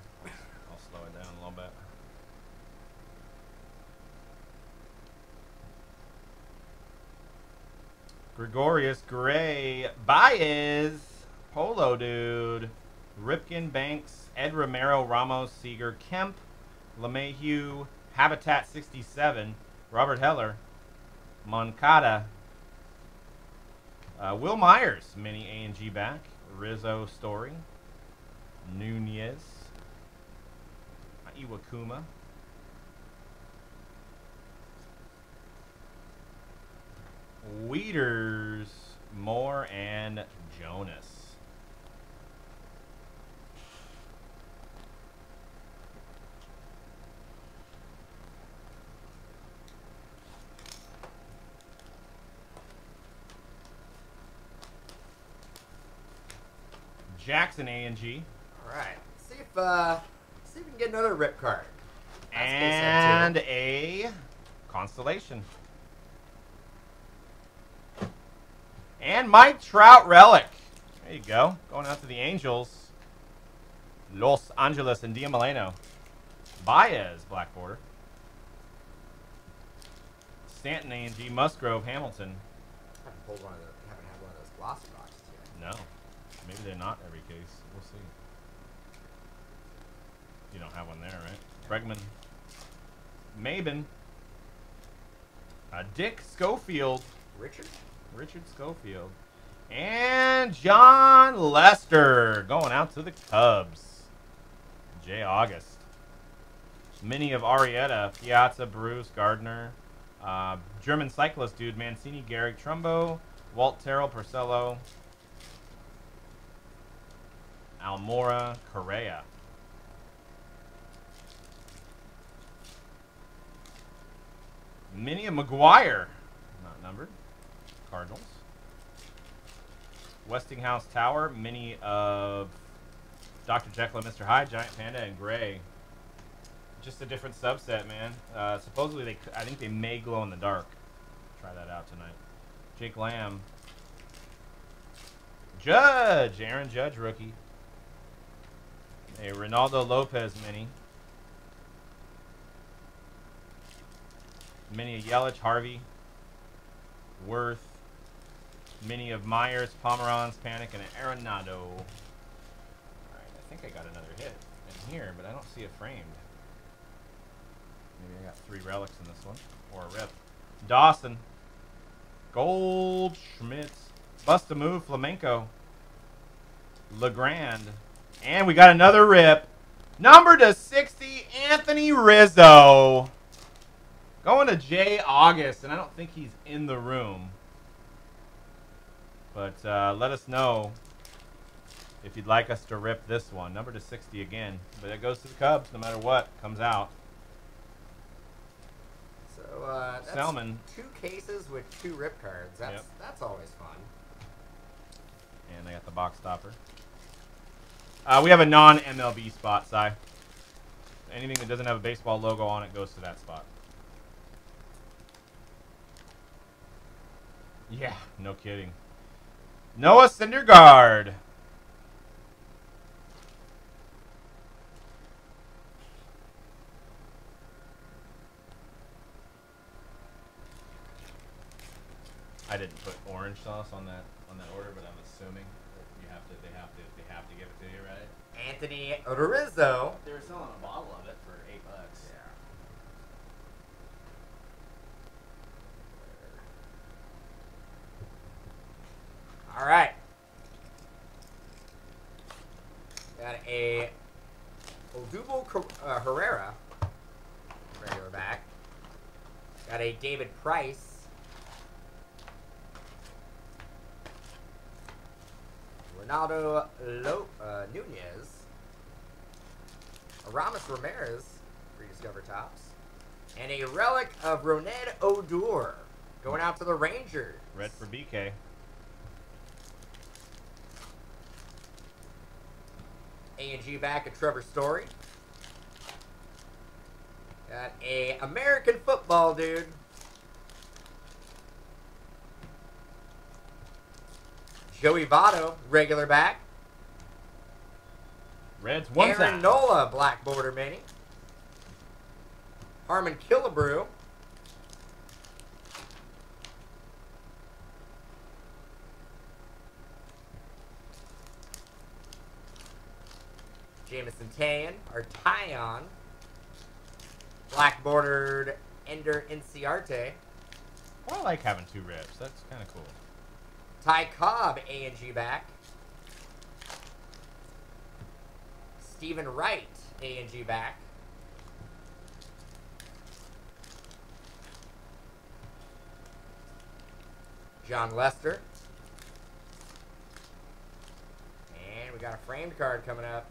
I'll slow it down a little bit. Gregorius Gray, Baez, Polo Dude, Ripken, Banks, Ed Romero, Ramos, Seager, Kemp, LeMahieu, Habitat 67, Robert Heller, Moncada, Will Myers, mini A&G back, Rizzo Story, Nunez, Iwakuma, Weeders, Moore, and Jonas. Jackson A&G. All right, see if we can get another rip card. That's And base set a Constellation. And Mike Trout relic. There you go. Going out to the Angels. Los Angeles and Diamaleno. Baez, black border. Stanton A&G, Musgrove, Hamilton. haven't had one of those glossy boxes yet. No. Maybe they're not every case. We'll see. You don't have one there, right? Bregman. Maben. Dick Schofield. Richard Schofield. And John Lester going out to the Cubs. Jay August. Mini of Arrieta, Piazza, Bruce, Gardner. German cyclist dude, Mancini, Garrick, Trumbo, Walt Terrell, Porcello, Almora, Correa. Mini of McGuire, not numbered. Cardinals. Westinghouse Tower, mini of Dr. Jekyll and Mr. Hyde, Giant Panda, and Gray. Just a different subset, man. Supposedly, I think they may glow in the dark. Try that out tonight. Jake Lamb. Judge, Aaron Judge, rookie. A Ronaldo Lopez mini. Mini of Yelich, Harvey, Worth. Mini of Myers, Pomeranz, Panic, and an Arenado. Alright, I think I got another hit in here, but I don't see it framed. Maybe I got 3 relics in this one. Or a rip. Dawson. Goldschmidt. Bust a Move, Flamenco. Legrand. And we got another rip. Number to 60, Anthony Rizzo. Going to Jay August, and I don't think he's in the room. But let us know if you'd like us to rip this one. Number to 60 again. But it goes to the Cubs no matter what comes out. So that's Selman. 2 cases with 2 rip cards. That's always fun. And I got the box stopper. We have a non-MLB spot, Si. Anything that doesn't have a baseball logo on it goes to that spot. Yeah, no kidding. Noah Syndergaard. I didn't put orange sauce on that order, but I'm assuming that they have to give it to you, right? Anthony Rizzo. They were selling a bottle of it for $8. All right. Got a Odubel Herrera, regular back. Got a David Price. Ronaldo Nunez. Aramis Ramirez, rediscover tops. And a relic of Roned Odor going out to the Rangers. Red for BK. A&G back at Trevor Story. Got a American football dude. Joey Votto, regular back. Reds one Aaron time. Nola, black border mini. Harmon Killebrew. Jamison Tayan, or Tyon. Black bordered Ender Inciarte. Well, I like having two reds. That's kind of cool. Ty Cobb, A&G back. Stephen Wright, A&G back. John Lester. And we got a framed card coming up.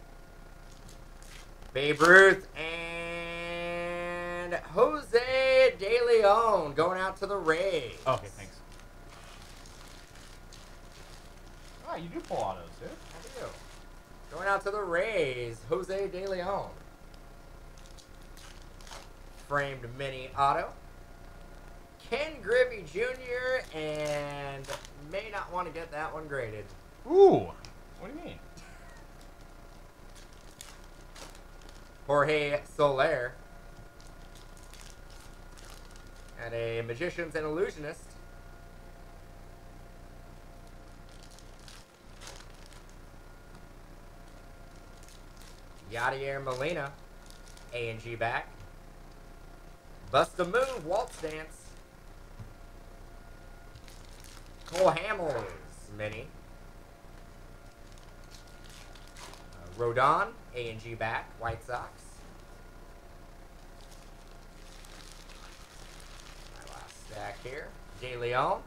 Babe Ruth and Jose De Leon going out to the Rays. Okay, thanks. Oh, you do pull autos, dude. I do. Going out to the Rays, Jose De Leon. Framed mini auto. Ken Griffey Jr. and may not want to get that one graded. Ooh, what do you mean? Jorge Soler. And a Magicians and Illusionist. Yadier Molina, A&G back. Bust a Move, Waltz Dance. Cole Hamels, mini. Rodon, A&G back, White Sox. My last stack here. De Leon.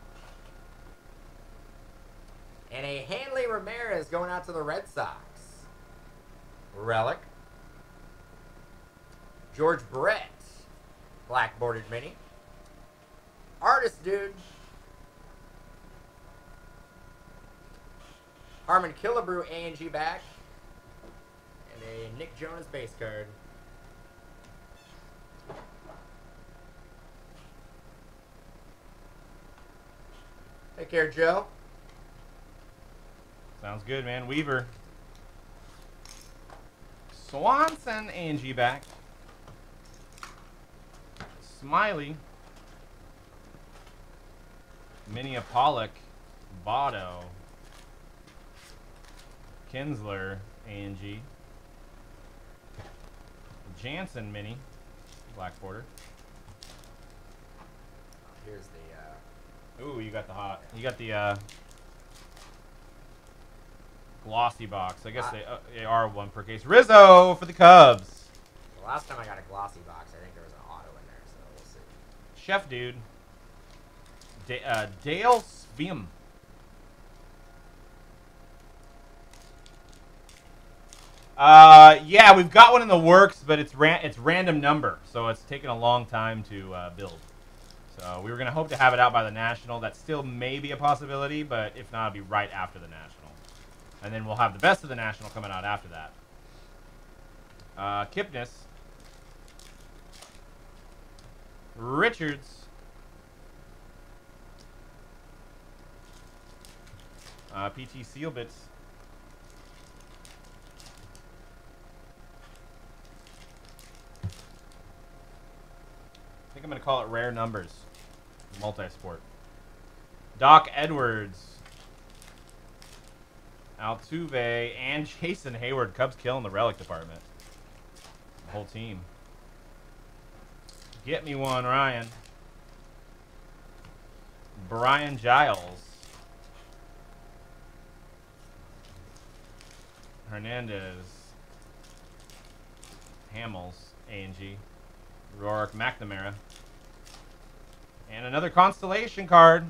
And a Hanley Ramirez going out to the Red Sox. Relic. George Brett, black bordered mini. Artist dude. Harmon Killebrew, A&G back. And a Nick Jonas base card. Take care, Joe. Sounds good, man. Weaver. Swanson, A&G back. Smiley. Minia Pollock. Votto. Kinsler, A&G. Jansen mini. Black border. Here's the Ooh, you got the hot. You got the glossy box. I guess they are one per case. Rizzo for the Cubs. the last time I got a glossy box, I think there was an auto in there, so we'll see. Chef dude. Dale Svim. Yeah, we've got one in the works, but it's random number, so it's taking a long time to build. So we were gonna hope to have it out by the National. That still may be a possibility, but if not, it'll be right after the National, and then we'll have the best of the National coming out after that. Kipnis, Richards, PT Sealbits. I think I'm going to call it rare numbers. Multi-sport. Doc Edwards. Altuve and Jason Hayward. Cubs killing the relic department. The whole team. Get me one, Ryan. Brian Giles. Hernandez. Hamels. A&G. Rourke McNamara. And another Constellation card.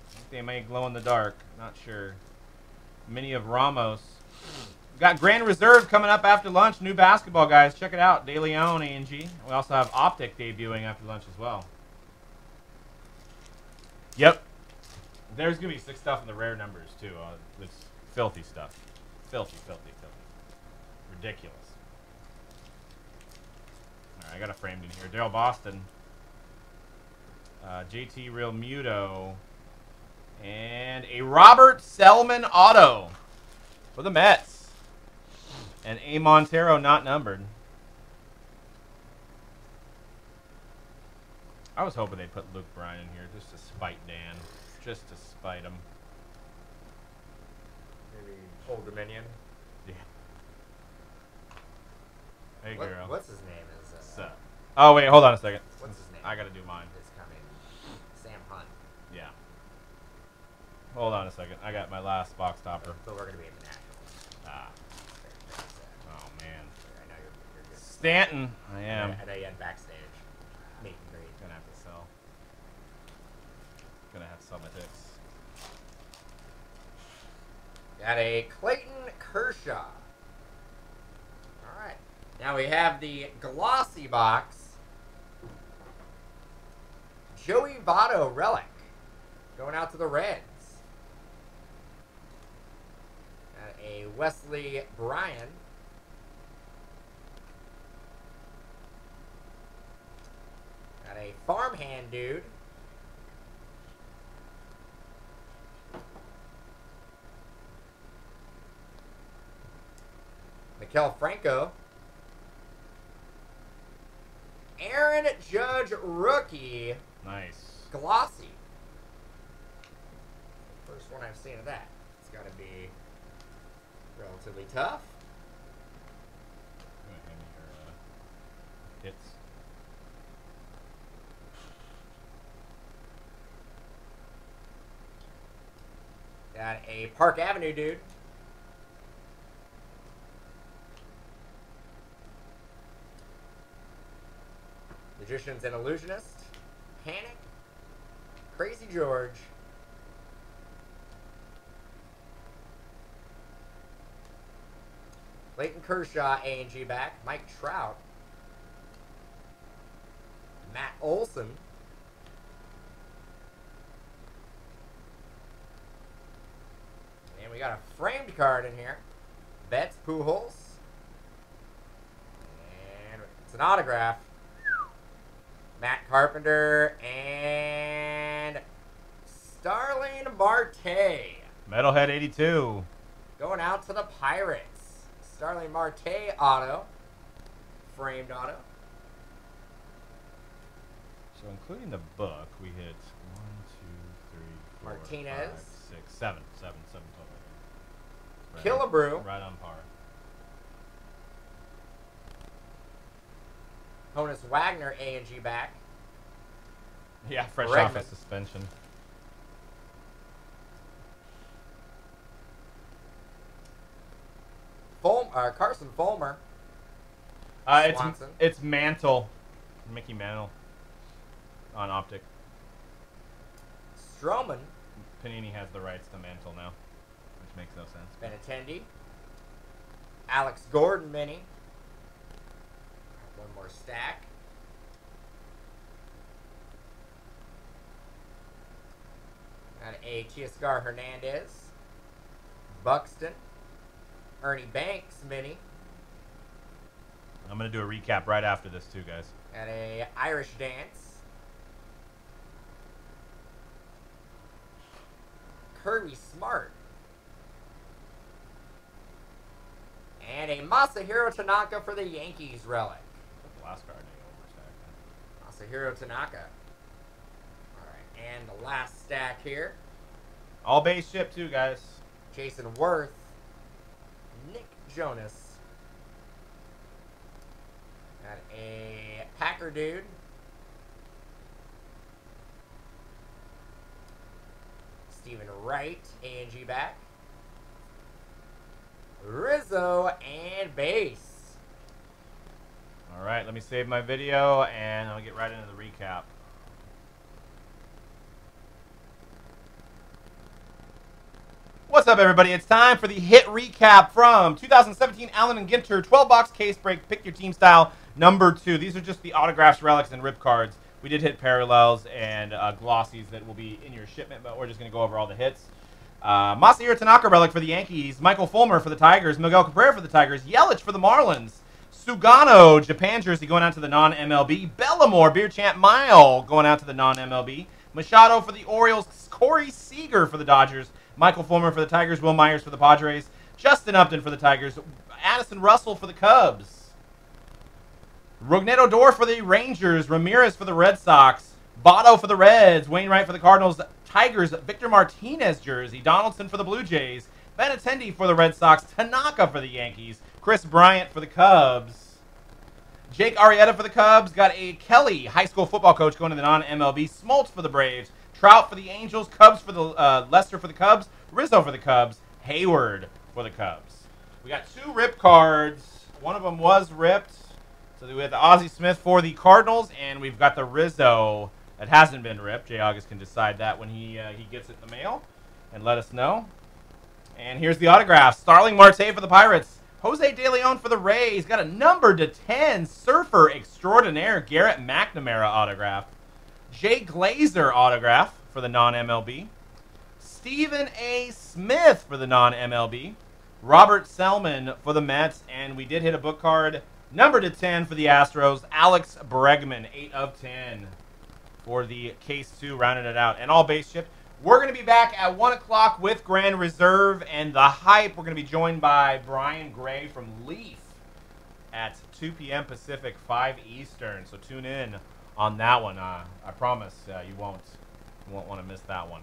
I think they may glow in the dark. Not sure. Mini of Ramos. We've got Grand Reserve coming up after lunch. New basketball, guys. Check it out. De Leon, A&G. We also have Optic debuting after lunch as well. Yep. There's going to be sick stuff in the rare numbers, too. It's filthy stuff. Filthy, filthy, filthy. Ridiculous. All right, I got it framed in here. Daryl Boston. JT Real Muto. And a Robert Selman auto for the Mets. And A. Montero not numbered. I was hoping they'd put Luke Bryan in here just to spite Dan. Just to spite him. Maybe Old Dominion. Yeah. Hey, girl. What's his name? Oh, wait, hold on a second. What's his name? I got to do mine. It's coming. Sam Hunt. Yeah. Hold on a second. I got my last box topper. But we're going to be in the Nationals. Ah. Very sad. Oh, man. I know you're good. Stanton. I am. I know you had backstage. Meet and greet. Gonna have to sell. Gonna have to sell my ticks. Got a Clayton Kershaw. All right. Now we have the glossy box. Joey Votto relic. Going out to the Reds. Got a Wesley Bryan. Got a farmhand dude. Maikel Franco. Aaron Judge rookie. Nice. Glossy. First one I've seen of that. It's got to be relatively tough. Go ahead and your hits. Got a Park Avenue dude. Magicians and Illusionist. Panic. Crazy George. Clayton Kershaw, A&G back. Mike Trout. Matt Olson. And we got a framed card in here. Betts Pujols. And it's an autograph. Matt Carpenter and Starling Marte. Metalhead 82. Going out to the Pirates. Starling Marte auto. Framed auto. So including the book, we hit 1, 2, 3, 4, Martinez. 5, 6, 7 total. Killebrew. Right on par. Honus Wagner, A&G back. Yeah, fresh Bregman. off a suspension. Carson Fulmer. Swanson. It's Mantle, Mickey Mantle, on Optic. Stroman. Panini has the rights to Mantle now, which makes no sense. Benintendi. Alex Gordon mini. One more stack. Got a Teoscar Hernandez. Buxton. Ernie Banks mini. I'm going to do a recap right after this too, guys. Got a Irish Dance. Kirby Smart. And a Masahiro Tanaka for the Yankees relic. Put the last card in overstack. Masahiro Tanaka. Alright, And the last stack here, All base ship too, guys. Jason Worth, Nick Jonas. Got a Packer dude. Stephen Wright, A&G back. Rizzo and base. All right, let me save my video, and I'll get right into the recap. What's up, everybody? It's time for the hit recap from 2017 Allen and Ginter 12-box case break. Pick your team style number 2. These are just the autographs, relics, and rip cards. We did hit parallels and glossies that will be in your shipment, but we're just going to go over all the hits. Masahiro Tanaka relic for the Yankees. Michael Fulmer for the Tigers. Miguel Cabrera for the Tigers. Yelich for the Marlins. Sugano, Japan jersey going out to the non-MLB. Bellamore, Beer Champ Mile going out to the non-MLB. Machado for the Orioles. Corey Seager for the Dodgers. Michael Fulmer for the Tigers. Will Myers for the Padres. Justin Upton for the Tigers. Addison Russell for the Cubs. Rougned Odor for the Rangers. Ramirez for the Red Sox. Votto for the Reds. Wainwright for the Cardinals. Tigers. Victor Martinez jersey. Donaldson for the Blue Jays. Benintendi for the Red Sox. Tanaka for the Yankees. Chris Bryant for the Cubs. Jake Arrieta for the Cubs. Got a Kelly, high school football coach, going to the non-MLB. Smoltz for the Braves. Trout for the Angels. Cubs for the Lester for the Cubs. Rizzo for the Cubs. Hayward for the Cubs. We got 2 rip cards. One of them was ripped. So we have the Ozzie Smith for the Cardinals, and we've got the Rizzo that hasn't been ripped. Jay August can decide that when he gets it in the mail and let us know. And here's the autograph. Starling Marte for the Pirates. Jose De Leon for the Rays. Got a number to 10 surfer extraordinaire Garrett McNamara autograph. Jay Glazer autograph for the non-MLB. Stephen A. Smith for the non-MLB. Robert Selman for the Mets. And we did hit a book card. Number to 10 for the Astros. Alex Bregman, 8 of 10 for the case 2, rounding it out. And all base shipped. We're going to be back at 1 o'clock with Grand Reserve and the Hype. We're going to be joined by Brian Gray from Leaf at 2 p.m. Pacific, 5 Eastern. So tune in on that one. I promise you won't want to miss that one.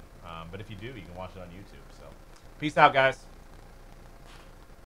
But if you do, you can watch it on YouTube. So peace out, guys.